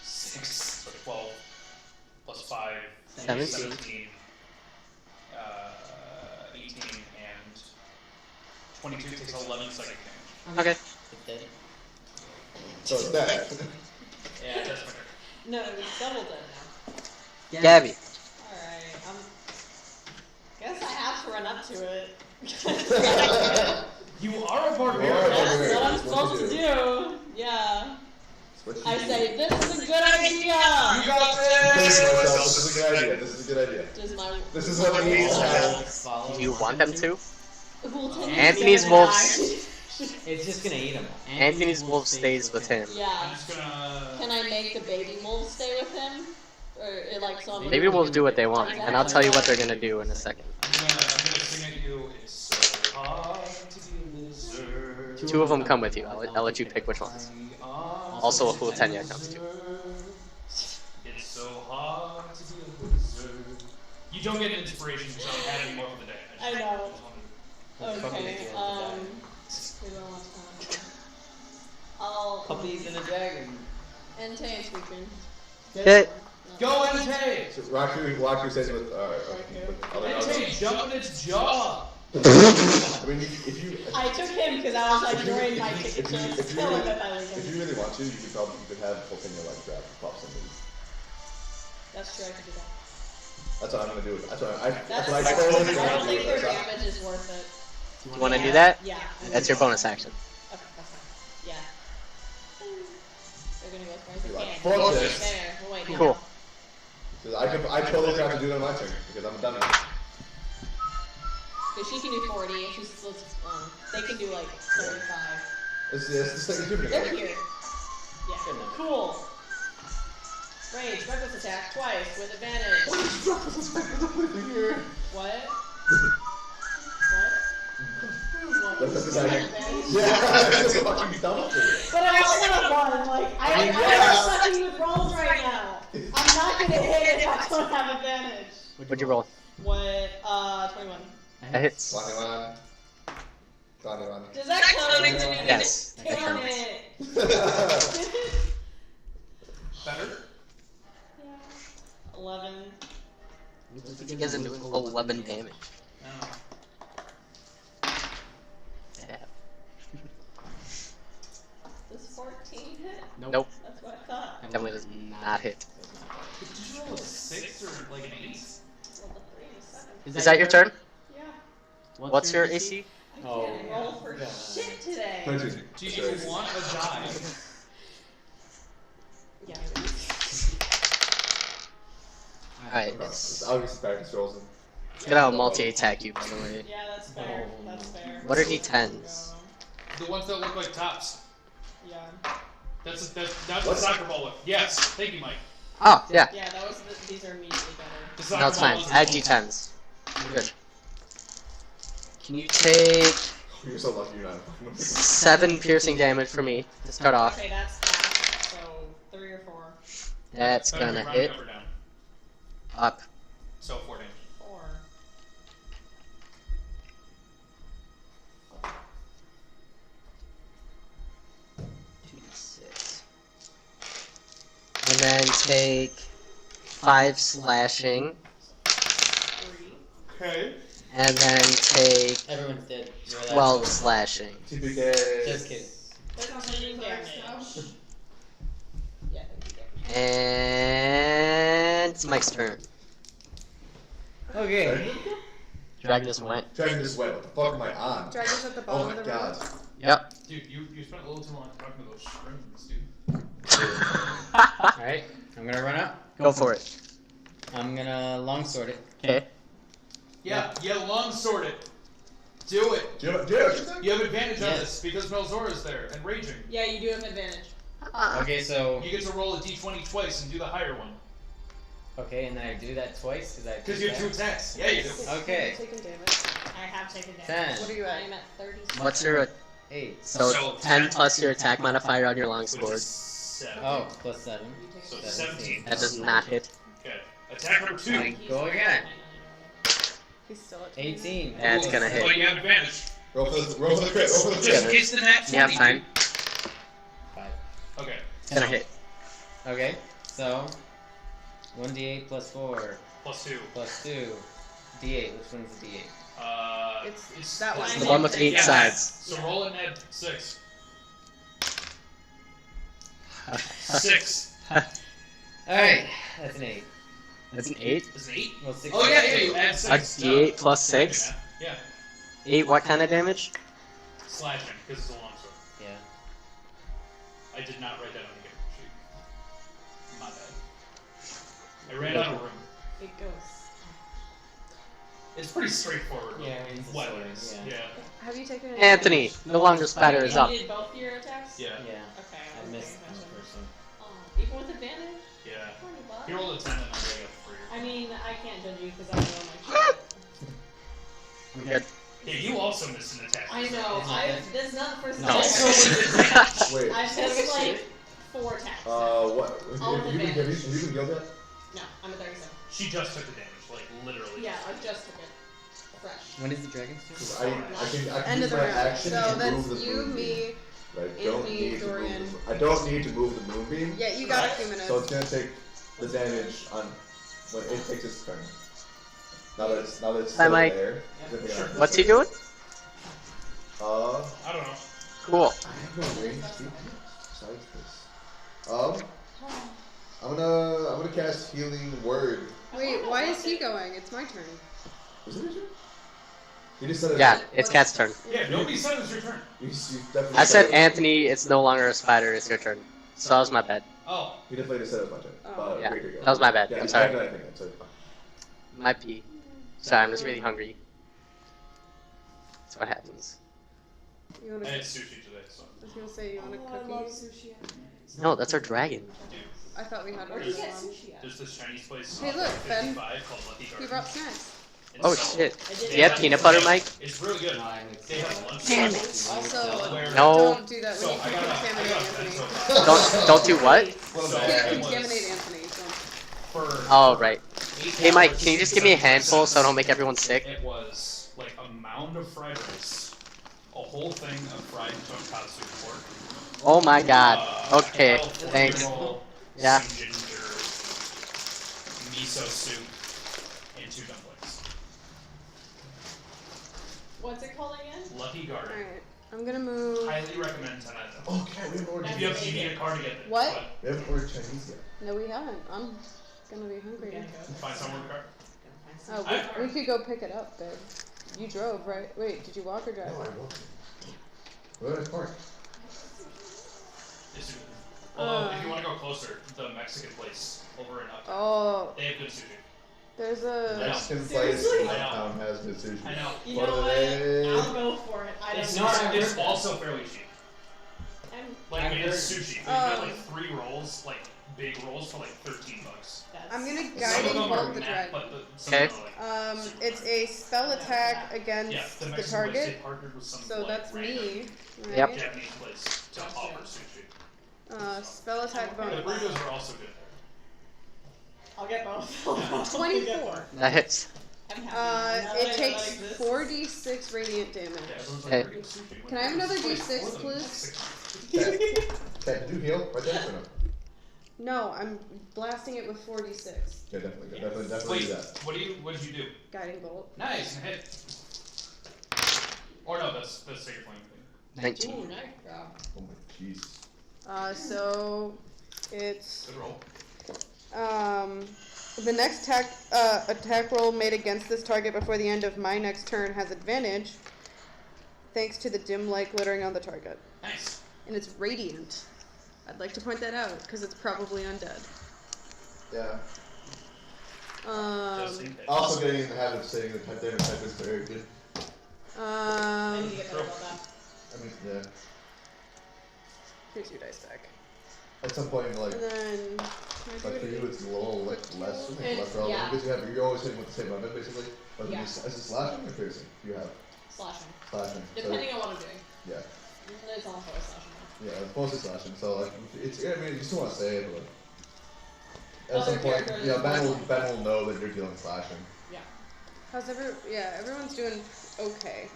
6, so 12 plus 5, 17. 18, and 22 takes 11 psychic damage. Okay. It's dead. it's that. Yeah, that's my turn. No, it's double dead now. Gabby. Alright, to run up to it. You are a You barbarian. are a That's what I'm What supposed you to do? do. Yeah. What you I do? say, this is a good idea. You got Thank you, this. myself. This is a good idea. This is a good idea. Does my This is what needs to happen. Follow. Do you want them to? Anthony's Anthony's It's just gonna eat him. Anthony's wolf stays with him. I'm Yeah. just gonna. Can I make the baby wolf stay with him? Or like some? Maybe we'll do what they want, and I'll tell you what they're gonna do in a second. I'm gonna sing at you. It's so hard to be a lizard. Two of them come with you. I'll let you pick which ones. Also, a full Tenya comes too. It's so hard to be a lizard. You don't get an inspiration because I don't have any more for the day. I know. Let's fucking Okay. make it up to We don't want to. I'll. Puppies and a dragon. Entei and Squeakin. Hit. Go Entei! So Raku says with other. Entei, jump in its jaw! I mean, if you I took him because I was like, during my if ticket you chance, if you kill him really, if I was if him. you really want to, you could have Volcano like grab pop somebody. That's true, I could do that. That's what I'm gonna do. That's what I I totally don't think their do. damage is worth it. You want to do that? Yeah. That's your bonus action. Okay, that's fine. Yeah. They're gonna go as far as You're they like, can. fuck this. There. Well, wait, no. Cool. I totally have to do it on my turn because I'm done. Because she can do 40, and she's they can do like 35. It's the second Jupiter. They're here. Yeah. Cool. Range, reckless attack twice with advantage. What? What? That's yeah, it's a fucking dumb thing. But I also have one. Like I'm sucking with rolls right now. I'm not gonna hit if I don't have advantage. What'd you roll? What? 21. That hits. 21. Does that count? Yes, that Damn counts. it. Better? Yeah. 11. You guys are doing 11 damage. No. Yeah. Does 14 hit? Nope. That's what I thought. Definitely does not hit. Did you roll a 6 or like an 8? Rolled a 3 and a 7. Is that your turn? Yeah. What's your AC? I can't roll for shit today. 22. Do you want a die? Yeah. Alright, I'll just practice rolls. let's get out multi-attack you, by the way. Yeah, that's fair. That's fair. What are D10s? The ones that look like tops. Yeah. That's the soccer ball look. Yes. Thank you, Mike. Oh, yeah. Yeah, that was these are immediately better. The soccer No, it's ball fine. was Add the D10s. Good. Can you take You're so lucky you're not. 7 piercing damage for me to start off? Okay, that's half. So 3 or 4. That's Better gonna be rounding hit up or down. up. So 4 damage. 4. And then take 5 slashing, 3. Okay. and then take Everyone's dead. You're 12 slashing. TPK. Just kidding. There's no such damage. Yeah, there's damage. And it's Mike's turn. Okay. Drag this went. Dragon just went. What the fuck am I on? Dragon's at the Oh bottom my of the god. room. Yep. Dude, you spent a little too long talking to those shrooms, dude. Alright, I'm gonna run up. Go for it. I'm gonna longsword it. Okay. Yeah, long sword it. Do it. Do you have anything? You have advantage on Yes. this because Melzora's there and raging. Yeah, you do have advantage. Okay, so You get to roll a d20 twice and do the higher one. okay, and then I do that twice Because you have 2 attacks. Yeah, you do. Okay. Taking damage. I have taken damage. 10. What are you I at? am at 30. What's your 8. so 10 plus your attack modifier on your longsword? 7. Oh, plus 7. So 17. That does not hit. Okay. Attack number 2. Go again. He's still at 18. That's gonna Oh, hit. you have advantage. Roll for the crit. Roll for the Just in crit. case the nat 20. Yeah, fine. 5. Okay. It's gonna hit. Okay, so 1d8 plus 4 Plus 2. plus 2. D8, which one's the D8? It's that one. The one with 8 Yeah, sides. So roll it and add 6. 6. Alright, that's an 8. That's an 8. It's an 8? Well, 6. Oh yeah, yeah, you add 6. A D8 plus 6. Yeah. 8 what kind of damage? Slashing, because it's a long sword. Yeah. I did not write that on the character sheet. My bad. I ran out of room. It goes. It's pretty straightforward. Yeah, I mean, it's a what sword, it is. yeah. Have you taken it? Anthony, no longer spider is up. You did both your attacks? Yeah. Yeah. Okay, I was missed paying one attention. person. Oh, even with advantage? Yeah. Funny bud. He rolled a 10 and I got 3. I mean, I can't judge you because I know my shit. I'm good. Yeah, you also missed an attack. I know. This is not the first No. time. Wait. I've missed like 4 attacks. What? All Have you been healed yet? No, I'm at 37. She just took the damage, like literally. Yeah, I just took it. Fresh. When is the dragon's turn? I can End of use the my round. action So to that's move the you, moonbeam. me. But I don't Anthony, need to Dorian. move the, I don't need to move the moonbeam. Yeah, you got a few minutes. So it's gonna take the damage on when it takes its turn. Now that it's Hi, still Mike. there. What's he doing? I don't know. Cool. I have no range besides this. I'm gonna cast Healing Word. Wait, why is he going? It's my turn. Was it your turn? You just said it. Yeah, it's Cat's turn. Yeah, nobody said it was your turn. You definitely I said, it. Anthony, it's no longer a spider, it's your turn. So that was my bad. Oh. You definitely just said it was my turn. Oh. But Yeah, here you go. that was my bad. Yeah, I'm sorry. I think that's it. Might be. Sorry, I'm just really hungry. That's what happens. You wanna, I I had sushi today, so. was gonna say, you want a Oh, I love cookie? sushi. No, that's our dragon. I thought we had Where one. do you get sushi at? There's this Chinese place Hey, off look, of Ben. 55 called Lucky He Garden. brought snacks. And Oh so shit. I Do did you have peanut butter, Mike? It's really good. No, I mixed They have lunch. Damn it. Also, Where- No. don't do that. We So need to I got a contaminate Anthony. bento Don't do what? So Can't it was contaminate Anthony. So. for Oh, right. 8 Hey Mike, hours, can you just give me a 77 handful so I don't cents. make everyone sick? It was like a mound of fried rice, a whole thing of fried tonkatsu pork. Oh my god. Okay, California thanks. roll, Yeah. some ginger, miso soup, and 2 dumplings. What's it called again? Lucky Garden. Alright, I'm gonna move. Highly recommend 10 out of 10. Oh, okay, we haven't ordered If you need a car to get there. What? but We haven't ordered Chinese yet. No, we haven't. I'm gonna be hungry. Gonna go. Find somewhere to car. Oh, we could go pick it up, babe. You drove, right? Wait, did you walk or drive? No, I won't. We're at a park. It's super. Although, if you want to go closer, the Mexican place over in Uptown, Oh, they have good sushi. there's I a. know. Mexican place Seriously? in town has good sushi. I know. You What know are what? they? I'll go for it. I It's, don't know. it's also fairly cheap. I'm, Like, I mean, it's sushi. But you get like 3 rolls, like big rolls for like $13. that's, I'm gonna Some of guiding them are bolt the mad, dragon. but some Okay. of them are like. It's a spell attack against Yeah, the the Mexican place, target. they partnered with some So like, that's random me, right? Yep. Japanese place to offer sushi. Spell attack The bonus. burritos are also good there. I'll get both. Yeah. 24. Nice. I'm happy. Now that I know It that takes exists. 4d6 radiant damage. Yeah, everyone's Okay. like, "We're getting sushi." Can I have another It's like D6, for the please? Mexicans. Ted, did you heal right there or no? No, I'm blasting it with 4d6. Yeah, definitely. Yes. Definitely Wait, do that. what did you do? Guiding bolt. Nice, and hit. Or no, that's Sacred Flame thing. 19. Ooh, nice job. Oh my jeez. So it's Good roll. the next attack roll made against this target before the end of my next turn has advantage, thanks to the dim light glittering on the target, Nice. and it's radiant. I'd like to point that out because it's probably undead. Yeah. Just in case. Also getting in the habit of saying the damage type is very good. I need to get better about that. I mean, yeah. Here's your dice back. At some point, like, And then like for you, it's a little like less It's- relevant yeah. because you're always hitting with the same weapon basically. But Yeah. is it slashing or piercing? You have Slashing. slashing. Depending on what I'm doing. So, yeah, It's also a slashing. yeah, it's mostly slashing. So like, it's I mean, you still want to say it, but at Other some point, characters yeah, Ben will slashing. know that you're dealing slashing. everyone's doing okay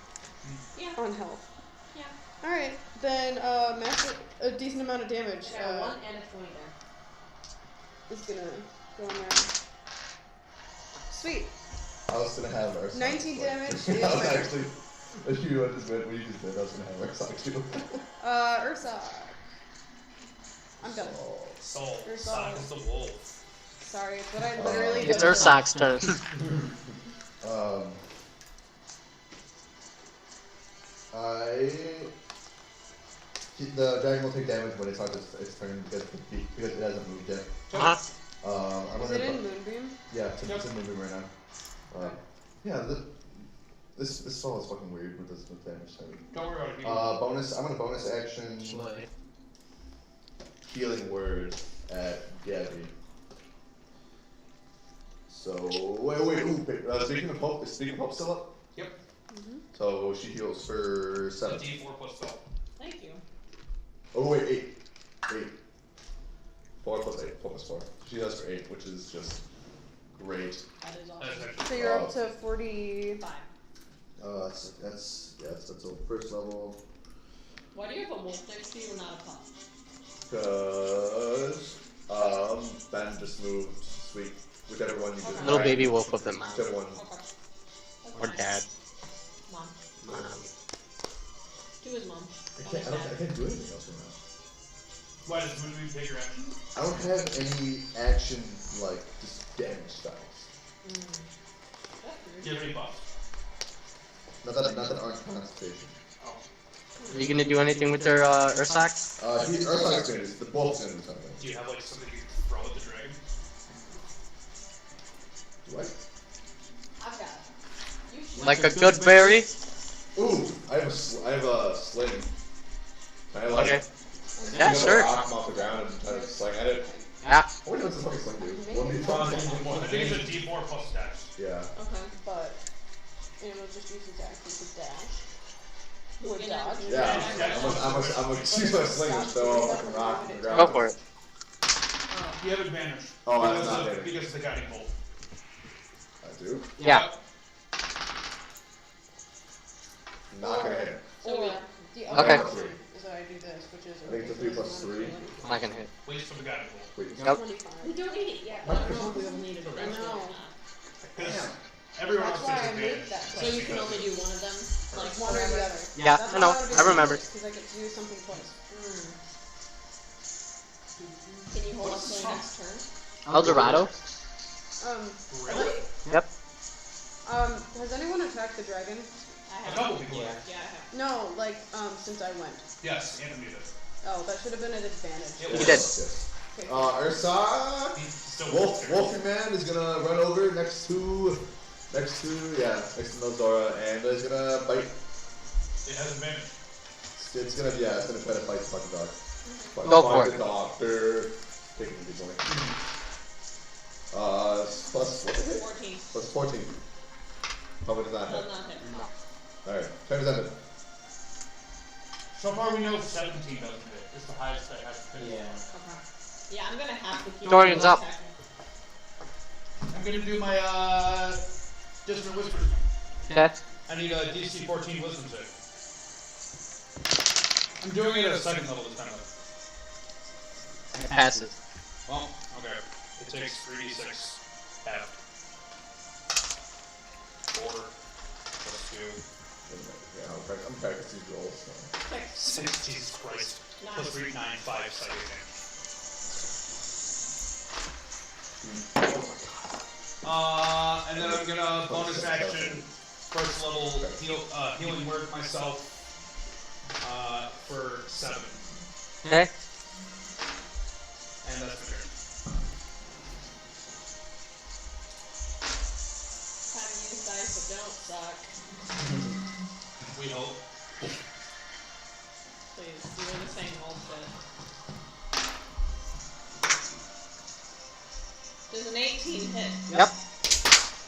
Yeah. on health. Yeah. All right, then a decent amount of damage. I got 1 and a 20 there. Is gonna go in there. Sweet. I was gonna have our 19 damage I is was my- actually, if you understand what you just did, I was gonna have our sock too. Ursa. I'm done. Soul. There's Sonic all- is the wolf. Sorry, it's what I literally It's just Ursac's turn. The dragon will take damage when it's on its turn because it hasn't moved yet. Uh-huh. I'm Is gonna it in Moonbeam? Yeah, it's in moving right now. Yeah, this spell is fucking weird with this with damage. Don't worry about it. Bonus. I'm gonna bonus action healing word at Gabby. So wait. Speaking of hope, is Speaking of hope still up? Yep. So she heals for 7. D4 plus 12. Thank you. Oh wait, 8. 4 plus 8. 4 plus 4. She heals for 8, which is just great. That is That's awesome. actually So you're up to 45. That's the first level. Why do you have a wolf next to you and not a pup? Cause Ben just moved. Sweet, whichever one you do. Little baby wolf with them. Whichever one. Okay. That's Or fine. dad. Mom. Um, To his mom. I can't do anything else right now. Why does Moonbeam take your action? I don't have any action like just damage styles. That's Do you have any buffs? Not that aren't concentration. Oh. Are you gonna do anything with your Ursac? Ursac's gonna do the both's gonna do something. Do you have like something you can throw at the dragon? Do I? I've got it. You should. Like a good berry? Ooh, I have a sling. Can I like Okay. Yeah, pick up a sure. rock off the ground and try to sling at it? Yeah. What does this fucking sling do? I think it's a D4 plus dash. Yeah. Okay. But Animal just uses action to dash. Would You're gonna- dodge. Yeah. I'm gonna use my sling and throw a fucking rock on the ground. Go for it. You have advantage. Oh, that's because not of, advantage. because of the guiding bolt. I do. Yeah. Not gonna hit. Or the other Okay. option is that I do this, which is I think it's a 3 plus 3. I can hit. Wait for the guiding bolt. Wait. Yep. 25. We don't need it yet. I don't know if we will need it I eventually or know. not. Because everyone That's else why takes I made advantage. that So you can only do one of them? Like one or the forever? other. Yeah, That's I know. why I remember. Because I get to do something twice. Can you hold us till next turn? El Dorado? Really? Yep. Has anyone attacked the dragon? I A have. couple people Yeah. have. Yeah, I have. No, like, since I went. Yes, Anthony did. Oh, that should have been an advantage. It You was. did. Yes. Okay. Ursa. He's still Wolfie Man is gonna run over next to Nozora and is gonna bite. It has advantage. It's gonna try to fight the fucking dog. Go for the it. doctor. Taking the D20. Plus what is it? 14. Plus 14. Probably does not Will hit. not hit. Alright, turn is ended. So far we know 17 doesn't hit. It's the highest that has to hit. Yeah. Okay. Yeah, I'm gonna have to keep Dorian's up. attacking. I'm gonna do my Distant Whispers. Okay. I need a DC 14 Wisdom save. I'm doing it at a second level this time though. It passes. Well, okay. It takes 3d6 half. 4 plus 2. Yeah, I'm practicing rolls. So. 6, Jesus Christ. Nice. Plus 3, 9, 5 psychic damage. And then I'm gonna bonus action, first level healing word myself for 7. Okay. And that's my turn. Time to use dice that don't suck. We hope. Please, you were the same old shit. Does an 18 hit? Yep.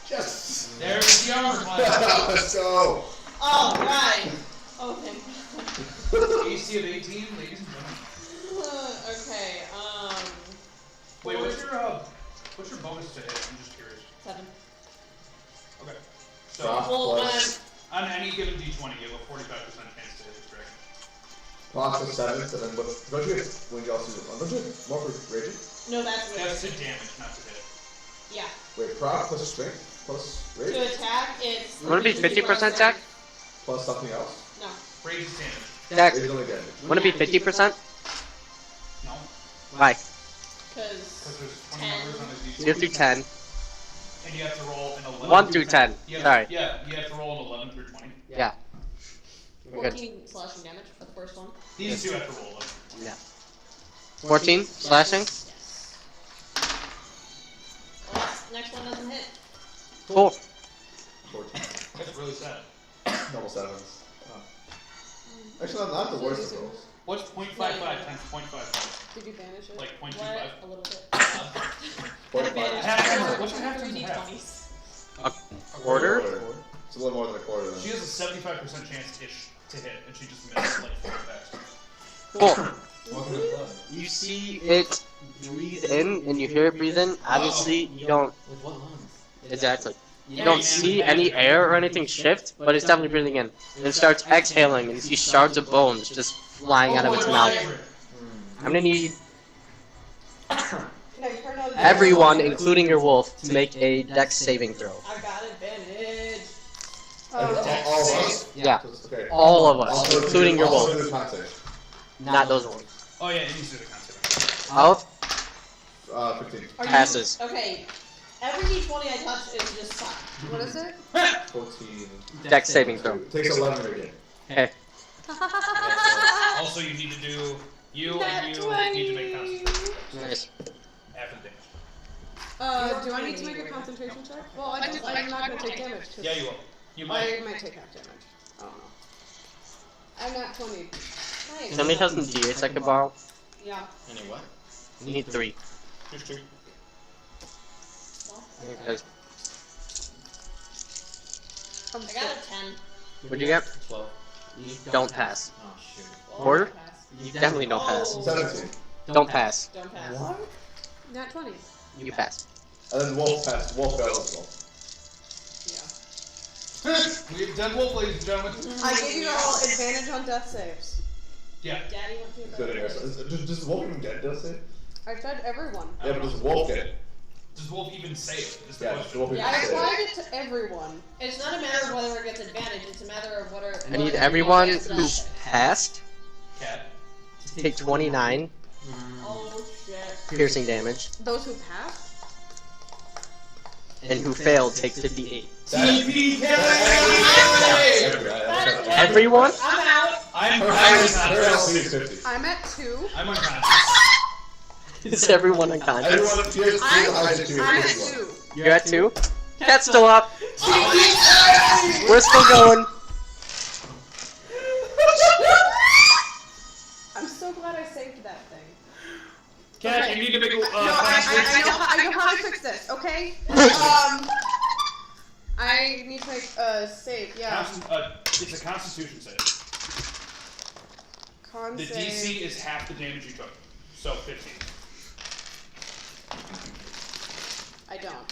Yes! There's the armor class. Let's go! Alright! Oh, thank God. AC of 18, ladies and gentlemen. Okay, Wait, what's your bonus to hit? I'm just curious. 7. Okay. So, Proc Well, plus, on any given d20, you have a 45% chance to hit this dragon. proc plus 7, so then what, don't you get, when you also, don't you get more for raging? No, that's That's weird. to damage, not to hit. Yeah. Wait, proc plus strength plus rage? To attack, it's. Wouldn't it be 50% attack? Plus something else? No. Rage is damage. Attack. Rage is only damage. Wouldn't it be 50%? No. Why? Because there's 20 10. numbers on a D6. 0 through 10. And you have to roll an 11. 1 through 10. You have, Sorry. Yeah, you have to roll an 11 through 20. Yeah. We're good. 14 slashing damage for the first one. These two have to roll 11. Yeah. 14 slashing. Yes. Well, next one doesn't hit. Cool. 14. That's really sad. Double sevens. Actually, not the worst of those. What's 0.55 times 0.55? Did you banish it? Like 0.25? What? A little bit. Forty-five. Half. What's your half Three times a half? D20s. A quarter? It's a little more than a quarter. Then. She has a 75% chance-ish to hit, and she just missed like 4 attacks. Cool. Welcome to the club. You see it breathe in, and you hear it breathe in. Obviously, you don't With what lungs? exactly. You don't see any air or anything shift, but it's definitely breathing in. And it starts exhaling, and you see shards of bones just flying out of its mouth. I'm gonna need everyone, including your wolf, to make a dex saving throw. I got advantage. All of us? Yeah, Okay. all of us, including your Also wolf. do concentration. Not those ones. Oh yeah, it needs to do the concept. Health 15. passes. Okay. Every D20 I touch is just fine. What is it? 14. Dex saving throw. It takes 11 again. Okay. Also, you need to do you Nat and you 20. need to make concentration Nice. after the damage. Do I need to make a concentration check? Well, I'm not gonna take damage. 'cause Yeah, you will. You might. I might take half damage. I don't know. I'm not 20. Nice. Somebody has some D8s I could borrow. Yeah. Any what? You need 3. Just 2. Okay. I'm I got a 10. What'd you get? 12. You don't pass. Oh, shoot. Quarter? Pass. You definitely don't pass. Oh. 17. Don't pass. Don't pass. Not 20. You pass. And then Wolf passed. Wolf failed as well. We have done wolf, ladies and gentlemen. I gave you all advantage on death saves. Yeah. Daddy went to a Good better answer. Does Wolf even get does it? I said everyone. Yeah, but does Wolf get it? Does wolf even save? Is the Yeah, does question. Wolf even Yeah, I get it? applied it to everyone. It's not a matter of whether it gets advantage, it's a matter of whether I need everyone gets who passed Cat. to take 29 Oh shit. piercing damage, Those who passed? and who failed take 58. Everyone? Everyone? I'm out. I'm Her unconscious. LC is 50. I'm at 2. I'm unconscious. Is everyone unconscious? Everyone, here's I'm at 2. You're at 2? Cat's still up. We're still going. I'm so glad I saved that thing. Cat, Okay. you need to make a No, I know how to fix this, okay? I need to make a save, yeah. It's a constitution save. Con The save. DC is half the damage you took. So 15. I don't.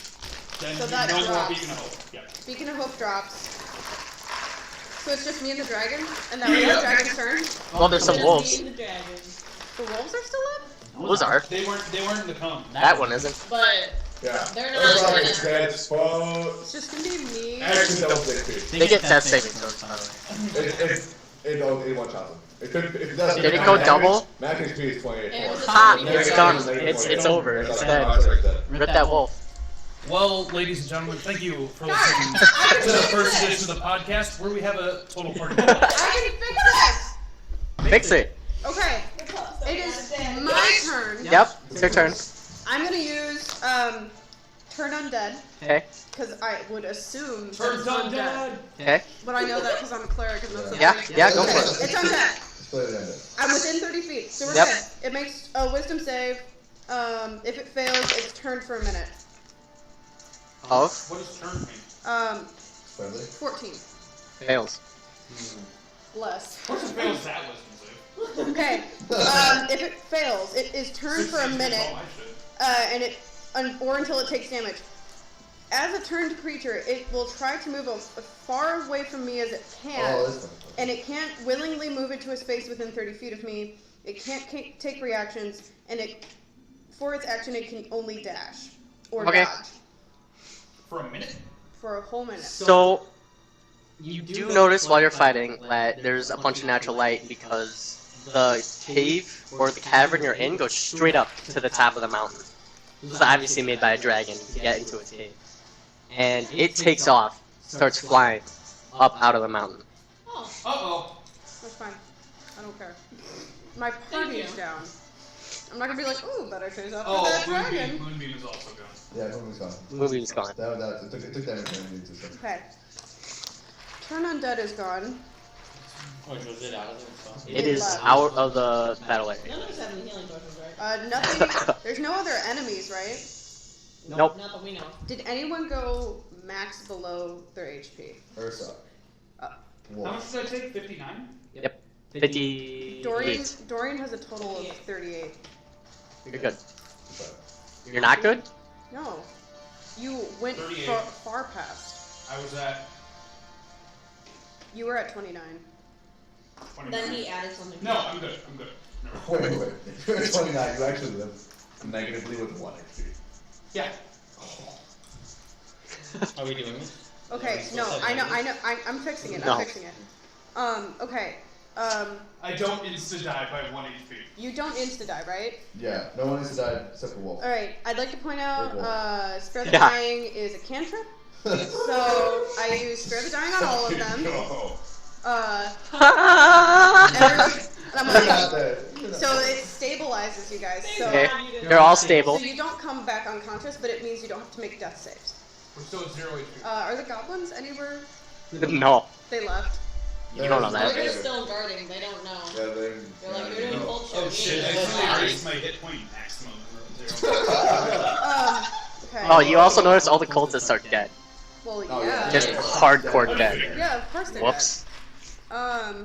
Then So you that no more drops. beacon of hope. Yeah. Beacon of Hope drops. So it's just me and the dragon? And that was the dragon's turn? Well, there's some Just wolves. me and the dragon. The wolves are still up? Wolves are. They weren't in the come. That one isn't. But Yeah. They're not Everybody gonna- is dead. Exposed. It's just gonna be me. Actually, that was it. They get death saving throws, by the way. It one shot them. It could. If it doesn't. Did it go double? Max HP is 28. It was a Ah, 20. it's done. It's over. It's dead. Rip that wolf. Well, ladies and gentlemen, thank you for listening to the first edition of the podcast, where we have a total party. I can fix this! Fix it. Okay, it is my turn. Yep, it's your turn. I'm gonna use Turn Undead, Okay, because I would assume that Turn it's done, undead. Dad. okay. But I know that because I'm a cleric and that's Yeah, something. yeah, go Okay, for it. It's undead. Split it ended. I'm within 30 feet, so we're Yep. good. It makes a wisdom save. If it fails, it's turned for a minute. Of What does turn mean? Friendly. 14. fails. Less. What does fails that wisdom save? Okay. If it fails, it is turned for a 16 minute, Oh, I should. or until it takes damage. As a turned creature, it will try to move as far away from me as it can, Oh, this one. and it can't willingly move into a space within 30 feet of me. It can't take reactions, and for its action, it can only dash or Okay. dodge For a minute? for a whole minute. So, you do notice while you're fighting that there's a bunch of natural light because the cave or the cavern you're in goes straight up to the top of the mountain. This is obviously made by a dragon to get into its cave. And it takes off, starts flying up out of the mountain. Oh, Uh-oh. That's fine. I don't care. My party's you. down. I'm not gonna be like, ooh, better chase after Oh, that dragon. Moonbeam is also gone. Yeah, movie's gone. Movie's gone. It took damage when you did this. Okay. Turn Undead is gone. Oh, was it out of there? So? It is out of the battle area. none of us have any healing potions, right? Nothing. There's no other enemies, right? Nope. Not that we know. Did anyone go max below their HP? Ursa. How much did I take? 59? Yep. 58. Dorian has a total of 38. You're good. You're not good? No. You went 38. far past. I was at You were at 29. 29. Then he added something. No, I'm good. I'm good. No. Wait. If you're at 29, you actually live negatively with 1 HP. Yeah. Are we doing this? Okay, no, I know, I'm fixing it, No. I'm fixing it. Okay, I don't insta-die by 1 HP. you don't insta-die, right? Yeah, no one has died except for Wolf. Alright, I'd like to point out, Spare the Yeah. Dying is a cantrip, so I use Spare the Dying on all of them. And I'm like, so it stabilizes you guys, so, Okay. You're all so stable. you don't come back unconscious, but it means you don't have to make death saves. We're still at 0 HP. Are the goblins anywhere? No. They left. You don't know that. They're just still guarding. They don't know. Yeah, They're like, you're doing cold show. Oh shit, I You're suddenly like, raised my hit point maximum. Zero. Okay. Oh, you also notice all the cultists are dead. Well, Oh, yeah. yeah. Just hardcore dead. Yeah, of course they're Whoops. dead.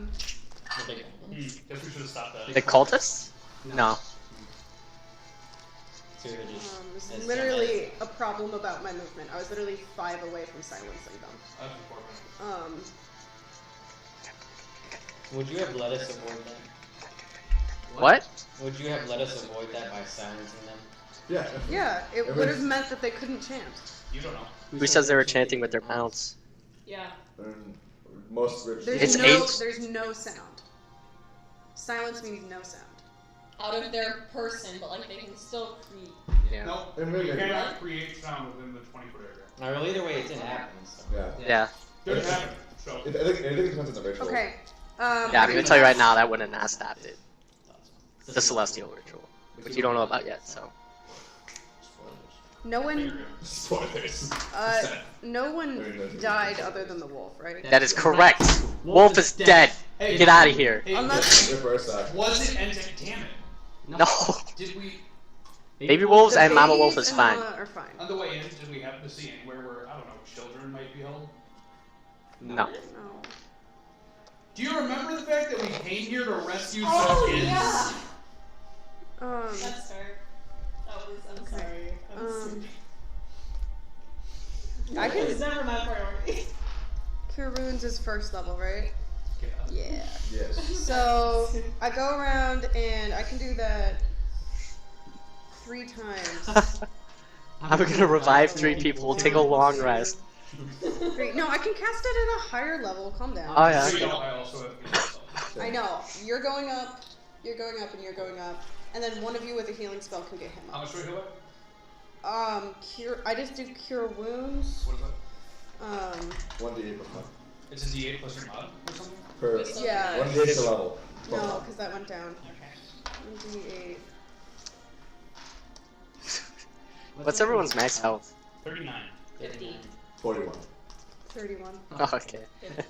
Guess we should have stopped that. The cultists? No. So you're just This as is literally a problem about my movement. I was literally 5 away from silencing them. That's important. Would you have let us avoid that? What? Would you have let us avoid that by silencing them? Yeah. Yeah, it It would was- have meant that they couldn't chant. You don't know. Who says they were chanting with their mouths? yeah. Most rich. It's There's no sound. Silence means no sound. Out of their person, but like they can still create. Yeah. No, And you really- cannot create sound within the 20-foot area. Now, well, either way, it didn't happen. So. Yeah. Yeah. Didn't happen. So. I think it depends on the ritual. Okay. Yeah, I'm gonna tell you right now that wouldn't have stopped it. The celestial ritual. Which you don't know about yet, so. No one, Spoilers. no one died other than the wolf, right? That is correct! Wolf is dead! Hey, Get out of here! Hey, Unless- Reverse that. was it damn it? No! Did we, Baby wolves The and mama babies wolf is and fine. Mama are fine. on the way in, did we happen to see anywhere where, I don't know, children might be held? No. No. Do you remember the fact that we came here to rescue Oh some kids? yeah. That's fair. That was. I'm Okay. sorry. I It was can. never my priority. Cure Wounds is first level, right? Yeah. Yes. So I go around and I can do that 3 times. I'm gonna revive 3 people, we'll take a long rest. 3. No, I can cast it at a higher level. Calm down. Oh yeah. So, you know, I also have myself. I know. You're going up, and you're going up, and then one of you with a healing spell can get him How up. much do I heal it? Cure. I just do cure wounds. What is that? 1d8 plus 1. It's a D8 plus your mod or something? Per. Yeah. 1d8 to level. No, because that went down. Okay. 1d8. What's everyone's max health? 39. 50. 41. 31. Oh, okay. 50.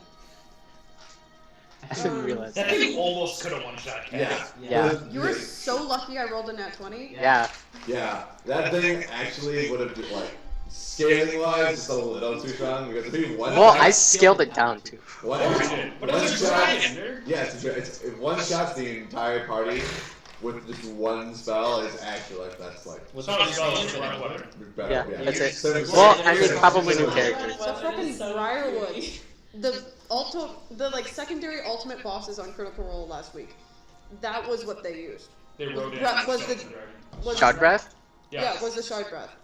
I didn't realize That that. thing almost could have one-shot Cat. Yeah. You were so lucky I rolled a nat 20. Yeah. Yeah. That thing actually would have been like scaling wise just a little too strong because if he one. Well, I scaled it down too. One, But one it's a shot. dragon, Yeah, it's if one shots the entire party with just one spell is actually like that's like What's So it's the just a weapon. better. Yeah, that's it. So- Well, I mean, probably new characters. So fucking Briarwood. The like secondary ultimate bosses on Critical Role last week. That was what they used. They wrote in. Right, was the- Skeleton Dragon. Was Shard breath? Yeah, was the Shard Breath.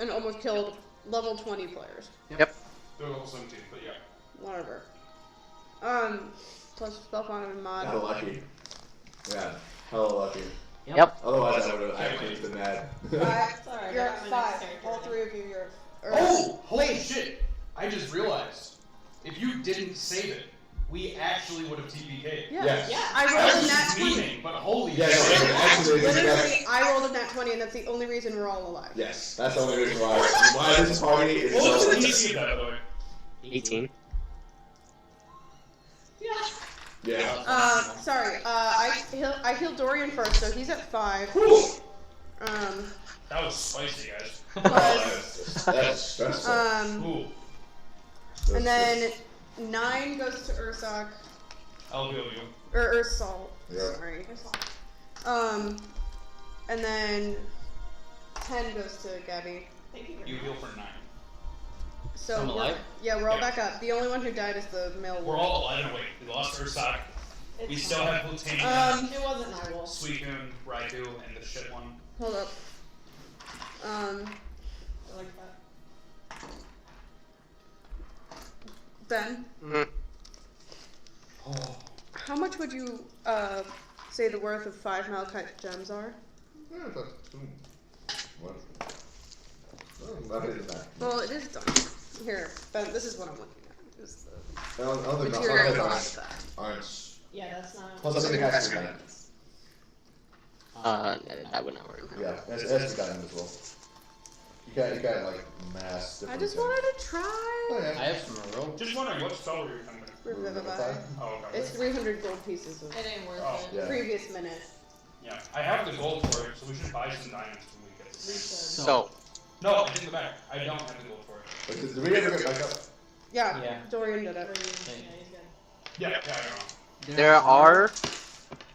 And almost killed level 20 players. Yep. They're level 17, but yeah. Whatever. Plus spell quantum and mod. Got lucky. Yeah, hella lucky. Yep. Otherwise, I would have actually been mad. Sorry, You're I at got my next 5. character. All 3 of you, you're. Oh, holy shit! I just realized. If you didn't save it, we actually would have TPK'd. Yeah. Yes. Yeah. I I rolled was a nat just 20. memeing, but holy Yeah, no, shit. actually, Literally, I rolled a nat 20, and that's the only reason we're all alive. yes, that's the only reason why this party is What was so. the DC of that, by the way? 18. Yeah. Yeah. Sorry. I healed Dorian first, so he's at 5. That was spicy, guys. Plus, That's stressful. Ooh. and then 9 goes to Ursak, I'll heal you. or Ursal. Yeah. Sorry. And then 10 goes to Gabby. Thank you very You much. heal for 9. So I'm we're- alive? Yeah, we're all Yeah. back up. The only one who died is the male We're wolf. all alive and awake. We lost Ursak. We It's still fine. have Plutania, It wasn't Nirewolf. Suicune, Raikou, and the shit one. Hold up. I like that. Ben, Mhm. how much would you say the worth of 5 Malachite gems are? Yeah, but, what? Oh, not even that. Well, it is done. Here, Ben, this is what I'm looking at. Is the I don't think material not cost of that. aren't. Yeah, that's not. Plus, I think it has to be done. That would not work. Yeah, it has to be done as well. You can't like mass I different just things. wanted to try. Oh, I yeah. have some rope. Just wondering what spell were you attempting? Revivify. Oh, okay. It's 300 gold pieces of It ain't worth Oh, it. Yeah. previous minute. Yeah, I have the gold for it, so we should buy some diamonds when we get We this. should. So, No, I take it back. I don't have the gold for it. Like, did we ever get back up? Yeah, Yeah. Dorian did Yeah, it. he's good. Yeah, I don't know. there are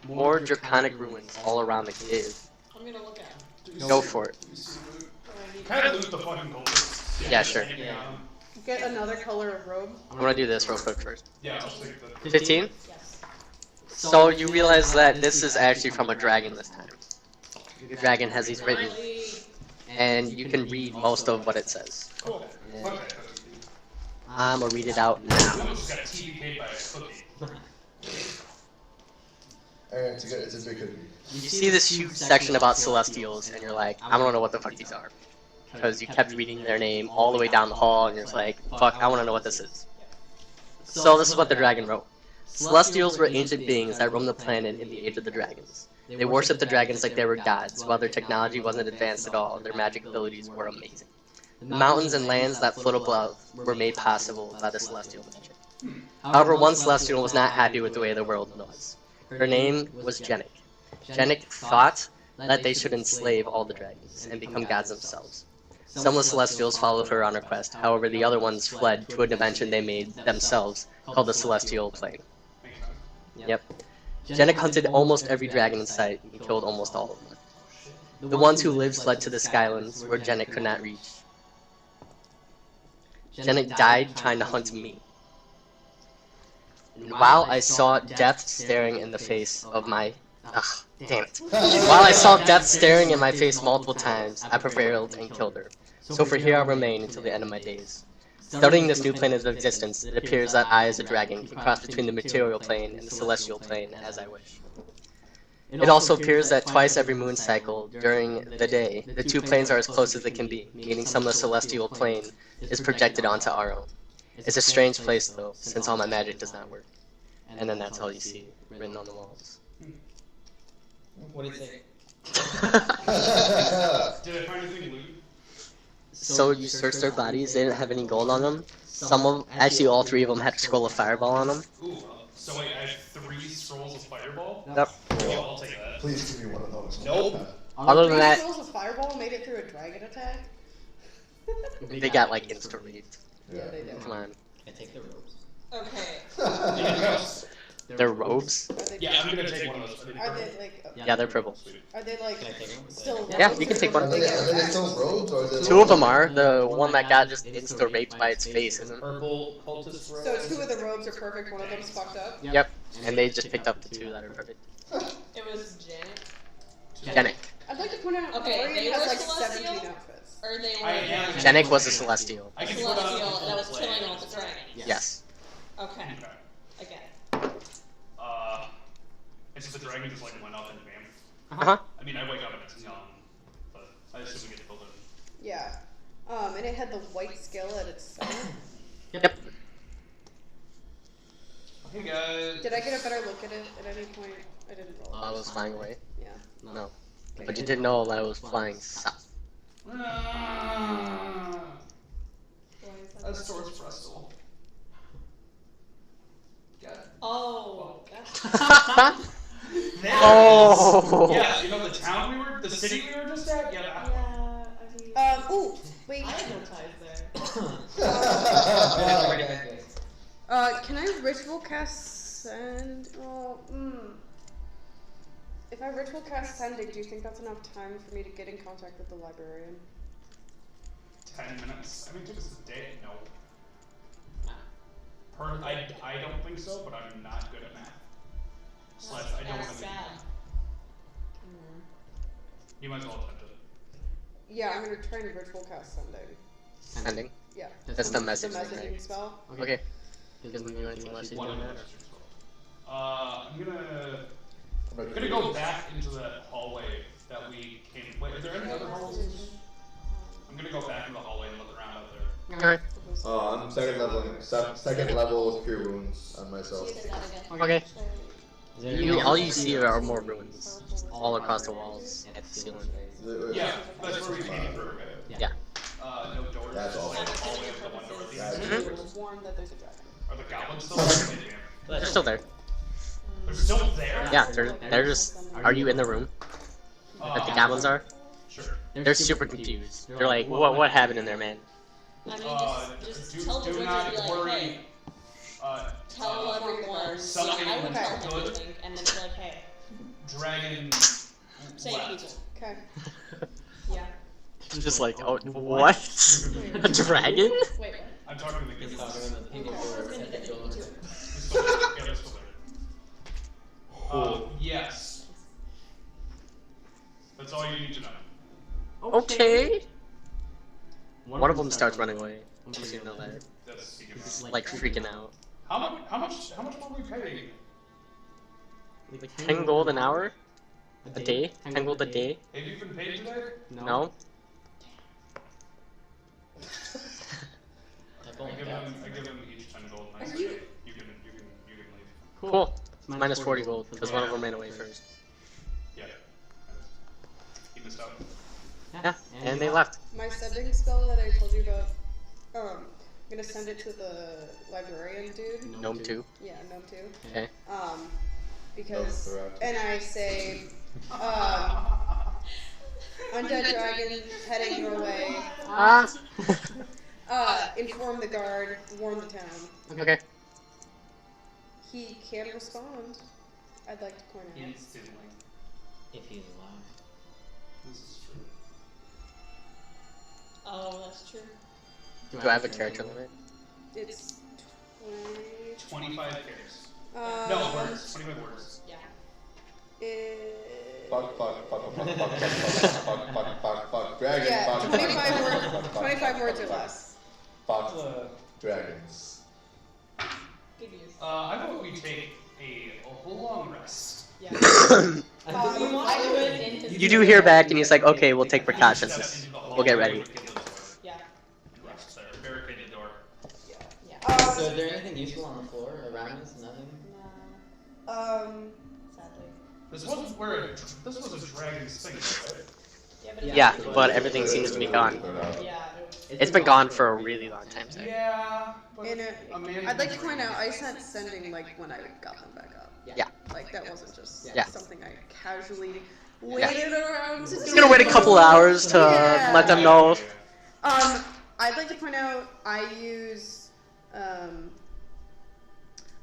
more draconic ruins all around the cave. I'm gonna look at him. Go for it. Kind of loot the fucking gold. Yeah, sure. Yeah. Get another color of robe. I'm gonna do this real quick first. Yeah, I'll take the. 15? Yes. So you realize that this is actually from a dragon this time. The dragon has these written, Finally. and you can read most of what it says. Cool. Yeah. Okay. I'm gonna read it out We now. almost got TPK'd by a cookie. It's a big cookie. You see this huge section about celestials, and you're like, I don't know what the fuck these are. Because you kept reading their name all the way down the hall, and you're just like, fuck, I wanna know what this is. So this is what the dragon wrote. Celestials were ancient beings that roamed the planet in the age of the dragons. They worshipped the dragons like they were gods. While their technology wasn't advanced at all, their magic abilities were amazing. The mountains and lands that float above were made possible by the celestial magic. However, one celestial was not happy with the way the world was. Her name was Jenik. Jenik thought that they should enslave all the dragons and become gods themselves. Some of the celestials followed her on her quest, however the other ones fled to a dimension they made themselves, called the Celestial Plane. Makes sense. Yep. Jenik hunted almost every dragon in sight and killed almost all of them. The ones who lived fled to the Skylands, where Jenik could not reach. Jenik died trying to hunt me. And while I saw death staring in the face of my... Ugh, damn it. While I saw death staring in my face multiple times, I prevailed and killed her. So for here I'll remain until the end of my days. Studying this new plane of existence, it appears that I, as a dragon, can cross between the material plane and the celestial plane as I wish. It also appears that twice every moon cycle, during the day, the two planes are as close as they can be, meaning some of the celestial plane is projected onto our own. It's a strange place, though, since all my magic does not work. And then that's all you see written on the walls. What do you think? Did I find anything loot? So you searched their bodies, they didn't have any gold on them. Some of them, actually all 3 of them had a scroll of fireball on them. Ooh, so wait, I have 3 scrolls of fireball? Yep. Yeah, I'll take that. Please give me one of those. Nope. Other than Three that, scrolls of fireball made it through a dragon attack. they got like insta-raped. Yeah, they did. Come on. I take the ropes. Okay. Anything else? Their robes? Are they, Yeah, I'm gonna take one of those. Are they like? Yeah, they're purple. Are they like Can I take them? still? Yeah, robes you can or take did one. they get Are they back? still robes or are they 2 of them are. The one that got just insta-raped by its face isn't. Purple cultist robe. So 2 of the robes are perfect. One of them's fucked up. Yep. And they just picked up the 2 that are perfect. It was Janet. Jenik. I'd like to point out Okay, Dorian they has were like celestial? 17 outfits. Or they were I am. Jenik was a celestial. I can put on celestial the that was full killing plate. all the dragons. Yes. Okay. Okay. I get it. And so the dragon just like went up and bam. Uh-huh. I mean, I wake up and it's young, but I assume we get killed in. Yeah. And it had the white scale at its center. Yep. Hey guys. Did I get a better look at it at any point? I didn't roll. I was flying away. Yeah. No. But you didn't know that I was flying south. That's Source Pretzel. Got it. Oh, gosh. Oh. Yeah, you know the town the city we were just at? Yeah, that one. Yeah, I mean, Ooh, wait. I have no ties there. Can I ritual cast send? Oh, If I ritual cast sending, do you think that's enough time for me to get in contact with the librarian? 10 minutes. I mean, it took us a day. No. I don't think so, but I'm not good at math. Slash, I don't That's want to sad. You might as well attempt it. Yeah, I'm gonna try and ritual cast sending. Sending. Yeah. That's the The message. messaging spell. Okay. Doesn't mean anything unless you One do of the that. messages. I'm gonna go back into that hallway that we came. Wait, are there any other hallways? I'm gonna go back in the hallway and look around out there. Alright. I'm second level with cure wounds on myself. Say that again. Okay. Is there anything All else? you see are more ruins. All across the walls and the ceiling. Yeah, that's where we came through. Okay. Yeah. No doors. That's all. Just the hallway with the one door at the That's end. it. We're warned that there's a dragon. Are the goblins still there? They're still there. They're still there? Yeah, they're just. Are you in the room that the goblins are? Sure. They're super confused. They're like, what happened in there, man? I mean, just tell the do wizard, not be like, worry. hey, tell everyone. something I would tell went him good. everything, and then be like, hey, Dragon say left. people. Okay. Yeah. I'm just like, oh, what? A dragon? Wait, what? I'm talking to the He's kids. talking to the people who are at the door. Yeah, they're still there. Yes. That's all you need to know. Okay. One of them starts running away. Just so you know that. That's He's like freaking out. how much were we paying? Like 10 gold an hour? A day? 10 gold a day? Have you been paid today? No? I give them each 10 gold and I say, you can leave. Cool. Minus 40 gold, because one of them ran away first. Yeah. He missed out. Yeah, and they left. My sending spell that I told you about, I'm gonna send it to the librarian dude. Gnome 2. Yeah, Gnome 2. Okay. Because, and I say, undead dragon heading your way. Ah! Inform the guard, warn the town. Okay. He can respond. I'd like to point out. Instantly. If he's alive. This is true. Oh, that's true. Do I have a character limit? It's 25 cares. Um, No, words. 25 words. Yeah. Fuck, dragon, Yeah, fuck, 25 words. fuck, 25 words or less. Fuck, dragons. Good use. I vote we take a long rest. Yeah. You I would in his do hear back, and he's like, okay, we'll take precautions. We'll get ready. Yeah. Rest there. Barricade the door. Yeah. So is there anything useful on the floor around us? Nothing? Sadly. This was a dragon's thing, right? Yeah, but Yeah, but everything seems to be gone. Yeah. It's been gone for a really long time, so. Yeah. But I'd like to point out, I sent sending like when I got them back up. Yeah. Like that wasn't just Yeah. something I casually waited around to do. Just gonna wait a couple hours to Yeah. let them know. I'd like to point out I use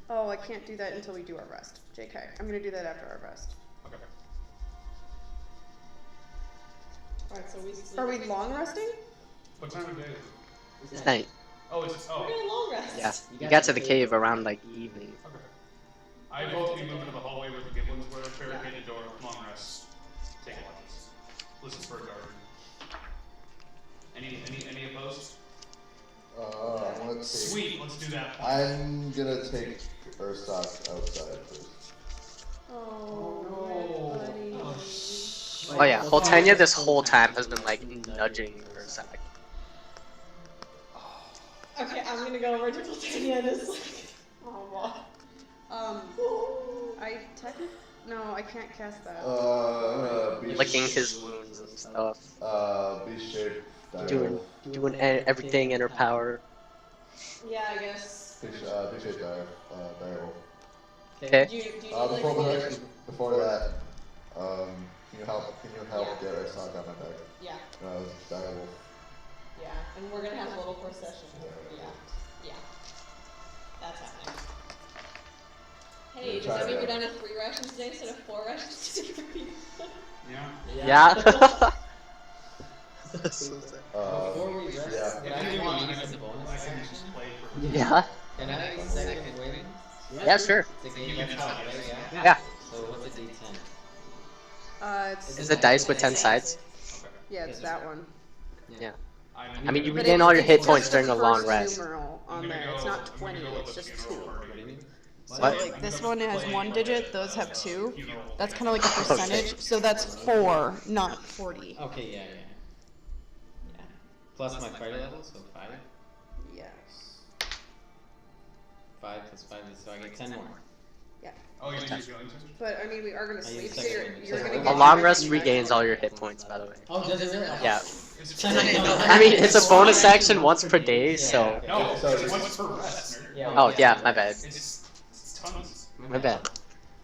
oh, I can't do that until we do our rest. JK. I'm gonna do that after our rest. Okay. Alright, so we sleep. Are we long resting? What time of day is it? It's night. Oh, it's We're gonna long rest. Yeah. You got to the cave around like evening. Okay. I vote we move into the hallway where the giblins were, barricade the door, long rest, take watches, listen for a guard. Any opposed? Let's see. Sweet, let's do that. I'm gonna take Urstock outside first. Oh. Oh yeah, Holtenia this whole time has been like nudging Ursak. Okay, I'm gonna go over to Voltania and it's like, oh, I technically no, I can't cast that. Licking his wounds and stuff. Beast shape. Doing everything in her power. yeah, I guess. Beast shape direwolf. Okay. Do you Before that, can you help Yeah. get our sock on my back? Yeah, Direwolf. yeah, and we're gonna have a little procession. Yeah. That's happening. Hey, does that mean we're down to 3 rations today instead of 4 rations today? Yeah. Before we rest, yeah. would I want to use the bonus action? Yeah. Can I second win? Yeah, sure. It's a game that's not, right? Yeah. Yeah. So what's a D10? It's a dice with 10 sides. Yeah, it's that one. Yeah. I mean, you But regain it's- all your it's hit just points the during a long first rest. numeral on there. It's not 20. It's just 2. So What? like this one has 1 digit. Those have 2. That's kind of like a percentage. So that's 4, not 40. Okay, yeah. Plus my fighter level, so 5. Yes. 5 plus 5 is so I get 10 more. Oh, you're gonna use healing touch? But I mean, we are gonna I sleep, use so second you're one. gonna A get long your rest HP back. regains all your hit points, by the way. Oh, does it really? Yeah. Is it I mean, it's a bonus action once per day, so. No, So it's it's- once per rest, nerd. Yeah. Oh, yeah, my bad. It's tons. My bad.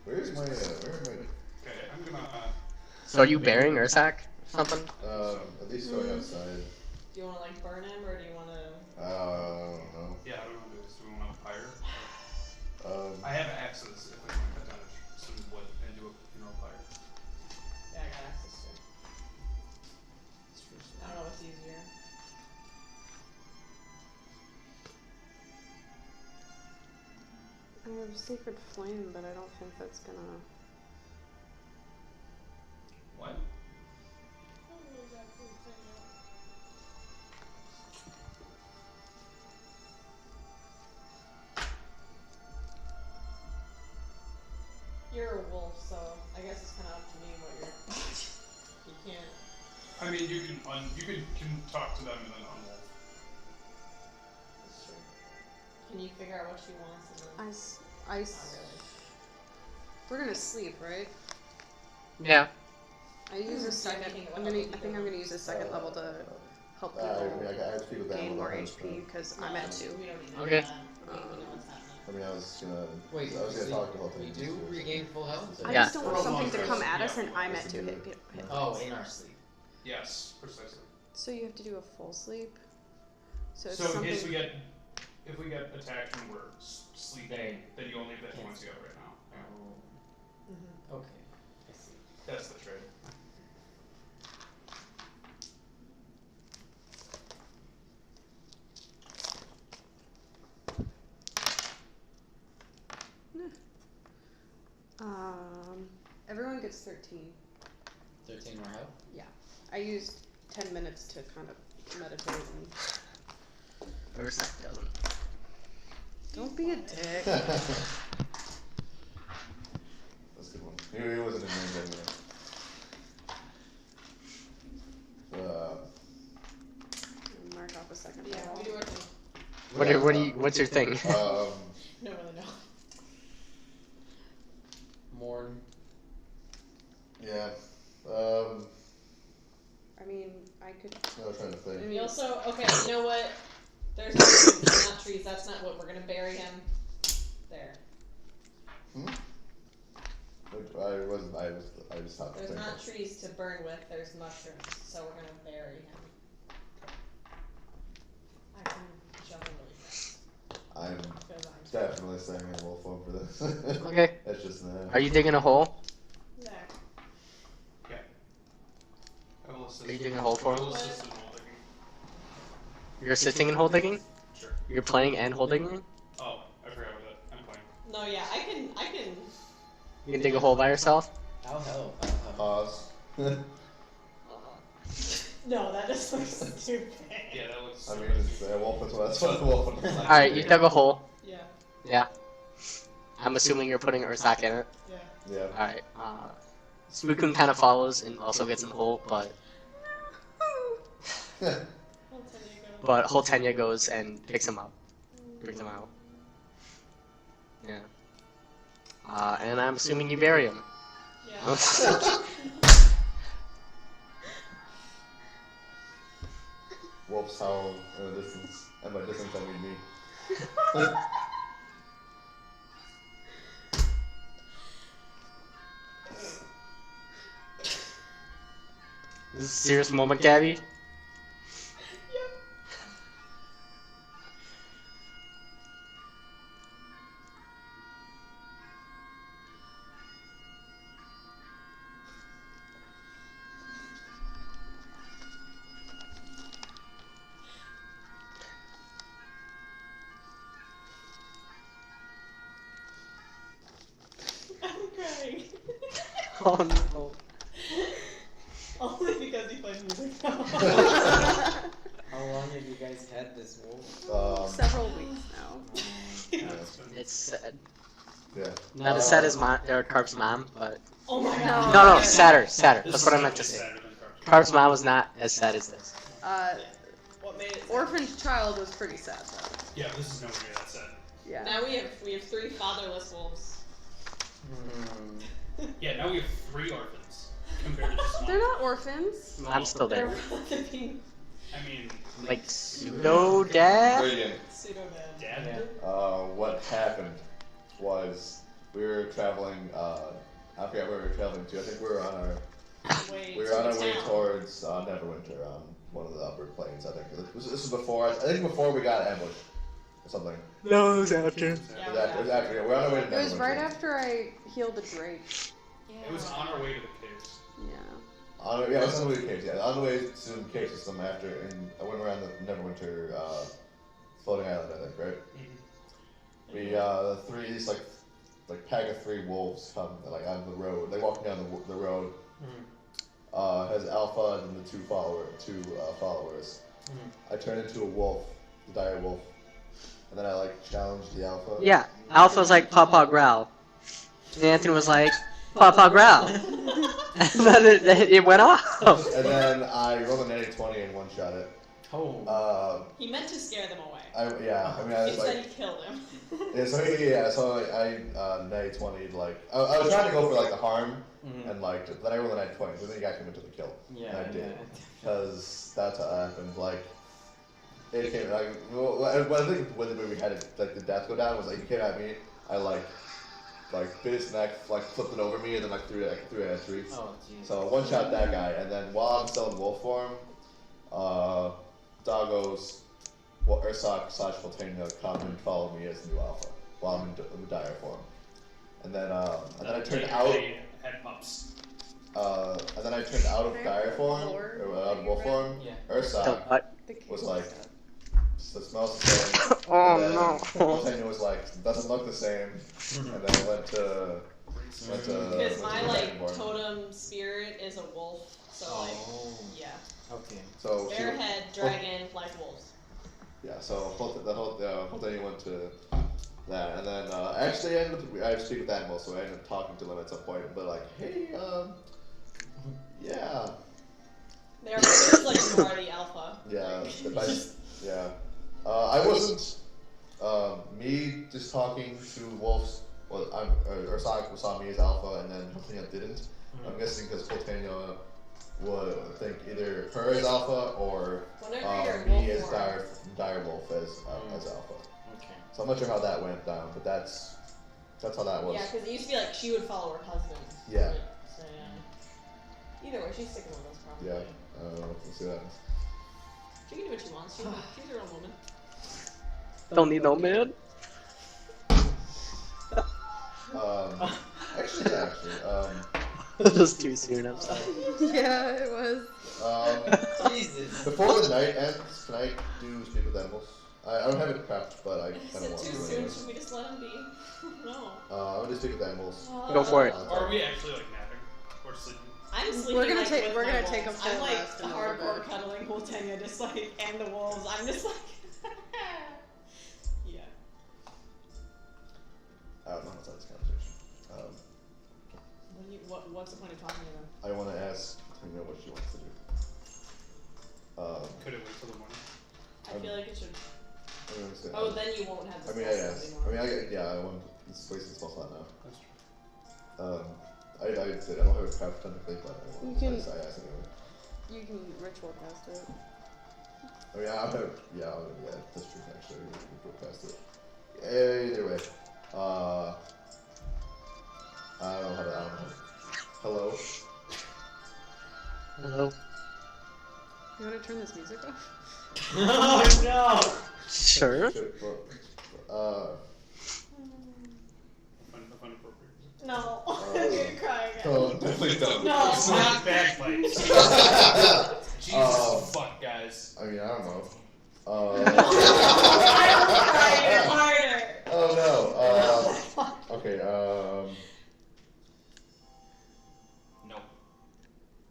Where's my Okay, I'm gonna. So are you burying Ursak or something? at least going outside. Do you wanna like burn him or do you wanna? I don't know. Yeah, I don't know. Do we want to fire? I Um, have axes if I want to cut down some wood and do a funeral fire. Yeah, I got access to. I don't know what's easier. I have Sacred Flame, but I don't think that's gonna. What? You're a wolf, so I guess it's kind of up to me what you're. You can't. I mean, you can talk to them and then unwolf. That's true. Can you figure out what she wants and then? Not really. We're gonna sleep, right? Yeah. I use a second. I think I'm gonna use a second level to help people I speak with them gain a more little HP bit. because I'm at 2. We don't need to Okay. do that. We know what's happening. I mean, I was gonna. Wait, I was gonna so talk about we things. do regain full health? I Yeah. just don't want something to come at us and I'm at 2 hit points. Oh, in our sleep. Yes, precisely. So you have to do a full sleep. So it's So in something. case if we get attacked when we're sleeping, then you only have the hit points you have right now. Yeah. Mm-hmm. Okay, I see. That's the trade. Everyone gets 13. 13 more health? I used 10 minutes to kind of meditate and. Ursak doesn't. Don't be a dick. That's a good one. He wasn't in range anyway. Mark off a second. Yeah, level. we do our thing. What's your thing? Don't really know. Mourn. Yeah. I mean, I could. I was trying to think. We also, okay, you know what? There's no trees, there's not trees, that's not what we're gonna bury him. There. I just stopped There's thinking. not trees to burn with, there's mushrooms, so we're gonna bury him. I can jump in really fast. I'm 'Cause I'm definitely saying a wolf form for this. Okay. That's just Are you digging a hole? Zach. I will assist. Are you digging a hole for I will him? assist in hole digging. You're assisting in hole digging? Sure. You're playing and hole digging? Oh, I forgot about that. I'm playing. No, yeah, I can, You can dig a hole by yourself? I'll help. pause. no, that just looks stupid. Yeah, that looks. I mean, it's a wolf. That's what a wolf is. Alright, you dug a hole. Yeah, Yeah. I'm assuming you're putting Ursak in it. yeah. Yeah. Alright. Spookun kind of follows and also gets in the hole, but Holtenia goes and picks him up, brings him out. Yeah. And I'm assuming you bury him. Yeah. Wolves howl in the distance, and by distance I mean me. This is a serious moment, Gabby. I'm crying. Oh no. Only because he plays music. How long have you guys had this wolf? Several weeks now. It's sad. Yeah. Not as sad as Carp's mom, but Oh my god. no, sadder. This That's is what I meant to just say. sadder than Carp's Carp's mom was not as sad as this. What made it? Orphan child was pretty sad though. Yeah, this is nowhere near that sad. Yeah. Now we have 3 fatherless wolves. Yeah, now we have 3 orphans compared to just They're one. not orphans. I'm still They're there. relatively I mean, Like pseudo dad. Radiant. pseudo bad. dad. What happened was we were traveling. I forget where we were traveling to. I think we were on our Way we were to on the our way town. towards Neverwinter on one of the upward plains. I think this was before. I think before we got ambushed or something. No, it was after. Yeah, It was after. Yeah, we're on our way to It was Neverwinter. right after I healed the Drake. It was on our way to the caves. Yeah. Yeah, it was on the way to caves. Yeah, on the way to the cave system after, and I went around the Neverwinter floating island. I think, right? We the 3 these like pack of 3 wolves come like on the road. They walking down the road. Has Alpha and the 2 followers. I turned into a wolf, the dire wolf, and then I like challenged the Alpha. Yeah, Alpha's like Papa Growl. And Anthony was like Papa Growl. And then it went off. And then I rolled a natty 20 and one-shot it. Oh. He meant to scare them away. I was Instead like, he killed him. so I natty 20 like I was trying to go for like the harm and like then I rolled a natty 20, so then you got him into the kill. Yeah. And I did. Because that's how it happened. Like, it came, like, well, I think when we had it, like, the death go down was like, he came at me, I like bit his neck, like, flipped it over me, and then like threw it at a tree. Oh, jeez. So one shot that guy, and then while I'm still in wolf form, Doggos, Ursoc / Voltania come and follow me as new alpha while I'm in dire form. And then I turned out. They had pups. And then I turned out of dire form, or out of wolf form. Yeah. Ursoc What? was like, the smells the same. Oh, and then no. Voltania was like, doesn't look the same. And then I went to. Because my like Dragonborn. totem spirit is a wolf, so like yeah. Okay. So she, Bear head, dragon, like wolves. yeah, so Voltania went to that, and then actually I speak with animals, so I ended up talking to them at some point, but like, hey, yeah, They're just like Marty Alpha. yeah, Like, yeah. I wasn't me just talking to wolves. Well, Ursoc saw me as alpha, and then Voltania didn't. I'm guessing because Voltania would think either her as alpha or whenever you're me wolf as form, dire wolf as alpha. Okay. So I'm not sure how that went down, but that's how that was. yeah, because it used to be like she would follow her husband. Yeah. So yeah. Either way, she's sticking with us probably. Yeah. We'll see what happens. She can do what she wants. She's her own woman. Don't need no man. Actually. Just too soon, I'm sorry. Yeah, it was. Jesus. Before the night ends, can I do speak with animals? I don't have it prepped, but I Is kind of it want too to. soon? Anyways. Should we just let him be? No. I'm gonna speak with animals. Go for it. Or are we actually like napping? Or sleeping? I'm sleeping. We're gonna like, take- with we're my gonna take wolves. a full I'm like rest and then we'll hardcore go. cuddling Voltania, just like and the wolves. I'm just like. Yeah. I don't know how to start this conversation. What what's the point of talking to them? I want to ask Tina what she wants to do. Could it wait till the morning? I feel like it should. I don't understand. Oh, then you won't have the I mean, spell yes. anymore. I want this wasting spell slot now. That's true. I don't have a craft technically, but You can- I asked anyway. You can ritual cast it. Oh yeah, I'm gonna, yeah, that's true actually. We go past it. Either way, I don't know how to. Hello. Hello. You want to turn this music off? Oh no! Sure. Fun appropriate. No, I'm gonna cry again. Don't, please don't. No. It's not bagpipes. Jesus fuck, guys. I mean, I don't know. Harder. Oh no. Okay. No.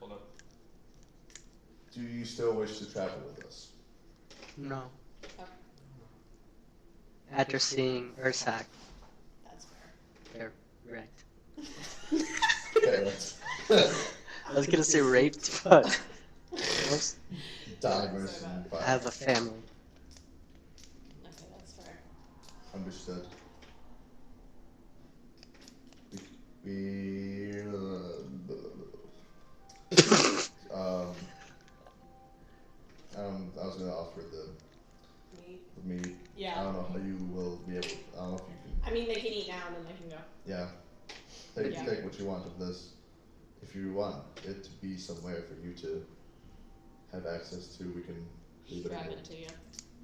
Hold up. Do you still wish to travel with us? No. After seeing Ursak That's fair. wrecked. Okay, let's I was gonna say raped, but divers and I have a family. Okay, that's fair. Understood. I was gonna offer Me? the meat. I Yeah. don't know how you will be able. I don't know if you can. I mean, they can eat now and then they can go. Yeah. Yeah. Take what you want of this. If you want it to be somewhere for you to have access to, we can leave it. Grab in it to you.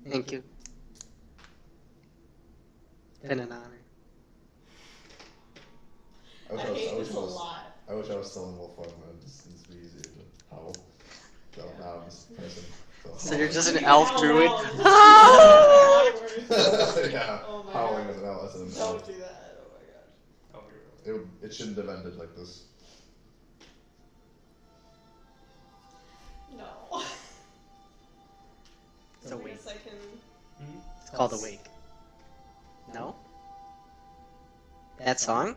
Thank you. Been an honor. I wish I I was. hate I wish this I a was. lot. I wish I was still in wolf form. It'd be easier to howl. So now I'm just person. So you're just an You elf can druid? howl now. Ah! Yeah. Oh my Howling God. as an elf. As an Don't elf. do that. Oh my god. Oh, here we go. It shouldn't have ended like this. No. It's a I wake. guess I can. It's called a wake. No? That song?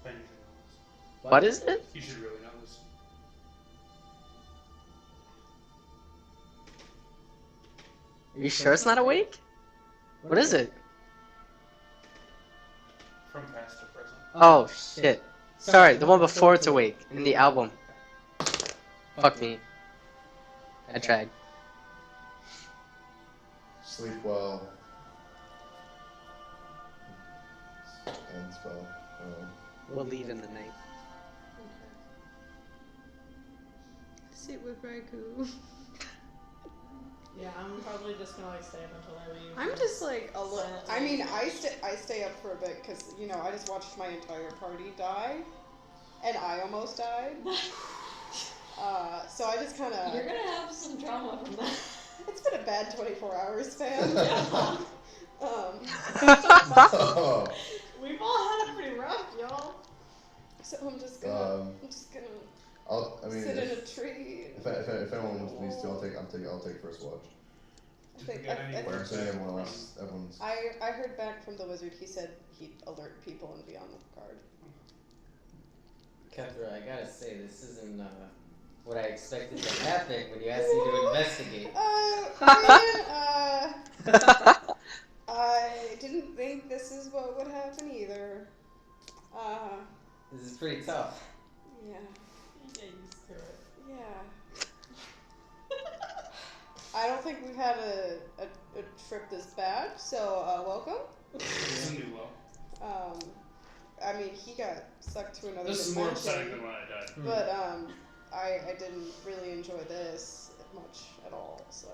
Ben, you should know What is it? this. You should really know this. Are you sure it's not a wake? What is it? From past to present. Oh, shit. Sorry, the one before it's awake, in the album. Fuck me. I tried. Sleep well. And spell. We'll leave in the night. Sit with Raikou. Yeah, I'm probably just gonna like stay up until I leave. I'm just like a little. Silently. I mean, I stay up for a bit because I just watched my entire party die, and I almost died. So I just kind of. You're gonna have some trauma from that. It's been a bad 24 hours span. Oh. We've all had it pretty rough, y'all. So I'm just gonna. I mean, sit in a if, tree. if anyone needs to, I'll take first watch. I think. Get any But I'm word saying back everyone from- else, everyone's. I heard back from the wizard. He said he'd alert people and be on the guard. Kethra, I gotta say, this isn't what I expected to happen when you asked me to investigate. I didn't think this is what would happen either. This is pretty tough. Yeah. You get used to it. Yeah. I don't think we've had a trip this bad, so welcome. It's a new low. I mean, he got sucked to another This is dimension. more upsetting than when I died. But I didn't really enjoy this much at all. So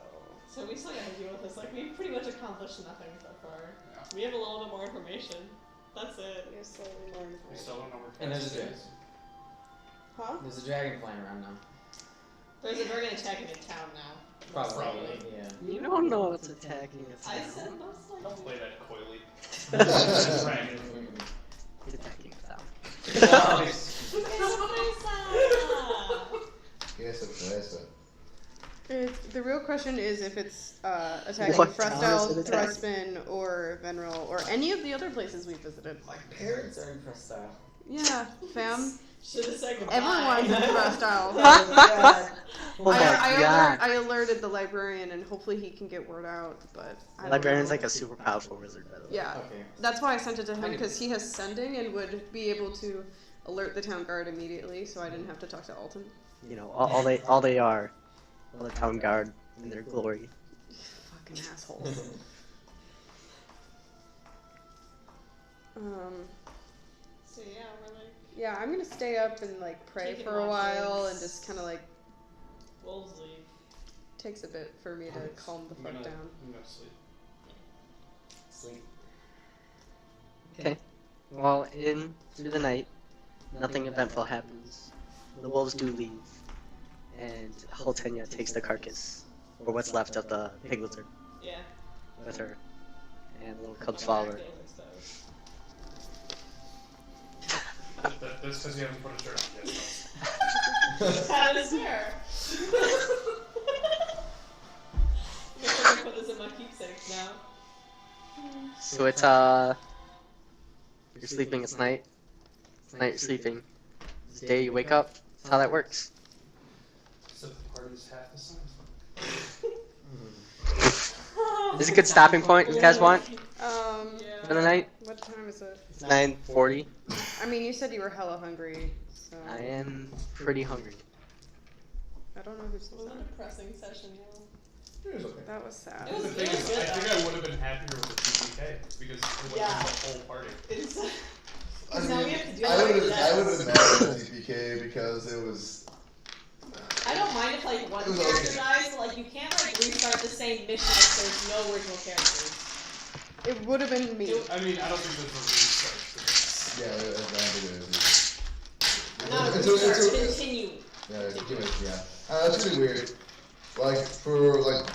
So we still gotta deal with this. Like, we've pretty much accomplished nothing so far. Yeah. We have a little bit more information. That's it. we have slightly more We information. still don't know where And there's Cass a is. Huh? There's a dragon flying around now. There's a dragon attacking in town now. most Probably, likely. yeah. You don't know what's attacking us I now. said most likely. Don't play that coyly. Dragon. It's attacking us now. Yes, yes. The real question is if it's attacking What town is Frostdal, it attacking? Thruspin, or Venril, or any of the other places we visited. My parents are in Frostyle. Yeah, fam. Should have said goodbye. Everyone's in Frostdal. Oh my god. I alerted the librarian, and hopefully he can get word out. But I don't Librarian's know. like a super powerful wizard, by the way. Yeah, Okay. that's why I sent it to him because he has sending and would be able to alert the town guard immediately, so I didn't have to talk to Alton. You know, all the town guard in their glory. Fucking assholes. So yeah, we're like Yeah, I'm gonna stay up and like pray Taking for a while watches. and just kind of like wolves leave. takes a bit for me to calm the I'm fuck gonna, down. I'm gonna sleep. Sleep. Okay. Well, through the night, nothing eventful happens. The wolves do leave, and Holtenia takes the carcass, or what's left of the pig lizard, Yeah. with her, and little cubs follow her. That's because you haven't put a shirt on yet. That is fair. I'm gonna put this in my keepsakes now. So it's you're sleeping. It's night. It's night. You're sleeping. It's day. You wake up. That's how that works. Except the party's half the size. This is a good stopping point. If you guys want Yeah. for the night. What time is it? It's 9:40. I mean, you said you were hella hungry, so I am pretty hungry. I don't know who said It was a that. depressing session, y'all. It was okay. That was sad. It was The thing really is, good, I think though. I would have been happier with the TPK because it wasn't Yeah. the whole party. It's, I now we mean, have to do I would have that. been mad at TPK because it was. I don't mind if like one It was character okay. dies, but like you can't like restart the same mission if there's no original characters. It would have been me. I mean, I don't think there's a restart for this. Yeah, I think it is. Not a It's restart, a- continue. Yeah, it's really, yeah. It's really weird. Like for like